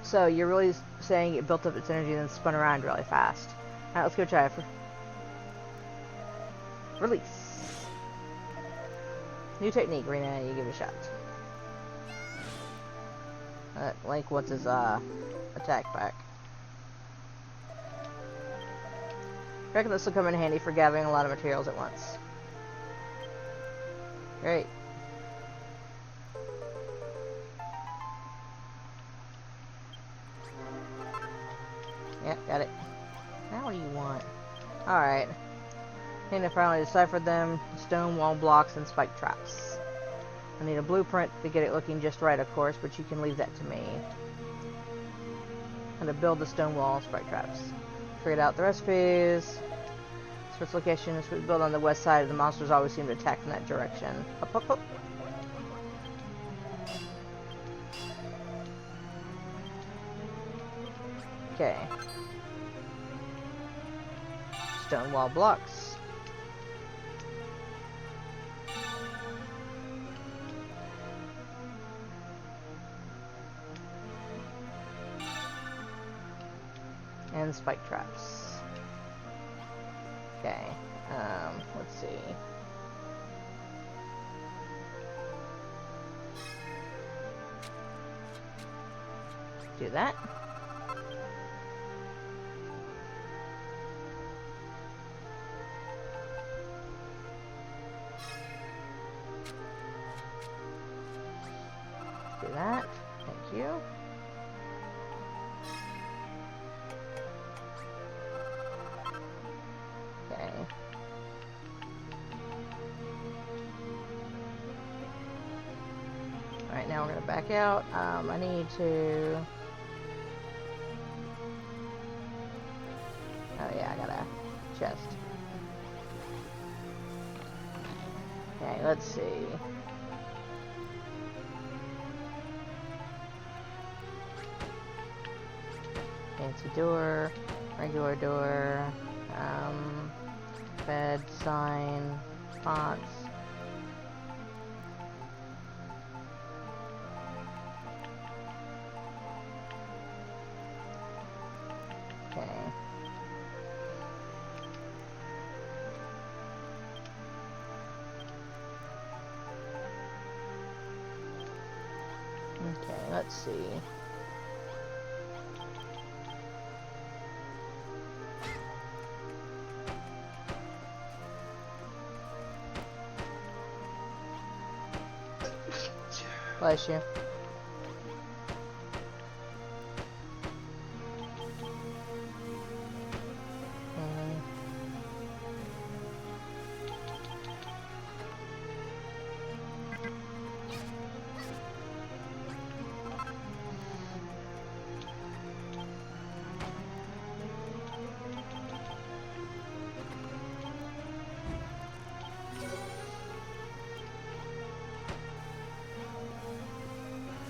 So, you're really saying it built up its energy and then spun around really fast. Alright, let's go try it. Release. New technique, Rena. You give it a shot. Link wants his attack back. I reckon this will come in handy for gathering a lot of materials at once. Great. Yeah, got it. Now what do you want? Alright. I think I finally deciphered them. Stone wall blocks and spike traps. I need a blueprint to get it looking just right, of course, but you can leave that to me. And to build the stone wall and spike traps. Figured out the recipes. First location is built on the west side. The monsters always seem to attack from that direction. Up, up, up. Okay. Stone wall blocks. And spike traps. Okay, let's see. Do that. Do that. Thank you. Okay. Alright, now we're going to back out. I need to... Oh yeah, I got a chest. Okay, Okay, let's see. Fancy door, regular door, bed, sign, fonts. Okay. Okay, let's see. Bless you.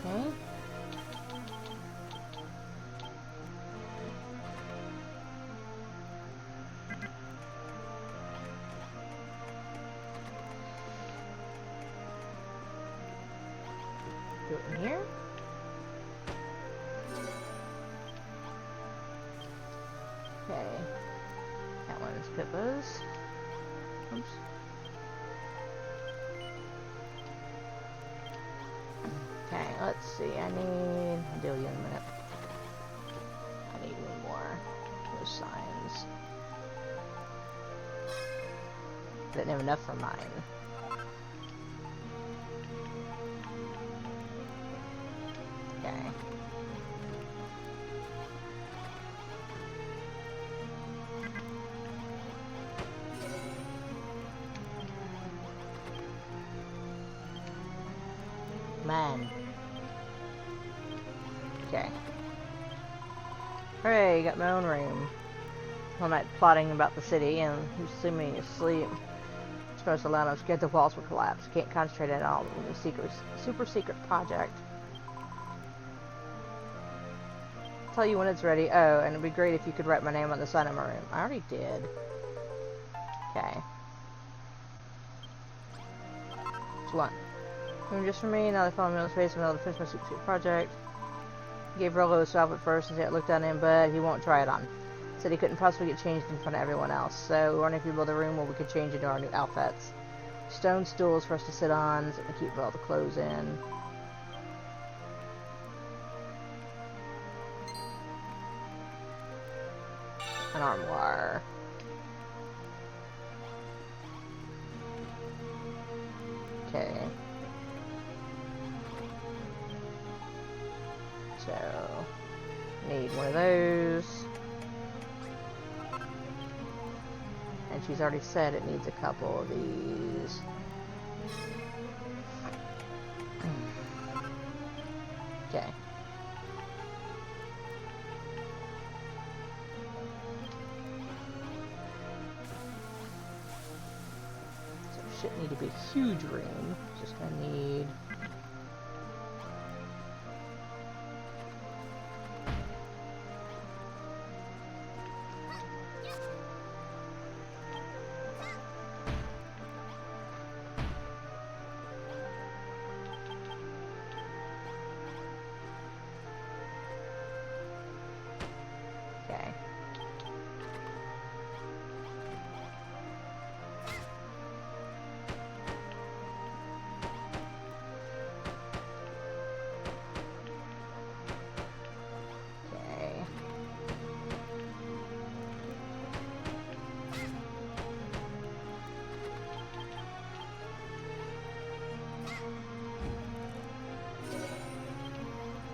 Okay. Do it in here. Okay. That one's Pippa's. Oops. Okay, let's see. I need... I'll deal with you in a minute. I need one more. Those signs. Didn't have enough for mine. Okay. Man. Okay. Hooray, got my own room. All night plotting about the city, and who's assuming asleep. Supposed to allow him scared the walls will collapse. Can't concentrate at all on the super secret project. Tell you when it's ready. Oh, and it'd be great if you could write my name on the side of my room. I already did. Okay. It's one. Room just for me. Now they follow me on the space in the middle to finish my super secret project. Gave Rolo a swab at first and said it looked at him, but he won't try it on. Said he couldn't possibly get changed in front of everyone else. So we're wondering if you build a room where we could change into our new outfits. Stone stools for us to sit on, so we can keep all the clothes in. An armoire. Okay. So, need one of those. And she's already said it needs a couple of these. Okay. So shit need to be a huge room. Just gonna need okay. Okay.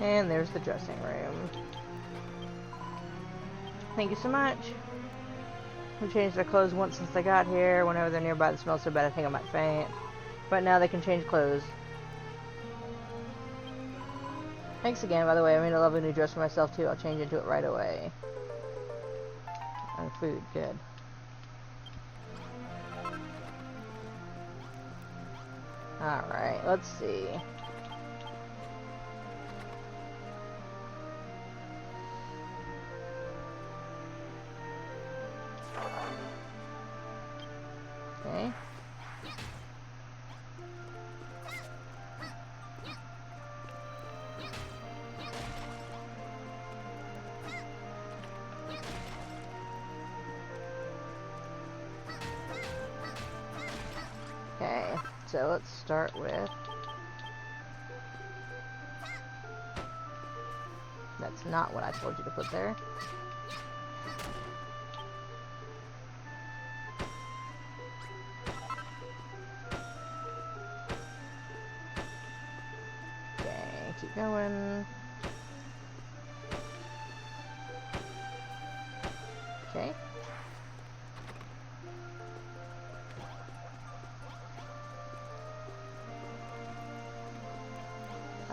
And there's the dressing room. Thank you so much. We changed their clothes once since they got here. Whenever they're nearby, they smell so bad I think I might faint. But now they can change clothes. Thanks again, by the way. I made a lovely new dress for myself, too. I'll change into it right away. And food, good. Alright, let's see. Okay. Okay, so let's start with... That's not what I told you to put there. Okay, keep going. Okay.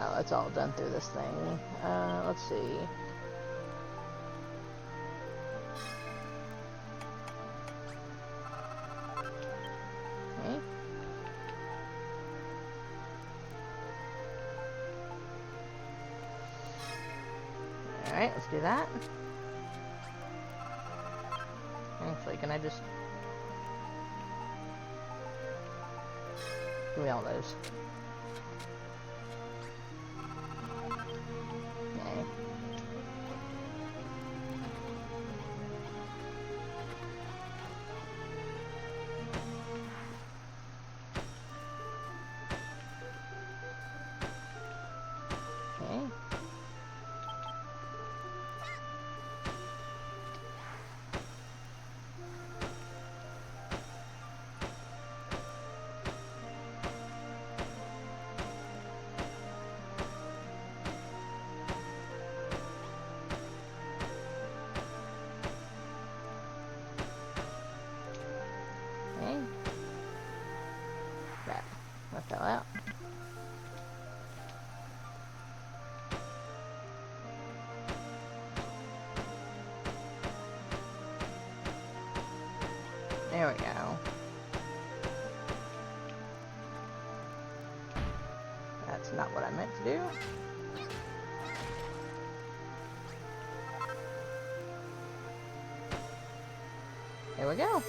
Oh, it's all done through this thing. Let's see. Okay. Alright, let's do that. Actually, can I just... Give me all those. Okay. Okay. Okay. Crap. That fell out. There we go. That's not what I meant to do. There we go.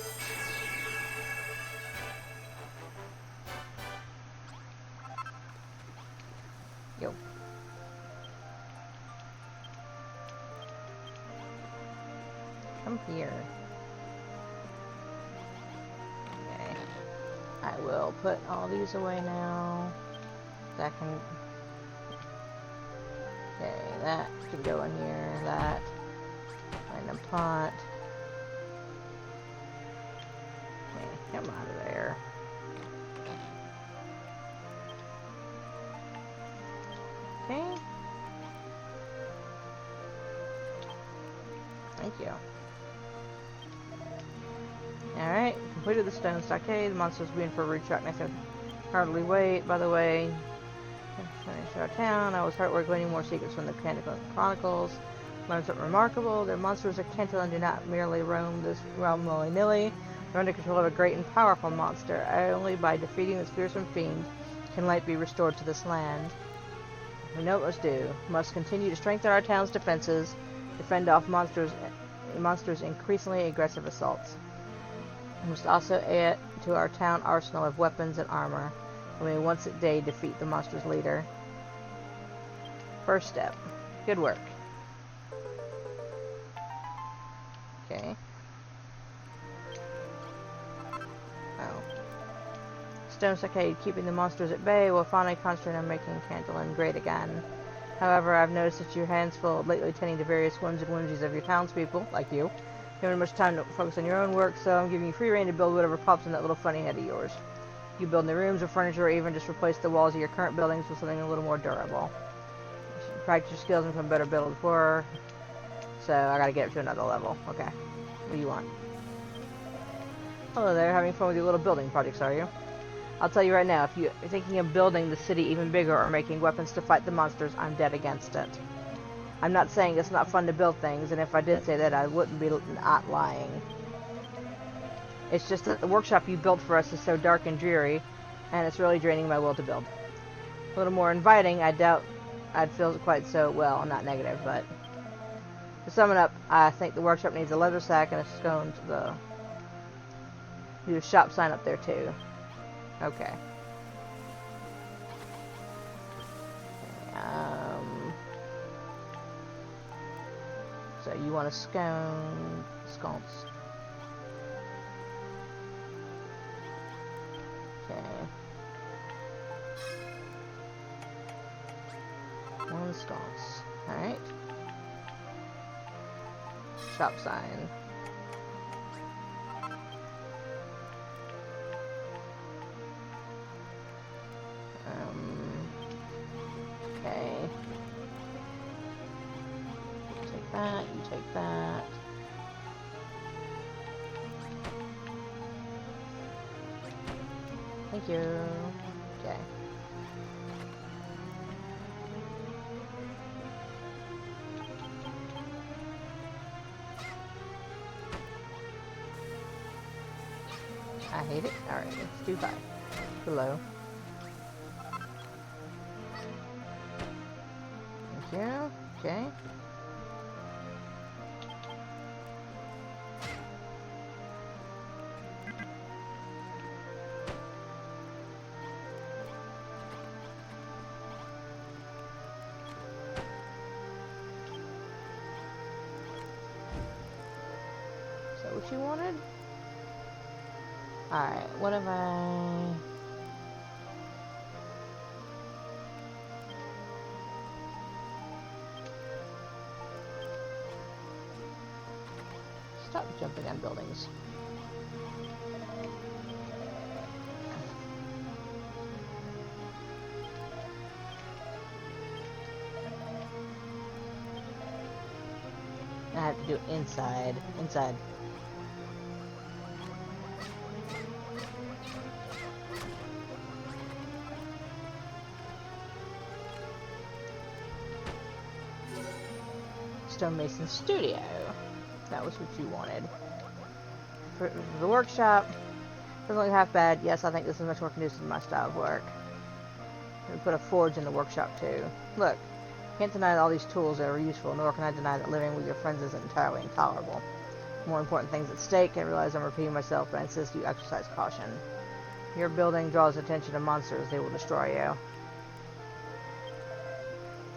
Yo. Come here. Okay. I will put all these away now. That can... Okay, that can go in here. That. And a pot. Okay, come out of there. Okay. Thank you. Alright, completed the stone stockade. The monsters being for a rude shock next to hardly wait. By the way, finished our town. I was hard work learning more secrets from the Chronicles. Learned something remarkable. Their monsters of Kentilin do not merely roam this realm willy-nilly. They're under control of a great and powerful monster. Only by defeating this fearsome fiend can light be restored to this land. We know what must do. We must continue to strengthen our town's defenses, defend off monsters' increasingly aggressive assaults. We must also add to our town arsenal of weapons and armor, and we once a day defeat the monster's leader. First step. Good work. Okay. Oh. Stone stockade, keeping the monsters at bay, will finally concentrate on making Cantilin great again. However, I've noticed that your hands full lately tending to various whims and whimsies of your townspeople, like you. You don't have much time to focus on your own work, so I'm giving you free rein to build whatever pops in that little funny head of yours. You build new rooms or furniture, or even just replace the walls of your current buildings with something a little more durable. You should practice your skills and become better builders before. So I gotta get up to another level. Okay. What do you want? Hello there, having fun with your little building projects, are you? I'll tell you right now, if you're thinking of building the city even bigger or making weapons to fight the monsters, I'm dead against it. I'm not saying it's not fun to build things, and if I did say that, I wouldn't be not lying. It's just that the workshop you built for us is so dark and dreary, and it's really draining my will to build. A little more inviting, I doubt I'd feel quite so well. I'm not negative, but to sum it up, I think the workshop needs a leather sack and a scone to the do a shop sign up there too. Okay. So you want a scones. Okay. One sconce. Alright. Shop sign. Okay. Take that, you take that. Thank you. Okay. I hate it. Alright, it's too high. Below. Thank you. Okay. Is that what you wanted? Alright, what have I... Stop jumping on buildings. I have to do it inside. Inside. Stonemason Studio. That was what you wanted. For the workshop, doesn't look half bad. Yes, I think this is much more conducive to my style of work. We put a forge in the workshop too. Look, can't deny that all these tools are useful, nor can I deny that living with your friends isn't entirely intolerable. More important things at stake. I realize I'm repeating myself, but I insist you exercise caution. Your building draws attention to monsters. They will destroy you.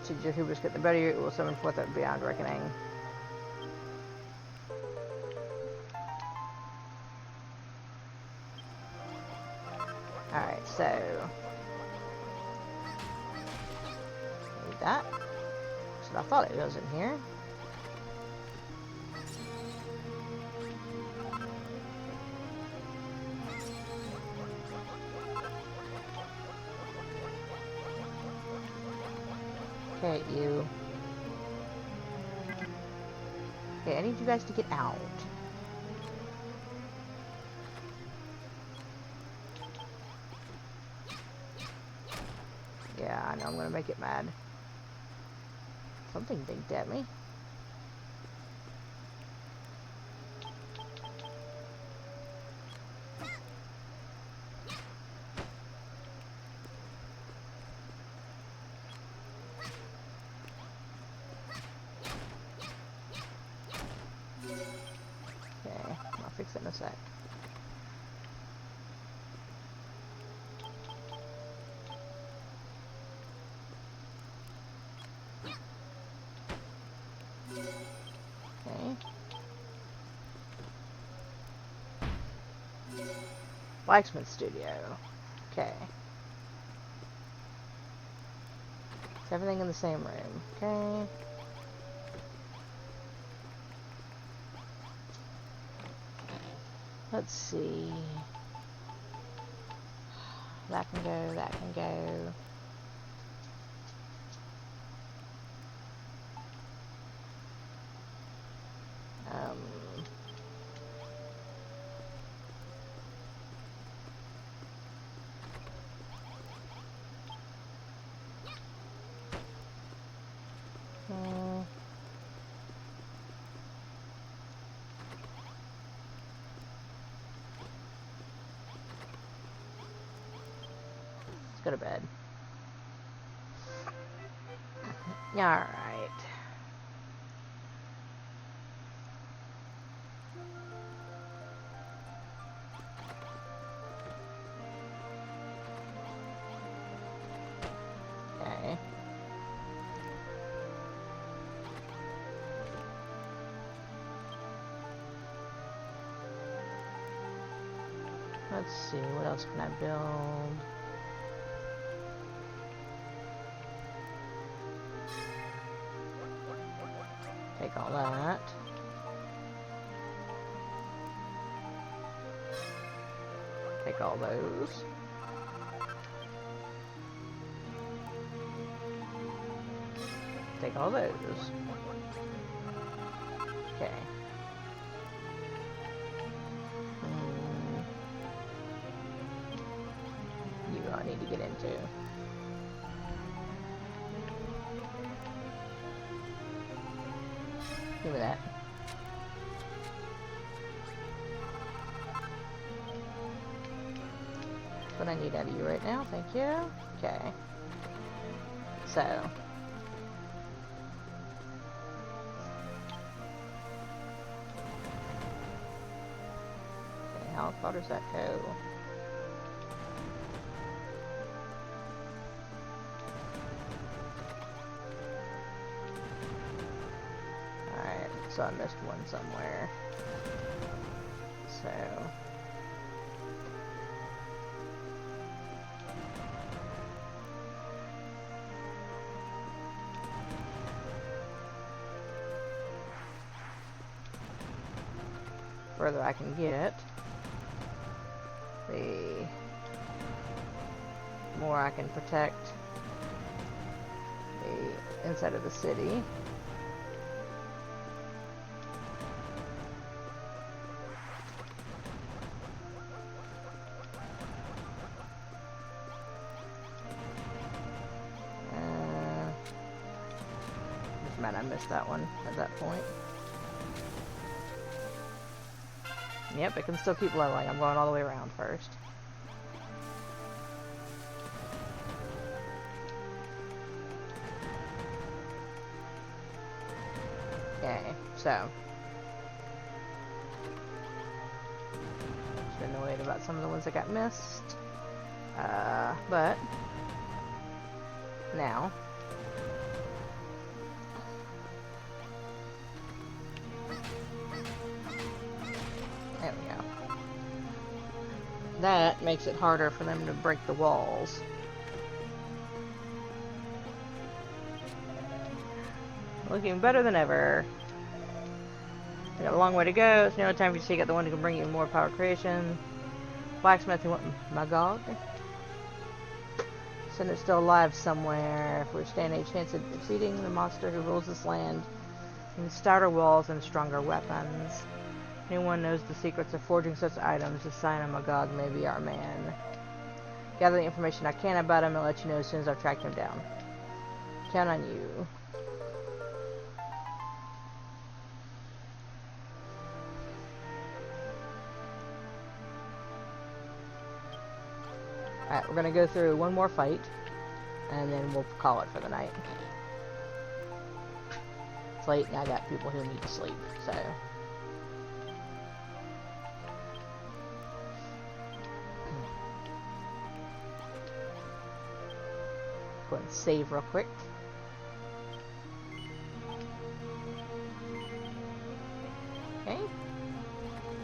Should your hubris get the better of you, it will summon forth a beyond reckoning. Alright, so... need that. So I thought it was in here. Okay, you. Okay, I need you guys to get out. Yeah, I know I'm gonna make it mad. Something dinked at me. Okay, I'll fix it in a sec. Okay. Blacksmith Studio. Okay. Is everything in the same room? Okay. Let's see. That can go, that can go. go to bed. Alright. Okay. Let's see, what else can I build? Take all that. Take all those. Take all those. Okay. You I need to get into. Give me that. That's what I need out of you right now, thank you. Okay. So. Okay, how far does that go? Alright, so I missed one somewhere. So. Further I can get, the more I can protect the inside of the city. Man, I missed that one at that point. Yep, it can still keep leveling. I'm going all the way around first. Okay, so. Just annoyed about some of the ones that got missed. But. Now. There we go. That makes it harder for them to break the walls. Looking better than ever. We got a long way to go. It's nearly time for you to seek out the one who can bring you more power creation. Blacksmith who went Magog. Send it still alive somewhere. If we stand a chance of defeating the monster who rules this land, and stouter walls and stronger weapons. Anyone knows the secrets of forging such items, the sign of Magog may be our man. Gather the information I can about him and let you know as soon as I've tracked him down. Count on you. Alright, we're gonna go through one more fight, and then we'll call it for the night. It's late, and I got people who need to sleep, so... Go ahead and save real quick. Okay.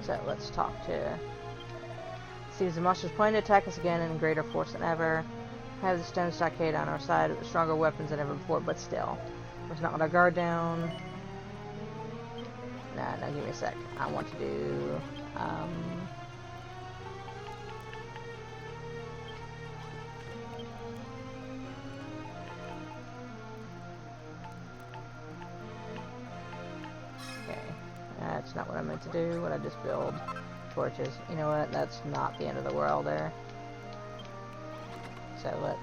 So let's talk to... Seems the monster's planning to attack us again in greater force than ever. We have the stone stockade on our side with stronger weapons than ever before, but still. Let's not let our guard down. Nah, no, give me a sec. I want to do... That's not what I meant to do. What I just build torches. You know what? That's not the end of the world there. So let's...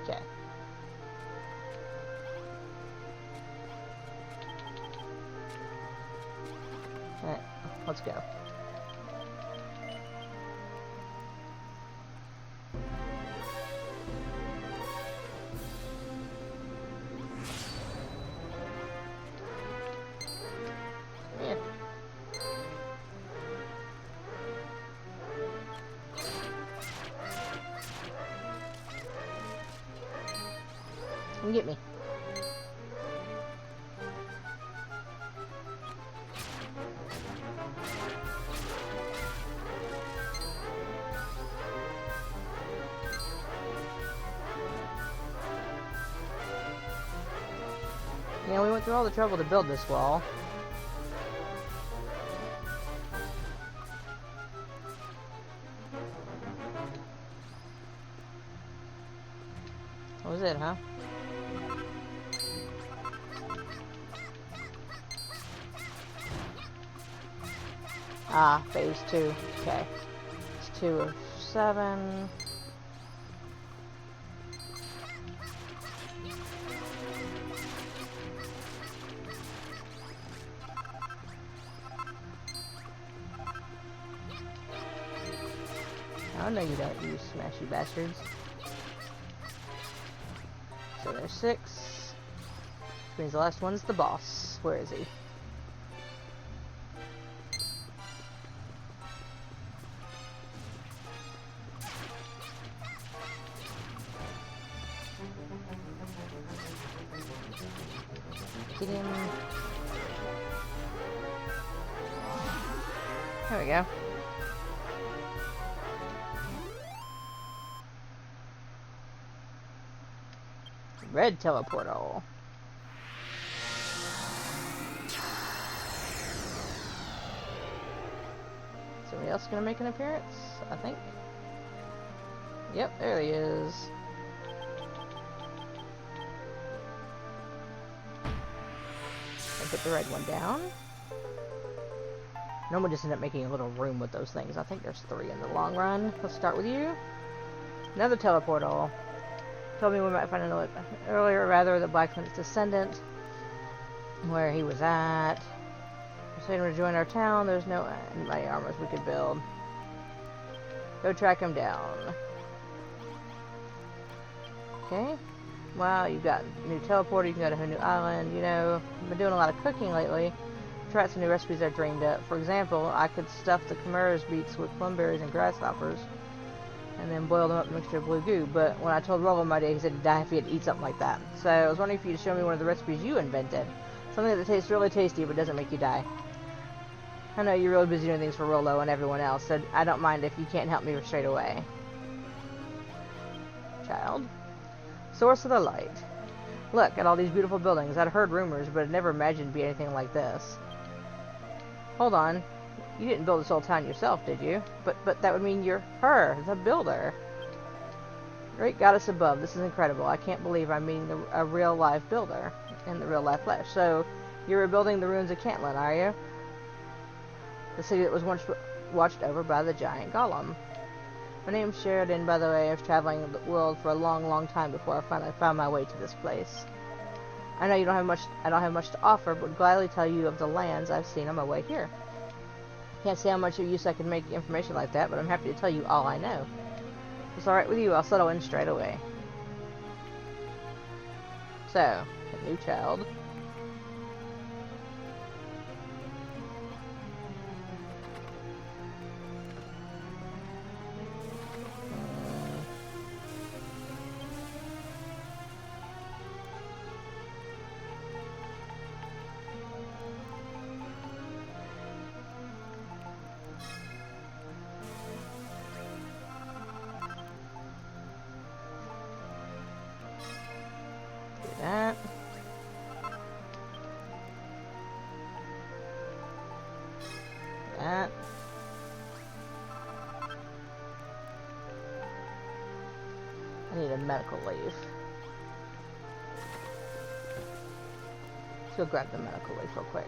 Okay. Alright, let's go. Yeah. Come get me. Yeah, we went through all the trouble to build this wall. That was it, huh? Ah, phase 2. Okay. It's 2 of 7. Oh, no you don't, you smashy bastards. So there's 6. Which means the last one's the boss. Where is he? Get him. There we go. Red teleportal. Somebody else gonna make an appearance? I think. Yep, there he is. I put the red one down. Normally just end up making a little room with those things. I think there's 3 in the long run. Let's start with you. Another teleportal. Told me we might find another earlier, rather, the blacksmith's descendant. Where he was at. Persuade him to join our town. There's no mighty armors we could build. Go track him down. Okay. Wow, you've got a new teleporter. You can go to a new island. You know, I've been doing a lot of cooking lately. Tried some new recipes I dreamed up. For example, I could stuff the Chimera's beaks with plumberries and grasshoppers, and then boil them up in a mixture of blue goo. But when I told Rollo my day, he said he'd die if he had to eat something like that. So I was wondering if you could show me one of the recipes you invented. Something that tastes really tasty but doesn't make you die. I know you're really busy doing things for Rollo and everyone else, so I don't mind if you can't help me straight away. Child. Source of the light. Look at all these beautiful buildings. I'd heard rumors, but I'd never imagined it'd be anything like this. Hold on. You didn't build this whole town yourself, did you? But that would mean you're her, the builder. Great goddess above, this is incredible. I can't believe I'm meeting a real-life builder in the real-life flesh. So, you're rebuilding the ruins of Cantlin, are you? The city that was once watched over by the giant golem. My name's Sheridan, by the way. I've traveling the world for a long, long time before I finally found my way to this place. I know I don't have much to offer, but would gladly tell you of the lands I've seen on my way here. Can't say how much use I can make information like that, but I'm happy to tell you all I know. If it's alright with you, I'll settle in straight away. So, a new child. That. That. I need a medical leave. Let's go grab the medical leave real quick.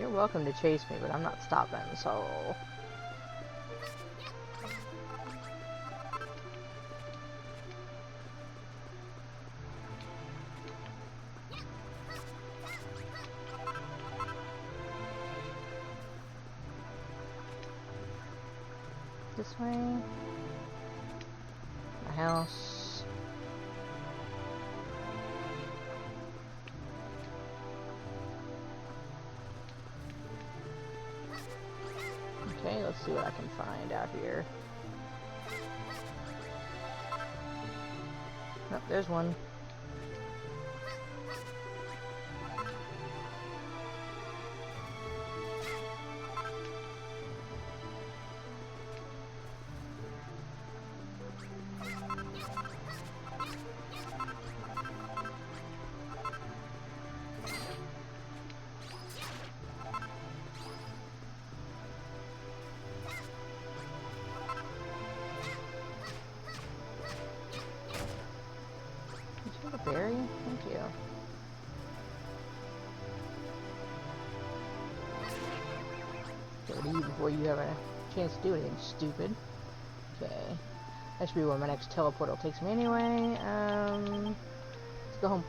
you're welcome to chase me, but I'm not stopping, so... This way. My house. Okay, let's see what I can find out here. Oh, there's one. Berry? Thank you. Go to you before you have a chance to do anything stupid. Okay. That should be where my next teleportal takes me anyway. Let's go home.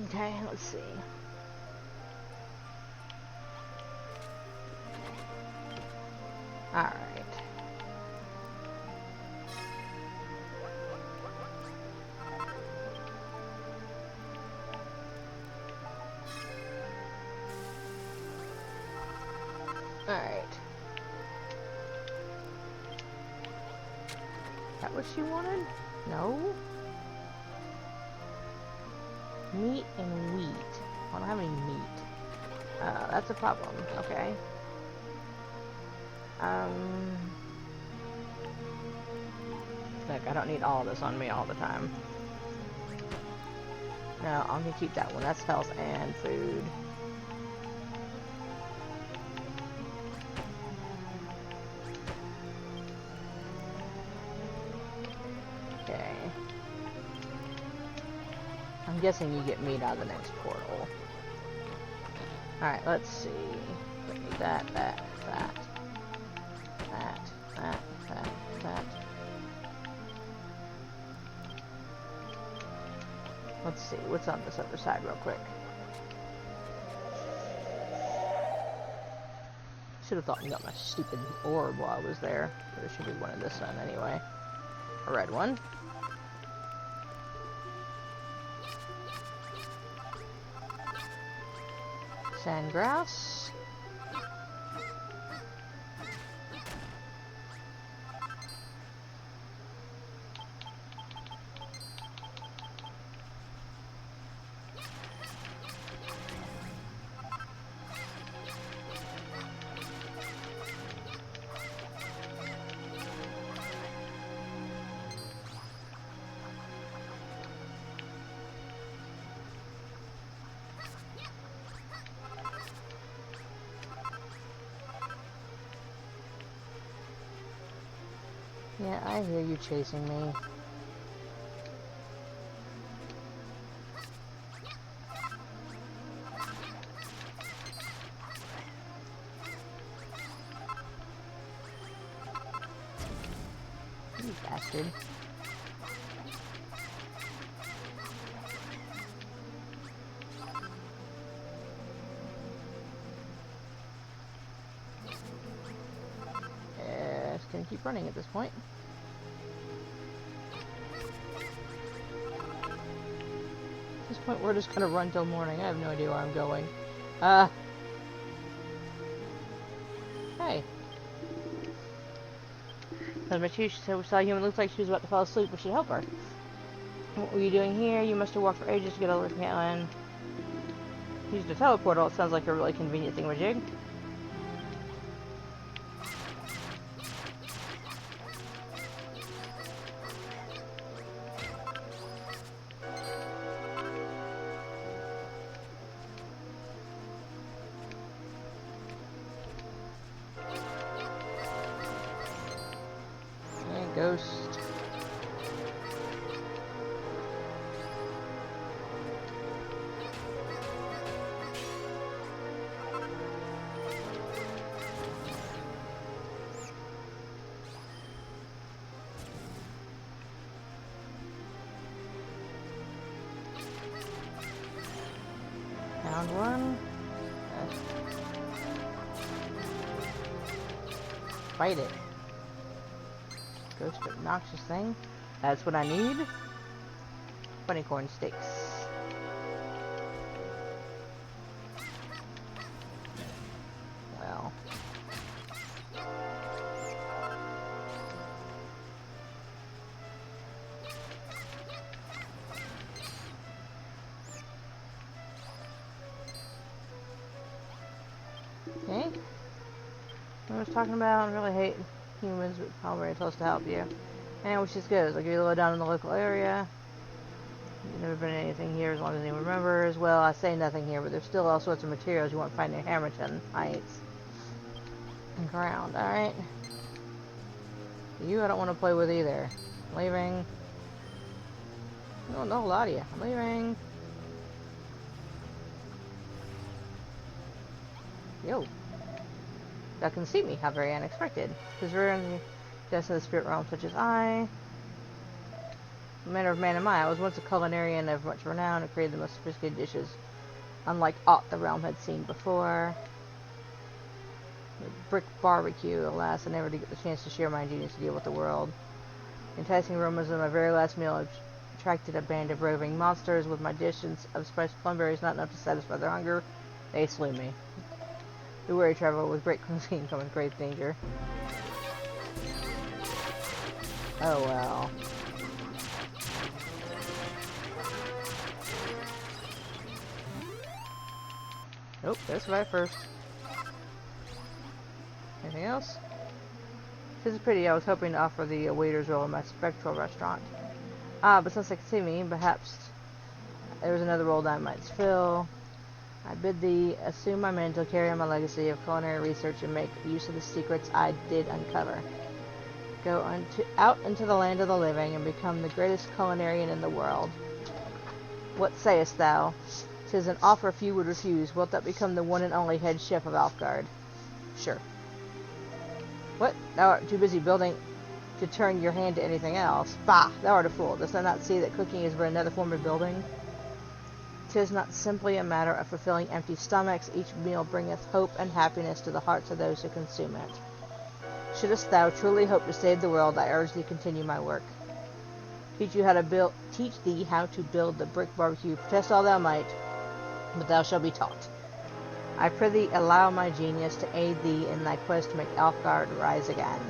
Okay, let's see. Alright. Alright. That what she wanted? No? Meat and wheat. I don't have any meat. That's a problem. Okay. Look, I don't need all this on me all the time. No, I'm gonna keep that one. That's health and food. Okay. I'm guessing you get meat out of the next portal. Alright, let's see. That. Let's see, what's on this other side real quick. Should have thought and got my stupid orb while I was there. There should be one of this one anyway. A red one. Sandgrass. Yeah, I hear you chasing me. You bastard. Just gonna keep running at this point. At this point, we're just gonna run till morning. I have no idea where I'm going. Hey. She said we saw a human. Looks like she was about to fall asleep. We should help her. What were you doing here? You must have walked for ages to get over to the island. Used a teleportal. It sounds like a really convenient thing, Majig. Ghost. Fight it. Ghost obnoxious thing. That's what I need. Bunny corn steaks. Well. Okay. I was talking about I really hate humans, but probably supposed to help you. And which is good. Like you're low down in the local area. There's never been anything here as long as anyone remembers. Well, I say nothing here, but there's still all sorts of materials you won't find in Hamilton Heights. And ground, alright. You I don't want to play with either. I'm leaving. No, no, a lot of you. I'm leaving. Yo. Thou can see me. How very unexpected. Because we're in the depths of the spirit realm, such as I. Manner of man am I was once a culinarian of much renown and created the most sophisticated dishes, unlike aught the realm had seen before. Brick barbecue, alas, I never did get the chance to share my ingenious to deal with the world. Enticing aromas of my very last meal attracted a band of roving monsters. With my dishes of spiced plumberries not enough to satisfy their hunger, they slew me. The weary traveler with great cuisine come with great danger. Oh well. Nope, there's survive first. Anything else? This is pretty. I was hoping to offer the waiter's role in my spectral restaurant. But since they can see me, perhaps there was another role that I might fill. I bid thee assume my mantle, carry on my legacy of culinary research, and make use of the secrets I did uncover. Go out into the land of the living, and become the greatest culinarian in the world. What sayest thou? 'Tis an offer few would refuse. Wilt thou become the one and only head chef of Alfgard? Sure. What? Thou art too busy building to turn your hand to anything else. Bah! Thou art a fool. Dost thou not see that cooking is but another form of building? 'Tis not simply a matter of fulfilling empty stomachs. Each meal bringeth hope and happiness to the hearts of those who consume it. Shouldst thou truly hope to save the world, I urge thee to continue my work. Teach thee how to build the brick barbecue. Protest all thou might, but thou shalt be taught. I prithee allow my genius to aid thee in thy quest to make Alfgard rise again.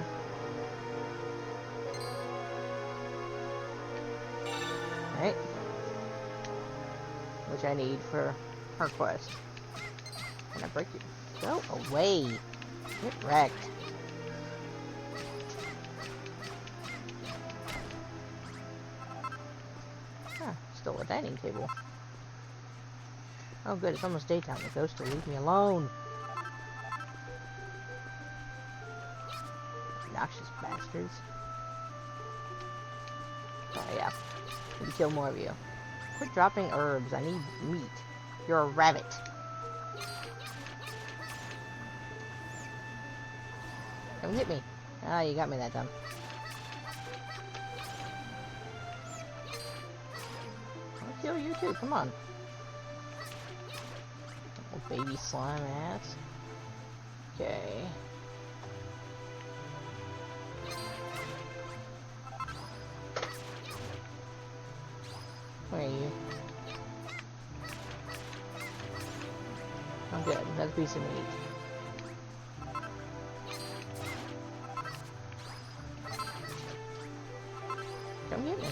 Right? Which I need for her quest. Can I break you? Go away! Get wrecked. Huh, still a dining table. Oh good, it's almost daytime. The ghost will leave me alone. Obnoxious bastards. Oh yeah. Need to kill more of you. Quit dropping herbs. I need meat. You're a rabbit. Come get me. Ah, you got me that time. I'll kill you too. Come on. Little baby slime ass. Okay. Where are you? Oh good, that's a piece of meat. Come get me.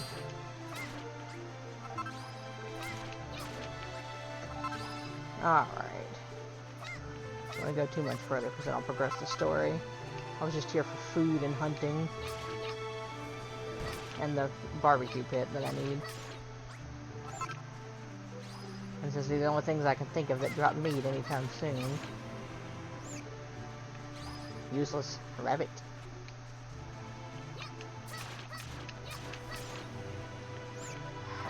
Alright. I don't want to go too much further because I don't progress the story. I was just here for food and hunting. And the barbecue pit that I need. And since these are the only things I can think of that drop meat anytime soon. Useless rabbit.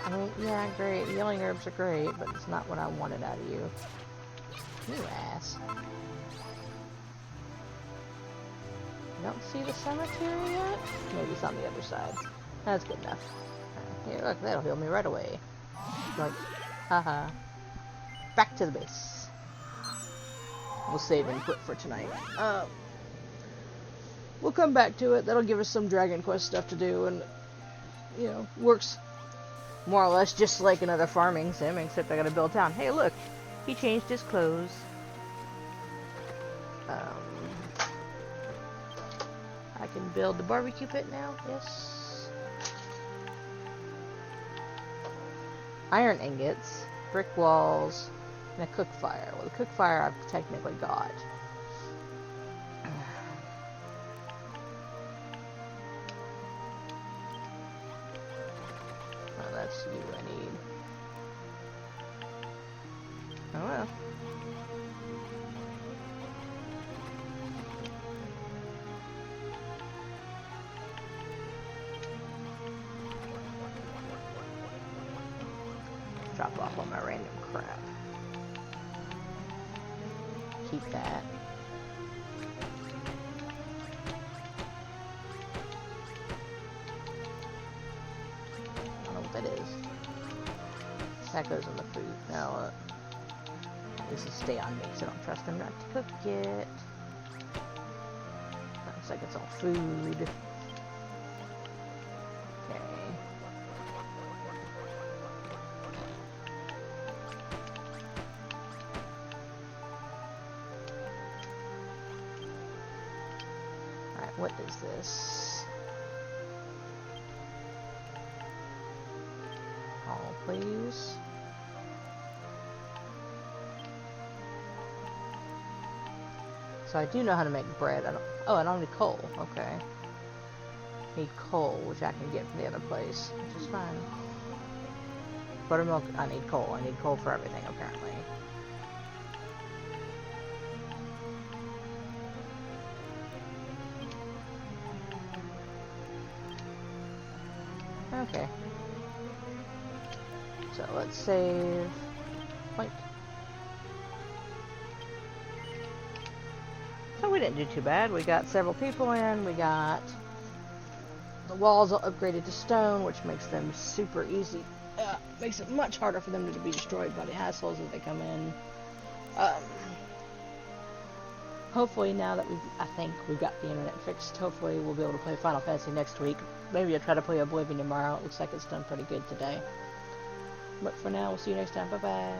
I mean, yeah, great. Healing herbs are great, but it's not what I wanted out of you. You ass. You don't see the cemetery yet? Maybe it's on the other side. That's good enough. Here, look, that'll heal me right away. Like, haha. Back to the base. We'll save and quit for tonight. we'll come back to it. That'll give us some Dragon Quest stuff to do, and works more or less just like another farming sim, except I gotta build town. Hey, look, he changed his clothes. I can build the barbecue pit now. Yes. Iron ingots, brick walls, and a cook fire. Well, the cook fire I've technically got. Oh, that's you I need. Oh well. Drop off all my random crap. Keep that. I don't know what that is. That goes in the food. Now, this is stay on me, so I don't trust them not to cook it. Looks like it's all food. Okay. Alright, what is this? All, please. So I do know how to make bread. I don't need coal. Okay. Need coal, which I can get from the other place, which is fine. Buttermilk, I need coal. I need coal for everything, apparently. Okay. So let's save. Wait. So we didn't do too bad. We got several people in. We got the walls upgraded to stone, which makes them super easy. Makes it much harder for them to be destroyed by the assholes as they come in. Hopefully now that I think we've got the internet fixed, hopefully we'll be able to play Final Fantasy next week. Maybe I'll try to play Oblivion tomorrow. It looks like it's done pretty good today. But for now, we'll see you next time. Bye-bye.